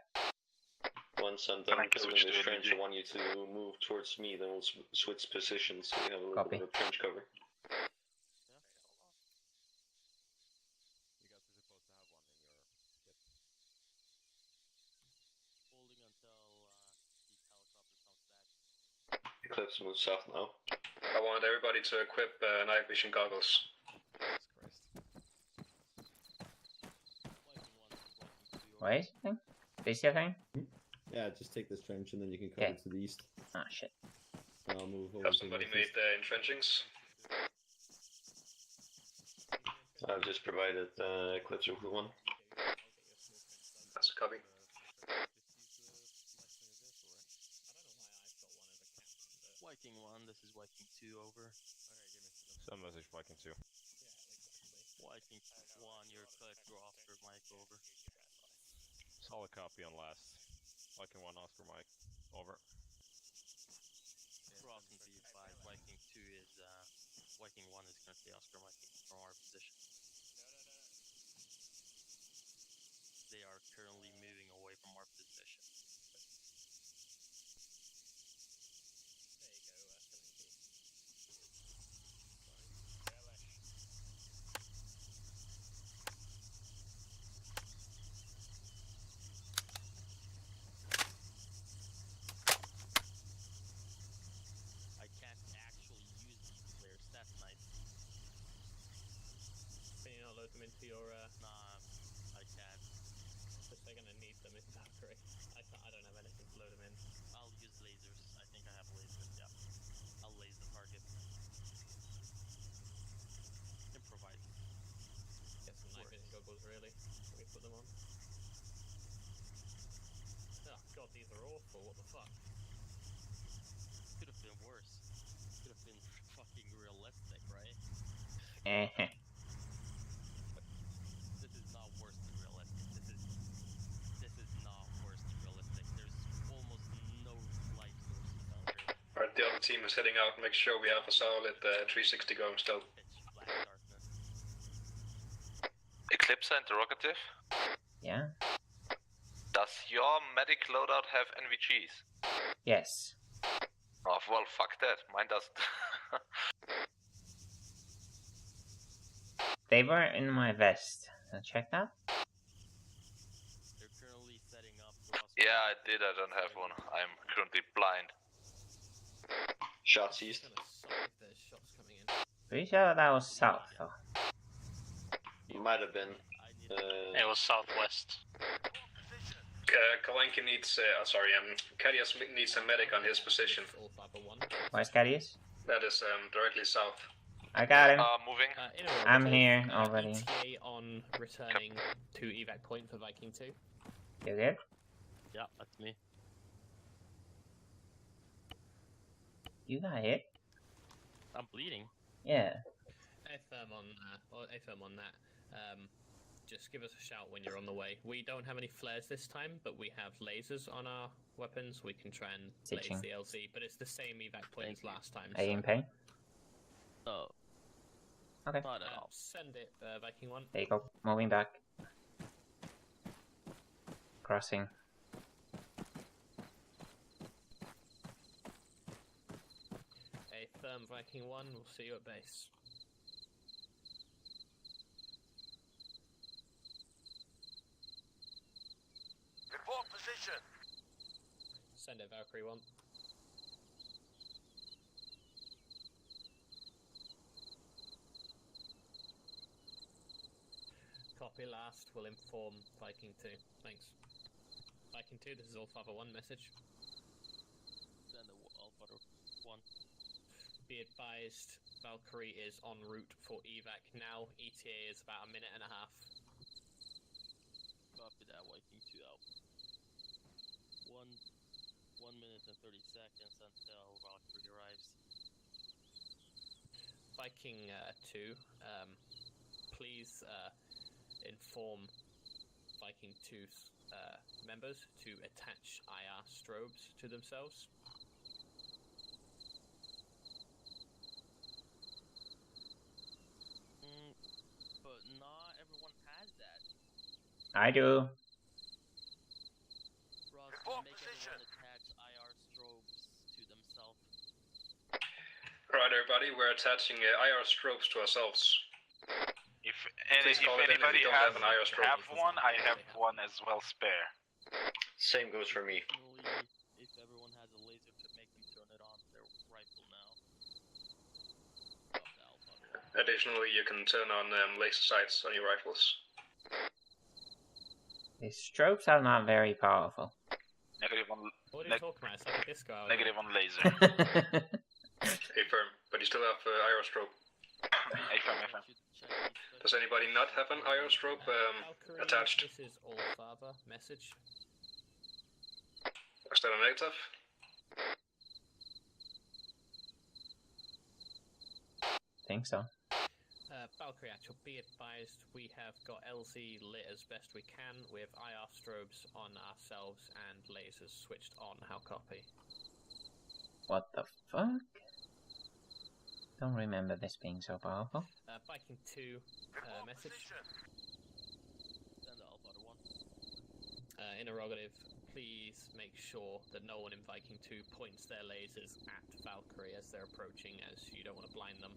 B: Once I'm done building this trench, I want you to move towards me, then we'll switch positions so we have a little bit of a trench cover. Eclipse moves south now.
Q: I want everybody to equip night vision goggles.
C: Wait, thing? This your thing?
B: Yeah, just take this trench and then you can cover to the east.
C: Ah, shit.
B: And I'll move over
Q: Have
B: to
Q: somebody
B: the
Q: made the entrenchings?
B: I've just provided Eclipse with one.
Q: That's a copy.
F: Viking 1, this is Viking 2, over.
M: Some message Viking 2.
F: Viking 1, you're cut, go Oscar, Mike, over.
M: Solid copy on last. Viking 1, Oscar, Mike, over.
F: Cross and B5, Viking 2 is, Viking 1 is currently Oscar, Mike, from our position. They are currently moving away from our position. I can't actually use these flares, that's nice.
I: Can you not load them into your,
F: Nah, I can't.
I: Because they're gonna need them in Valkyrie. I don't have anything to load them in.
F: I'll use lasers. I think I have lasers, yeah. I'll laser the target. Improvise.
I: Get some night vision goggles, really. Let me put them on. Oh god, these are awful, what the fuck?
F: Could have been worse. Could have been fucking realistic, right? This is not worse than realistic. This is not worse than realistic. There's almost no light sources out here.
Q: Alright, the other team is heading out. Make sure we have a solid 360 going still.
F: Black darkness.
L: Eclipse interrogative.
C: Yeah?
L: Does your medic loadout have NVGs?
C: Yes.
L: Oh, well, fuck that. Mine doesn't.
C: They were in my vest. Check that?
F: They're currently setting up.
L: Yeah, I did. I don't have one. I'm currently blind.
B: Shots east.
I: There's shots coming in.
C: Pretty sure that was south, though.
B: Might have been.
G: It was southwest.
Q: Kalenki needs, Kadias needs a medic on his position.
C: Where's Cadius?
Q: That is directly south.
C: I got him.
L: Moving.
C: I'm here already.
I: ETA on returning to evac point for Viking 2.
C: You good?
F: Yeah, that's me.
C: You got hit?
F: I'm bleeding.
C: Yeah.
I: AFM on that. Just give us a shout when you're on the way. We don't have any flares this time, but we have lasers on our weapons. We can try and
C: Stitching.
I: laze the LZ, but it's the same evac point as last time.
C: Are you in pain?
F: Oh.
C: Okay.
F: Not at all.
I: Send it, Viking 1.
C: There you go. Moving back. Crossing.
I: A firm Viking 1, we'll see you at base.
O: Report position.
I: Send it, Valkyrie 1. Copy last, we'll inform Viking 2. Thanks. Viking 2, this is Alpha 1 message.
F: Send the Alpha 1.
I: Be advised, Valkyrie is en route for evac now. ETA is about a minute and a half.
F: Copy that, Viking 2 out. 1 minute and 30 seconds until Valkyrie arrives.
I: Viking 2, please inform Viking 2's members to attach IR strobes to themselves.
F: But not everyone has that.
C: I do.
F: attach IR strobes to themselves.
Q: Alright, everybody, we're attaching IR strobes to ourselves.
U: If
Q: Please call it in if
U: anybody
Q: you don't
U: has
Q: have an IR strobe.
U: have one, I have one as well spare.
N: Same goes for me.
F: If everyone has a laser to make them turn it on their rifle now.
Q: Additionally, you can turn on laser sights on your rifles.
C: These strobes are not very powerful.
U: Negative on
I: What are you talking about? It's like a disco.
U: negative on laser.
Q: Affirm, but you still have IR strobe.
U: Affirm.
Q: Does anybody not have an IR strobe attached?
I: This is all father message.
Q: Is that a negative?
C: Think so.
I: Valkyrie Actual, be advised, we have got LZ lit as best we can with IR strobes on ourselves and lasers switched on. How copy?
C: What the fuck? Don't remember this being so powerful.
I: Viking 2 message.
F: Send the Alpha 1.
I: Interrogative, please make sure that no one in Viking 2 points their lasers at Valkyrie as they're approaching, as you don't want to blind them.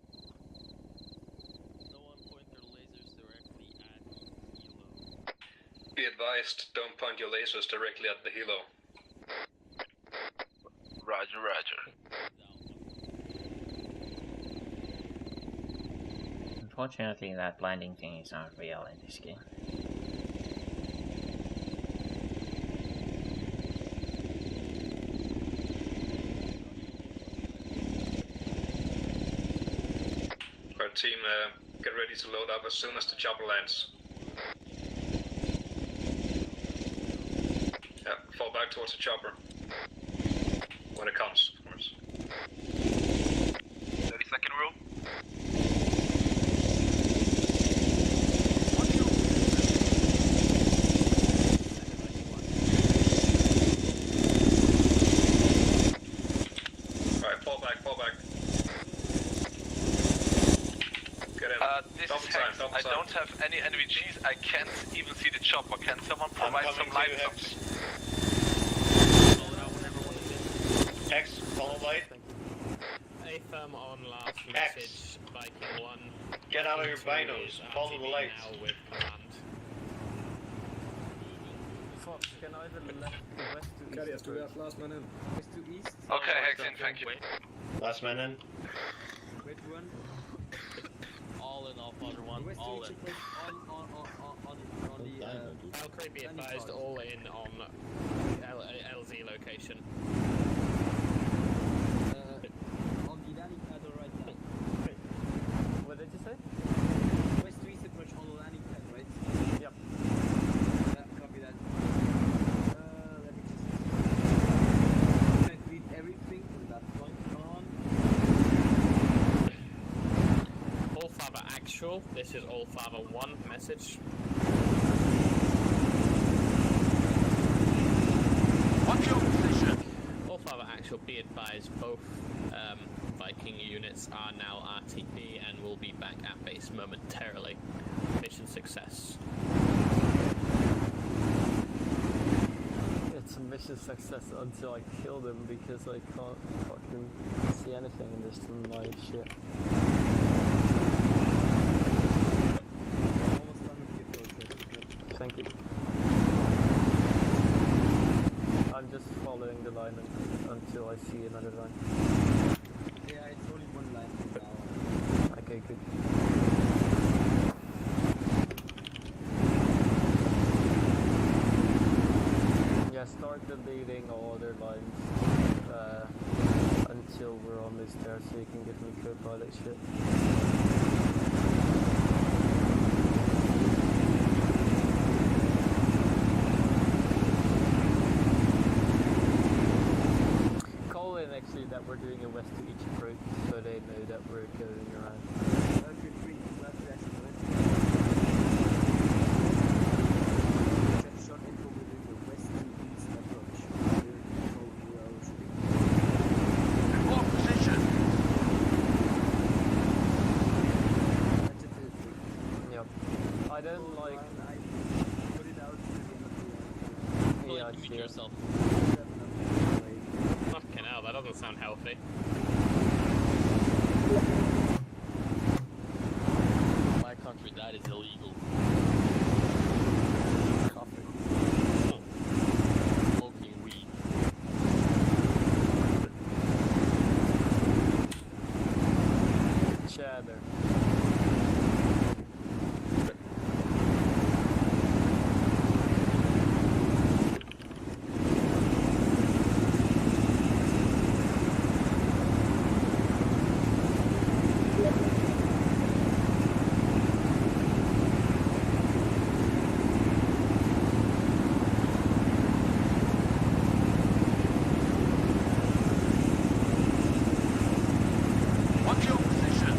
F: No one point their lasers directly at Hilo.
Q: Be advised, don't point your lasers directly at the helo.
U: Roger, roger.
C: Unfortunately, that blinding thing is not real in this game.
Q: Our team, get ready to load up as soon as the chopper lands. Yeah, fall back towards the chopper. When it comes, of course.
U: 30-second rule.
Q: Alright, fall back. Get in.
U: This
Q: Double
U: is
Q: time,
U: Hex.
Q: double
U: I
Q: time.
U: don't have any NVGs. I can't even see the chopper. Can someone provide some light something?
N: Hex, follow light.
I: AFM on last
N: Hex.
I: message, Viking 1.
N: Get out of your
I: Viking 2
N: binos,
I: is
N: follow the
I: RTB
N: lights.
I: now with command.
T: Fox, can either left to west to east?
E: Carriers, do we have last man in?
T: West to east?
U: Okay, Hex in, thank you.
N: Last man in.
T: Wait, one.
F: All in, Alpha 1.
T: West
F: All
T: to
F: in.
T: east, please. On the
I: Valkyrie, be
T: landing
I: advised,
T: pod.
I: all in on LZ location.
T: On the landing pad or right now? What did you say? West to east approach on the landing pad, right? Yep. Copy that. Let me just... Can I read everything from that point on?
I: All Father Actual, this is All Father 1 message.
O: What's your position?
I: All Father Actual, be advised, both Viking units are now RTP and will be back at base momentarily. Mission success.
S: It's a mission success until I kill them because I can't fucking see anything in this live shit.
T: Almost done with the approach.
S: Thank you. I'm just following the line until I see another line.
T: Yeah, it's only one line from now on.
S: Okay, good. Yeah, start deleting all other lines until we're almost there so you can give me co-pilot shit. Call in actually that we're doing a west to each approach so they know that we're going around.
T: Okay, great. Glad to actually know it. Check short info, we're doing the west to east approach. We're all shooting.
O: Report position.
T: That's it.
S: Yep. I don't like...
T: I put it out to the end of the
F: Well,
S: Yeah, I
F: you can
S: see
F: mute
S: it.
F: yourself.
I: doesn't sound healthy.
F: In my country, that is illegal. Smoking weed.
S: Cheddar.
O: What's your position?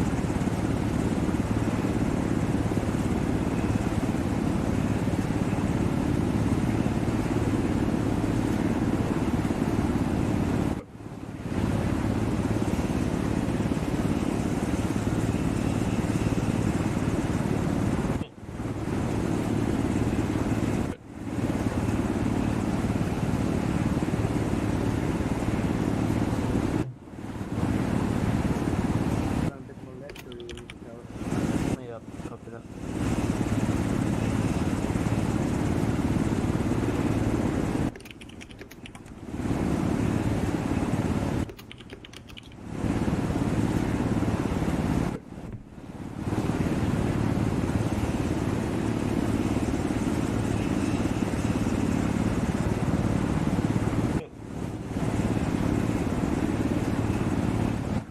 S: Yeah, copy that.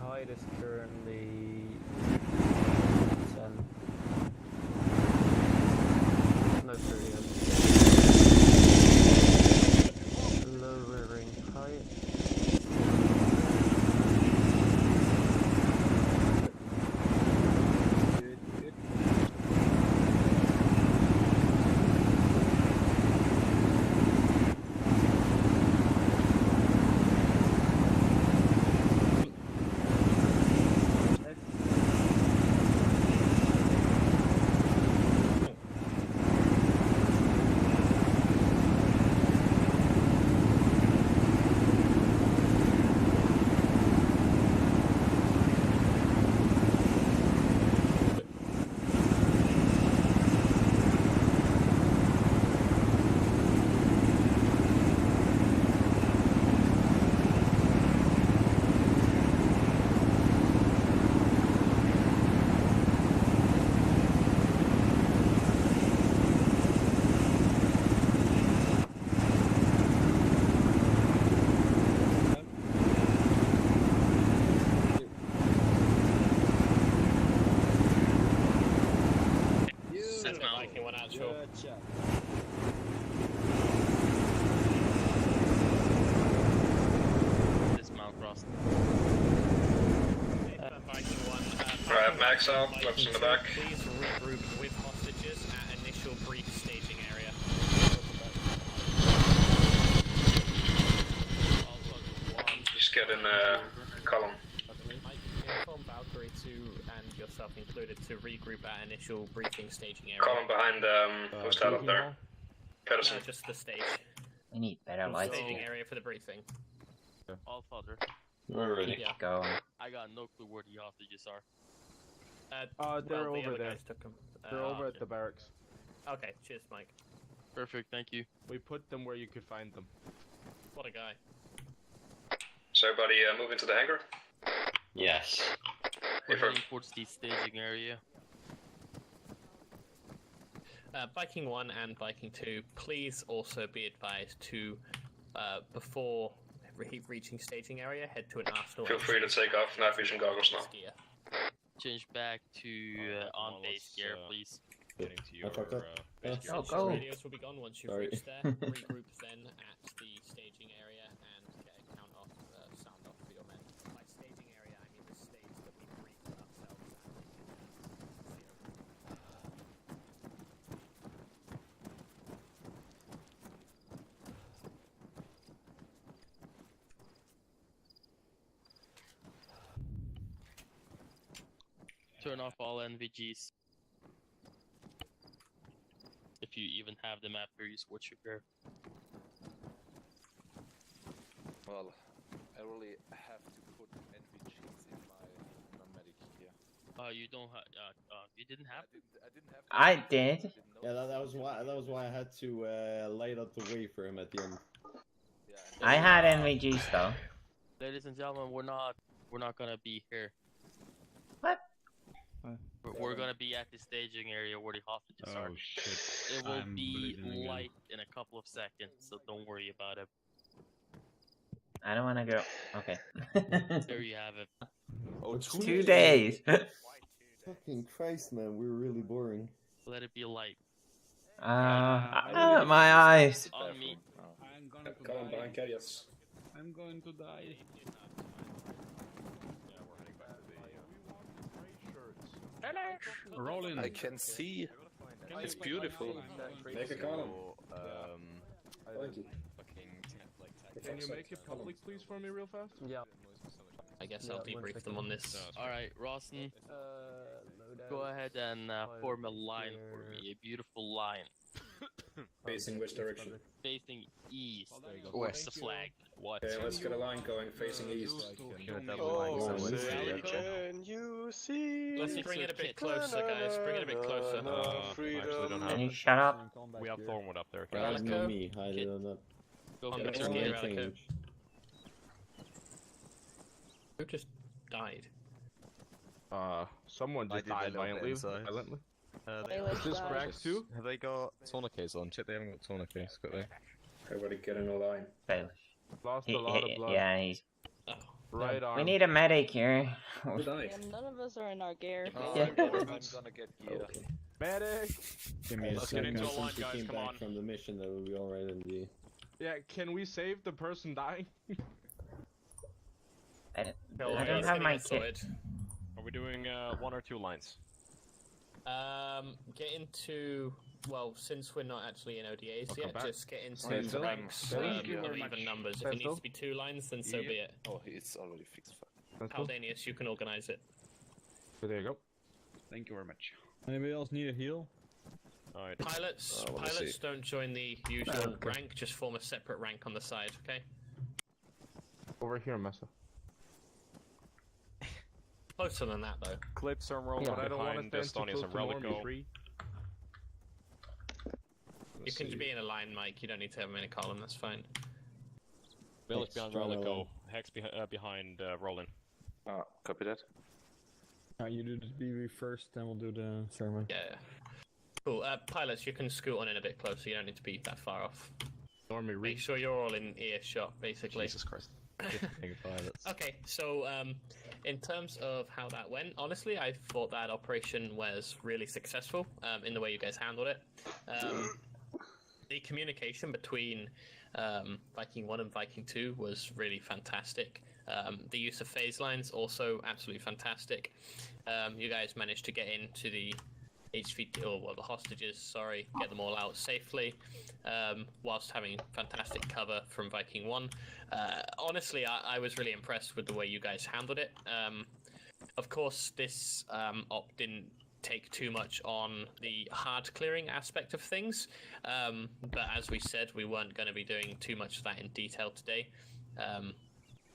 S: Height is currently 10. No, 30 yet. Lowering height. Good, good.
I: That's not liking one actual.
S: Gotcha.
F: Dismount Frost.
I: Viking 1.
Q: Alright, max out, left in the back.
I: Please regroup with hostages at initial brief staging area.
Q: Just get in column.
I: Inform Valkyrie 2 and yourself included to regroup at initial briefing staging area.
Q: Column behind who's that up there? Pedersen.
I: No, just the stage.
C: We need better lights.
I: Staging area for the briefing.
F: All father.
B: We're ready.
I: Yeah.
C: Go.
F: I got no clue where the hostages are.
H: They're
I: well, the
H: over
I: other
H: there.
I: guys took 'em.
H: They're over
F: okay.
H: at the barracks.
I: Okay, cheers, Mike.
F: Perfect, thank you.
H: We put them where you could find them.
I: What a guy.
Q: So everybody move into the hangar?
N: Yes.
F: We're heading towards the staging area.
I: Viking 1 and Viking 2, please also be advised to, before reaching staging area, head to an arsenal.
Q: Feel free to take off night vision goggles now.
I: Gear.
F: Change back to on base gear, please.
M: Getting to your
B: fucked up.
M: base gear.
C: Oh, go.
I: Radios will be gone once you
B: Sorry.
I: reach there. Regroup then at the staging area and get a count off, sound off for your men. By staging area, I mean the stage that we briefed ourselves
F: Turn off all NVGs. If you even have them after you switch your gear.
L: Well, I really have have to put NVGs in my non-medic here.
F: You don't have. You didn't have.
L: I didn't have.
C: I did.
B: Yeah, that was why I had to light up the way for him at the end.
C: I had NVGs though.
F: Ladies and gentlemen, we're not gonna be here.
C: What?
F: We're gonna be at the staging area where the hostages are.
H: Oh shit.
F: It will
H: I'm
F: be
H: bleeding again.
F: light in a couple of seconds, so don't worry about it.
C: I don't want to go. Okay.
F: There you have it.
B: Oh,
C: 2 days.
B: Fucking Christ, man, we were really boring.
F: Let it be light.
C: My eyes.
F: On me.
J: I'm gonna to
E: Come on,
J: die.
E: Brian, carry us.
J: I'm going to die. Rolling.
L: I can see. It's beautiful.
E: Make a column. Thank you.
H: Can you make it public, please, for me, real fast?
S: Yeah.
I: I guess I'll debrief them on this.
F: Alright, Rawson, go ahead and form a line for me. A beautiful line.
E: Facing which direction?
F: Facing east.
E: West.
F: The flag.
M: What?
E: Okay, let's get a line going facing east.
G: Can you see?
I: Let's bring it a bit closer, guys. Bring it a bit closer.
M: I actually don't have.
C: Can you shut up?
M: We have Thornwood up there.
B: That was not me. I did not.
F: Go
I: On
F: get
I: the
F: it.
I: gear,
B: That
I: Relico.
B: changed.
I: Who just died?
H: Someone just died violently.
R: Is
H: this Brax too?
M: Have they got tourniquets on? Shit, they haven't got tourniquets, got they?
E: Everybody get in a line.
C: Bailish.
H: Lost a lot of blood.
C: Yeah, he's.
H: Right arm.
C: We need a medic here.
E: Who died?
R: Yeah, none of us are in our gear.
C: Yeah.
L: I'm gonna get gear.
H: Medic!
B: Give me a
M: Let's get
B: second.
M: into a line,
B: Since we
M: guys,
B: came
M: come
B: back
M: on.
B: from the mission, that will be alright in the.
H: Yeah, can we save the person dying?
C: I
I: No,
C: don't
I: it's
C: have
I: gonna
C: my
I: get
C: kit.
I: sorted.
M: Are we doing 1 or 2 lines?
I: Get into. Well, since we're not actually in ODAs
H: I'll come
I: yet,
H: back.
I: just get into
H: Alright, so-
I: ranks
H: Thank you
I: of
H: very
I: even
H: much.
I: numbers. If it needs to be 2 lines, then so be it.
L: Oh, it's already fixed.
I: Haldanius, you can organize it.
H: So there you go.
J: Thank you very much.
D: Anybody else need a heal?
M: Alright.
I: Pilots,
L: I wanna
I: pilots
L: see.
I: don't join the usual rank. Just form a separate rank on the side. Okay.
H: Over here, Mesa.
I: Closer than that, though.
M: Clips are rolling
H: But I don't want
M: behind
H: to stand too
M: Estonius
H: close
M: and
H: to Norm
M: Relico.
H: 3.
I: You can be in a line, Mike. You don't need to have them in a column. That's fine.
M: Village behind
B: Extra
M: Relico.
B: roll.
M: Hex behind Roland.
L: Copy that.
D: You do the BB first, then we'll do the ceremony.
I: Yeah. Cool. Pilots, you can scoot on in a bit closer. You don't need to be that far off.
H: Normally
I: Make sure you're all in earshot, basically.
M: Jesus Christ.
I: Okay, so in terms of how that went, honestly, I thought that operation was really successful in the way you guys handled it. The communication between Viking 1 and Viking 2 was really fantastic. The use of phase lines also absolutely fantastic. You guys managed to get into the HVT, or well, the hostages, sorry, get them all out safely, whilst having fantastic cover from Viking 1. Honestly, I was really impressed with the way you guys handled it. Of course, this op didn't take too much on the hard clearing aspect of things, but as we said, we weren't going to be doing too much of that in detail today.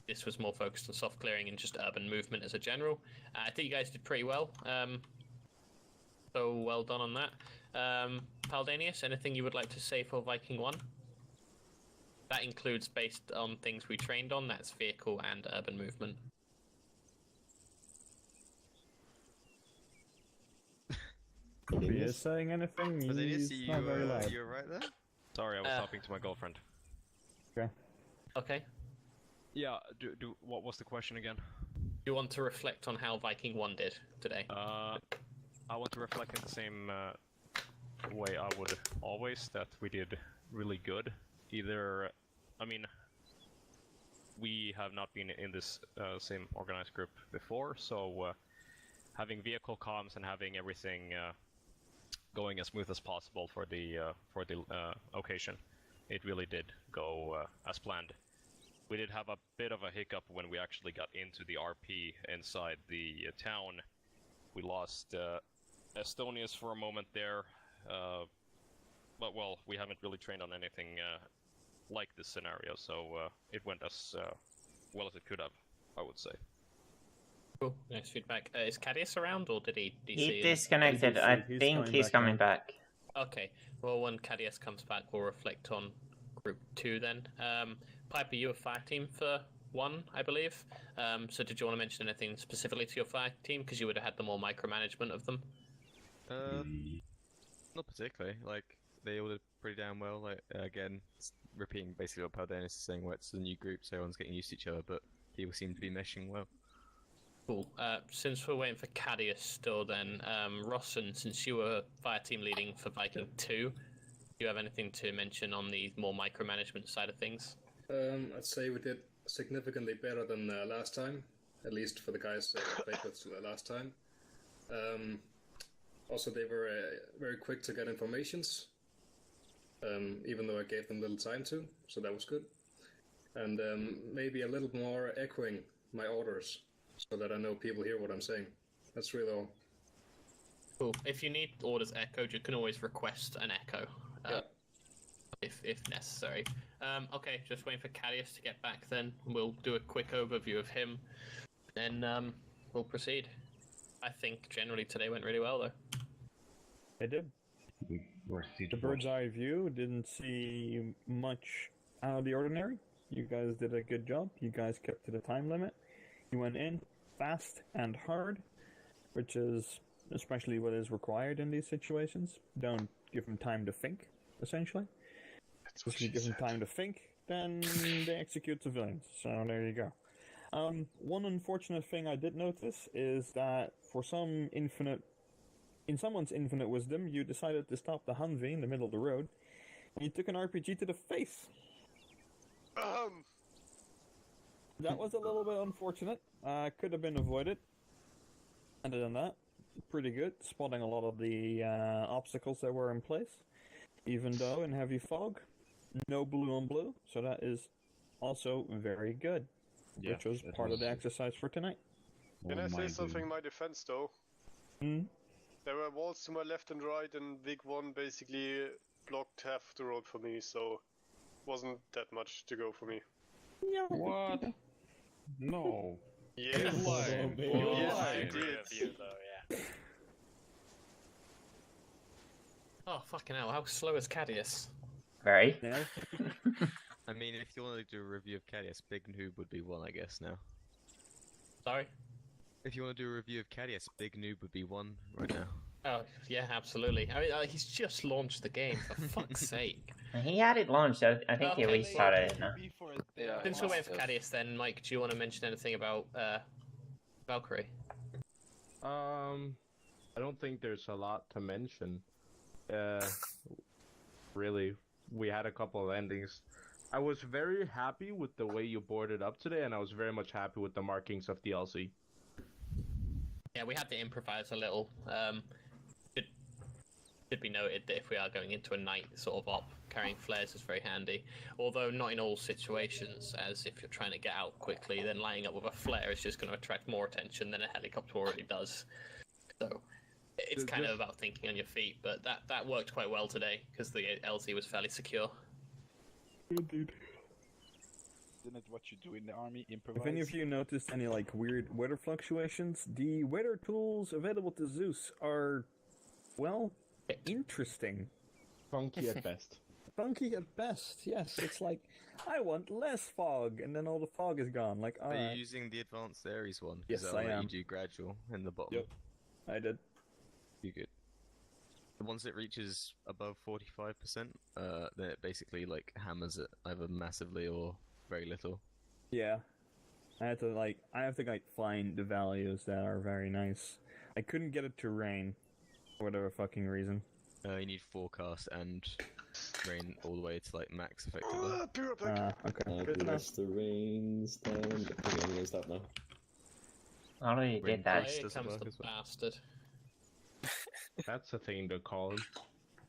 I: This was more focused on soft clearing and just urban movement as a general. I think you guys did pretty well. So well done on that. Paldanius, anything you would like to say for Viking 1? That includes based on things we trained on, that's vehicle and urban movement.
D: He is saying anything? He's not very loud.
V: You're right there?
M: Sorry, I was talking to my girlfriend.
D: Okay.
I: Okay.
M: Yeah, what was the question again?
I: You want to reflect on how Viking 1 did today?
M: I want to reflect in the same way I would always, that we did really good. Either, I mean, we have not been in this same organized group before, so having vehicle comms and having everything going as smooth as possible for the occasion, it really did go as planned. We did have a bit of a hiccup when we actually got into the RP inside the town. We lost Estonius for a moment there, but well, we haven't really trained on anything like this scenario, so it went as well as it could have. I would say.
I: Cool. Nice feedback. Is Cadius around, or did he DC?
C: He disconnected. I think he's coming back.
I: Okay. Well, when Cadius comes back, we'll reflect on Group 2 then. Piper, you were fire team for 1, I believe. So did you want to mention anything specifically to your fire team? Because you would have had the more micromanagement of them.
M: Not particularly. Like, they all did pretty damn well. Like, again, repeating basically what Paldenis is saying, where it's a new group, so everyone's getting used to each other, but people seem to be meshing well.
I: Cool. Since we're waiting for Cadius still then, Rosson, since you were fire team leading for Viking 2, do you have anything to mention on the more micromanagement side of things?
E: I'd say we did significantly better than last time, at least for the guys I played with last time. Also, they were very quick to get informations, even though I gave them little time to, so that was good. And maybe a little more echoing my orders, so that I know people hear what I'm saying. That's really all.
I: Cool. If you need orders echoed, you can always request an echo, if necessary. Okay, just waiting for Cadius to get back then. We'll do a quick overview of him, and we'll proceed. I think generally today went really well, though.
D: It did. The bird's eye view, didn't see much out of the ordinary. You guys did a good job. You guys kept to the time limit. You went in fast and hard, which is especially what is required in these situations. Don't give them time to think, essentially. If you give them time to think, then they execute civilians. So there you go. One unfortunate thing I did notice is that for in someone's infinite wisdom, you decided to stop the Humvee in the middle of the road, and you took an RPG to the face. That was a little bit unfortunate. Could have been avoided. Other than that, pretty good. Spotting a lot of the obstacles that were in place. Even though in heavy fog, no blue on blue, so that is also very good.
H: Yeah,
D: which was part of the exercise for tonight.
G: Can I say something in my defense, though? There were walls to my left and right, and Vig 1 basically blocked half the road for me, so wasn't that much to go for me.
D: Yeah.
J: What? No.
G: Yes.
J: You lied.
G: Yes, I
J: lied.
G: did.
I: Oh, fucking hell, how slow is Cadius?
C: Very.
M: I mean, if you want to do a review of Cadius, Big Noob would be 1, I guess, now.
I: Sorry?
M: If you want to do a review of Cadius, Big Noob would be 1 right now.
I: Oh, yeah, absolutely. I mean, he's just launched the game, for fuck's sake.
C: He had it launched. I think he
I: Okay,
C: restarted it now.
I: Since we're waiting for Cadius, then, Mike, do you want to mention anything about Valkyrie?
H: I don't think there's a lot to mention. Really, we had a couple of endings. I was very happy with the way you boarded up today, and I was very much happy with the markings of DLC.
I: Yeah, we had to improvise a little. Should be noted that if we are going into a night sort of op, carrying flares is very handy. Although not in all situations, as if you're trying to get out quickly, then lining up with a flare is just going to attract more attention than a helicopter already does. So it's kind of about thinking on your feet, but that worked quite well today because the LZ was fairly secure.
A: Indeed. Isn't it what you do in the army? Improvise.
D: If any of you noticed any weird weather fluctuations, the weather tools available to Zeus are, well, interesting.
H: Funky at best.
D: Funky at best, yes. It's like, I want less fog, and then all the fog is gone. Like,
M: Are you using the Advanced Ares one?
D: Yes,
M: that
D: I
M: let
D: am.
M: You do gradual in the bottom.
D: Yep, I did.
M: You good. Once it reaches above 45%, then it basically hammers it either massively or very little.
D: Yeah. I have to find the values that are very nice. I couldn't get it to rain for whatever fucking reason.
M: You need forecast and rain all the way to max effectively.
D: Okay. Good enough.
B: Bless the rains down. Okay, I'm gonna stop now.
C: I already did that.
I: Here comes the bastard.
H: That's a thing to call him.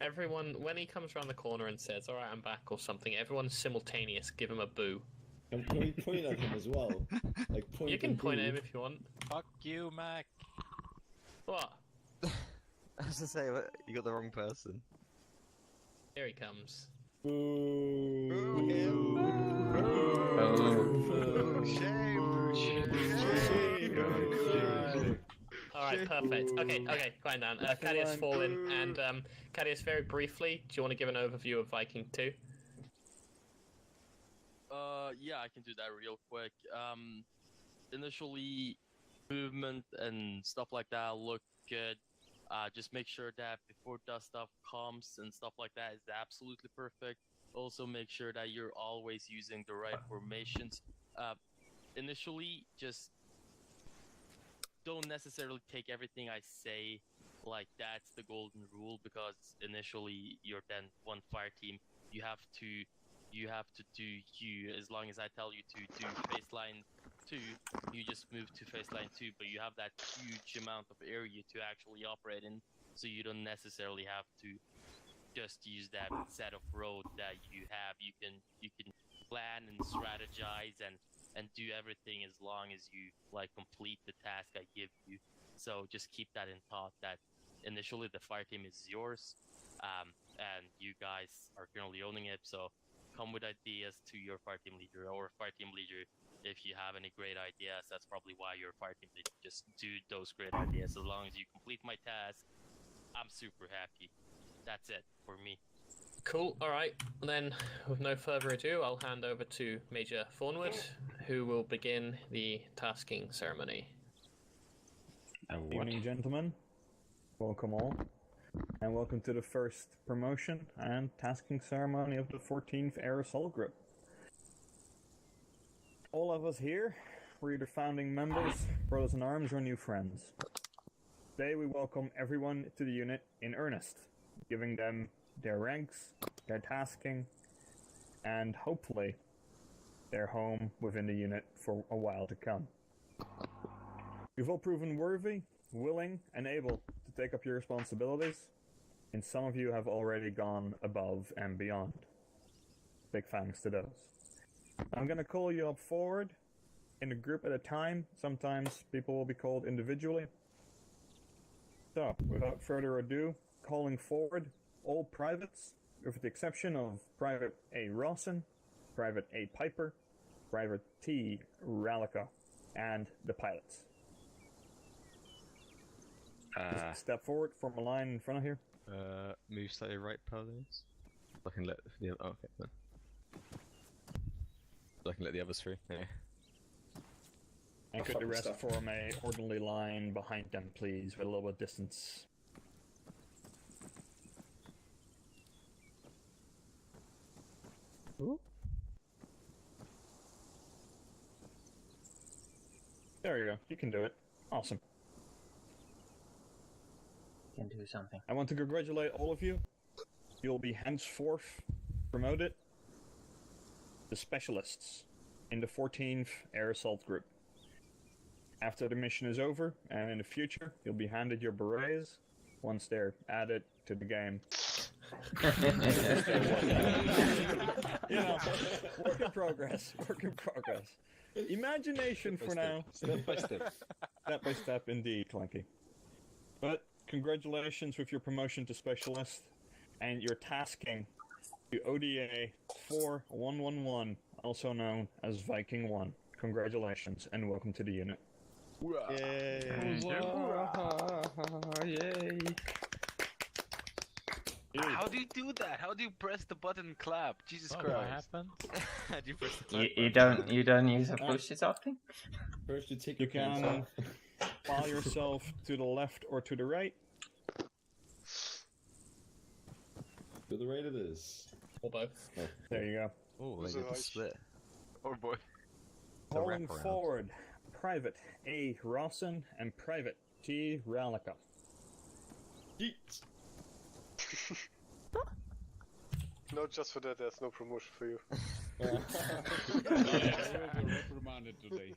I: Everyone, when he comes around the corner and says, "Alright, I'm back" or something, everyone simultaneous give him a boo.
B: And point at him as well.
I: You can point at him if you want.
P: Fuck you, Mac.
I: What?
M: I was to say, you got the wrong person.
I: Here he comes.
M: Boo him.
I: Shame. right, perfect. Okay, quiet down. Cadius fallen, and Cadius, very briefly, do you want to give an overview of Viking 2?
F: Yeah, I can do that real quick. Initially, movement and stuff like that look good. Just make sure that before dust stuff comes and stuff like that is absolutely perfect. Also, make sure that you're always using the right formations. Initially, just don't necessarily take everything I say like that's the golden rule, because initially you're then one fire team. You have to do you. As long as I tell you to do baseline 2, you just move to baseline 2, but you have that huge amount of area to actually operate in, so you don't necessarily have to just use that set of road that you have. You can plan and strategize and do everything as long as you like complete the task I give you. So just keep that in thought, that initially the fire team is yours, and you guys are currently owning it. So come with ideas to your fire team leader, or fire team leader, if you have any great ideas. That's probably why you're a fire team leader. Just do those great ideas. As long as you complete my task, I'm super happy. That's it for me.
I: Cool, alright. Then, with no further ado, I'll hand over to Major Thornwood, who will begin the tasking ceremony.
D: Good evening, gentlemen. Welcome all. And welcome to the first promotion and tasking ceremony of the 14th Air Assault Group. All of us here, we're either founding members, brothers in arms, or new friends. Today we welcome everyone to the unit in earnest, giving them their ranks, their tasking, and hopefully their home within the unit for a while to come. You've all proven worthy, willing, and able to take up your responsibilities, and some of you have already gone above and beyond. Big thanks to those. I'm going to call you up forward in a group at a time. Sometimes people will be called individually. So, without further ado, calling forward all privates, with the exception of Private A. Rawson, Private A. Piper, Private T. Ralica, and the pilots. Just step forward, form a line in front of here.
K: Move slightly right, please. I can let the other. Oh, okay, then. I can let the others through. Yeah.
D: And could the rest form a orderly line behind them, please, with a little bit of distance. Ooh. There you go. You can do it. Awesome.
C: Can do something.
D: I want to congratulate all of you. You'll be henceforth promoted to specialists in the 14th Air Assault Group. After the mission is over, and in the future, you'll be handed your berets once they're added to the game. You know, work in progress. Work in progress. Imagination for now.
K: Step by step.
D: Step by step, indeed, Clunky. But congratulations with your promotion to specialist and your tasking to ODA 4111, also known as Viking 1. Congratulations and welcome to the unit.
K: Yay!
A: Yay! How do you do that? How do you press the button and clap? Jesus Christ! What happened?
K: How do you press the clap
C: You don't use a push it often?
K: First you take
D: You
K: your pants
D: can
K: off.
D: file yourself to the left or to the right.
B: To the right it is.
I: Or both.
B: Oh,
D: there you go.
K: Oh, they get the split.
A: Oh boy.
D: Calling forward Private A. Rawson and Private T. Ralica.
K: Yeet.
G: No, just for that, there's no promotion for you.
J: reprimanded today.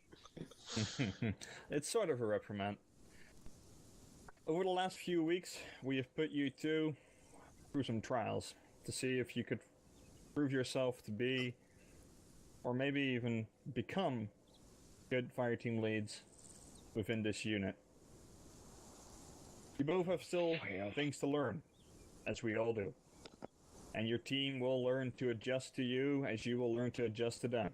D: It's sort of a reprimand. Over the last few weeks, we have put you two through some trials to see if you could prove yourself to be, or maybe even become, good fireteam leads within this unit. You both have still things to learn, as we all do. And your team will learn to adjust to you as you will learn to adjust to them.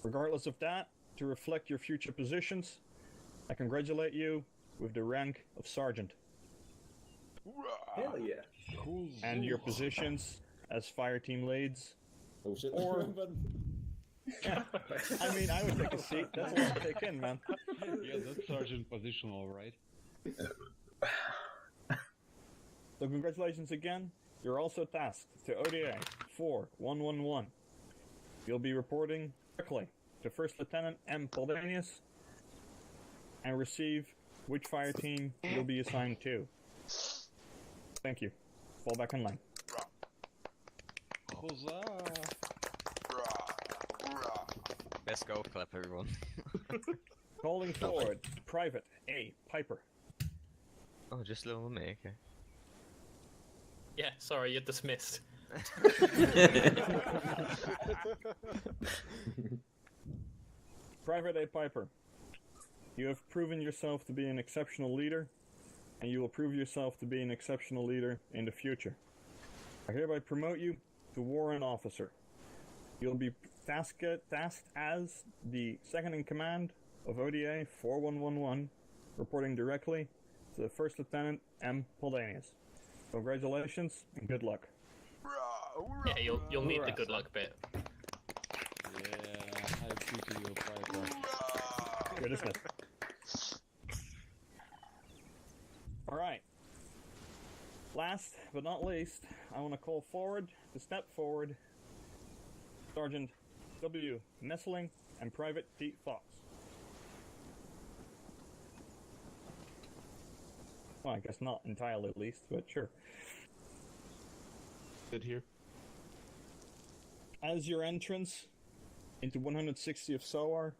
D: Regardless of that, to reflect your future positions, I congratulate you with the rank of sergeant.
E: Hell yeah.
D: And your positions as fire team leads.
B: Oh shit.
D: Or yeah. I mean, I would take a seat. That's what I'll take in, man.
J: Yeah, that's sergeant position, alright.
D: So congratulations again. You're also tasked to ODA 4111. You'll be reporting quickly to First Lieutenant M. Poldanius and receive which fire team you'll be assigned to. Thank you. Fall back in line.
J: Huzzah!
K: Let's go, clap everyone.
D: Calling forward, Private A. Piper.
K: Oh, just little me, okay.
I: Yeah, sorry, you're dismissed.
D: Private A. Piper, you have proven yourself to be an exceptional leader, and you will prove yourself to be an exceptional leader in the future. I hereby promote you to Warrant Officer. You'll be tasked as the second in command of ODA 4111, reporting directly to the First Lieutenant M. Poldanius. Congratulations and good luck.
I: Yeah, you'll need the good luck bit.
J: Yeah, I appreciate your Piper.
D: You're dismissed. Alright. Last but not least, I want to call forward, to step forward, Sergeant W. Nestling and Private T. Fox. Well, I guess not entirely at least, but sure.
H: Sit here.
D: As your entrance into 160 of SOAR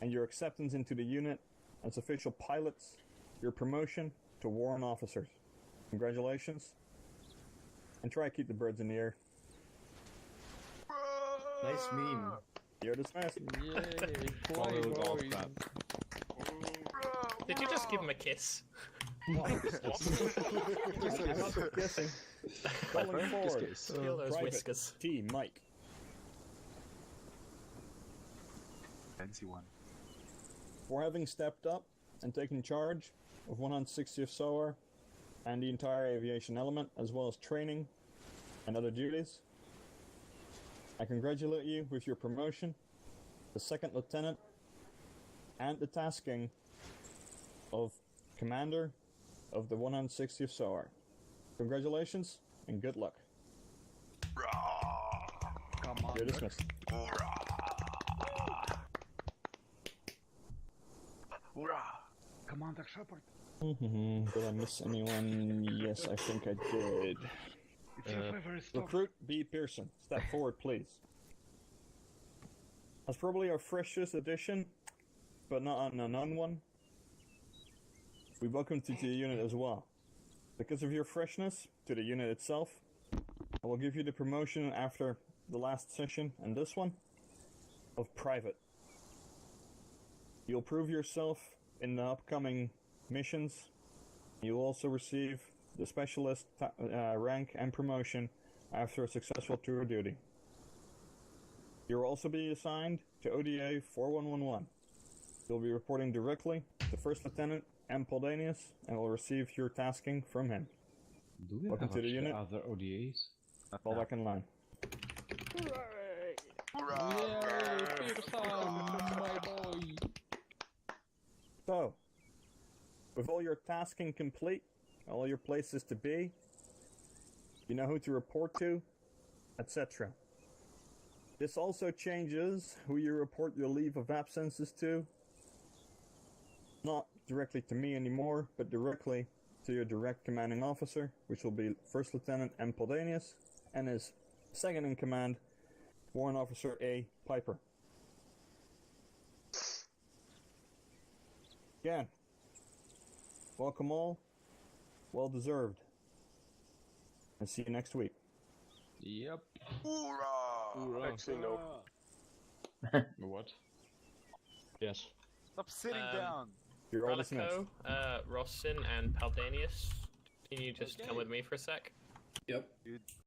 D: and your acceptance into the unit as official pilots, your promotion to warrant officers. Congratulations. And try to keep the birds in the air.
E: Nice meme.
D: You're dismissed.
J: Yay,
H: Follow the golf
J: boy.
H: clap.
I: Did you just give him a kiss?
D: I'm not kissing. Calling forward.
I: Feel those
D: Private
I: whiskers.
D: T. Mike.
A: Fancy one.
D: For having stepped up and taken charge of 160 of SOAR and the entire aviation element, as well as training and other duties, I congratulate you with your promotion to Second Lieutenant and the tasking of Commander of the 160 of SOAR. Congratulations and good luck.
J: Come on.
D: You're dismissed.
H: Commander Shepard.
D: Did I miss anyone? Yes, I think I did.
H: It's your favorite stuff.
D: Recruit B. Pearson. Step forward, please. That's probably our freshest addition, but not an unknown one. We welcome you to the unit as well. Because of your freshness to the unit itself, I will give you the promotion after the last session and this one of Private. You'll prove yourself in the upcoming missions. You'll also receive the Specialist rank and promotion after a successful tour of duty. You'll also be assigned to ODA 4111. You'll be reporting directly to First Lieutenant M. Poldanius and will receive your tasking from him.
J: Do we
D: Welcome
J: have
D: to the unit.
J: other ODAs?
D: Fall back in line.
J: Yay, Pearson, my boy!
D: So, with all your tasking complete, all your places to be, you know who to report to, etc. This also changes who you report your leave of absences to. Not directly to me anymore, but directly to your direct commanding officer, which will be First Lieutenant M. Poldanius, and his second in command, Warrant Officer A. Piper. Again, welcome all. Well deserved. And see you next week.
J: Yep.
G: Hoorah! Actually, no.
J: What? Yes.
O: Stop sitting down.
D: You're all dismissed.
I: Rossin, and Paldanius, can you just come with me for a sec?
E: Yep.
O: Dude,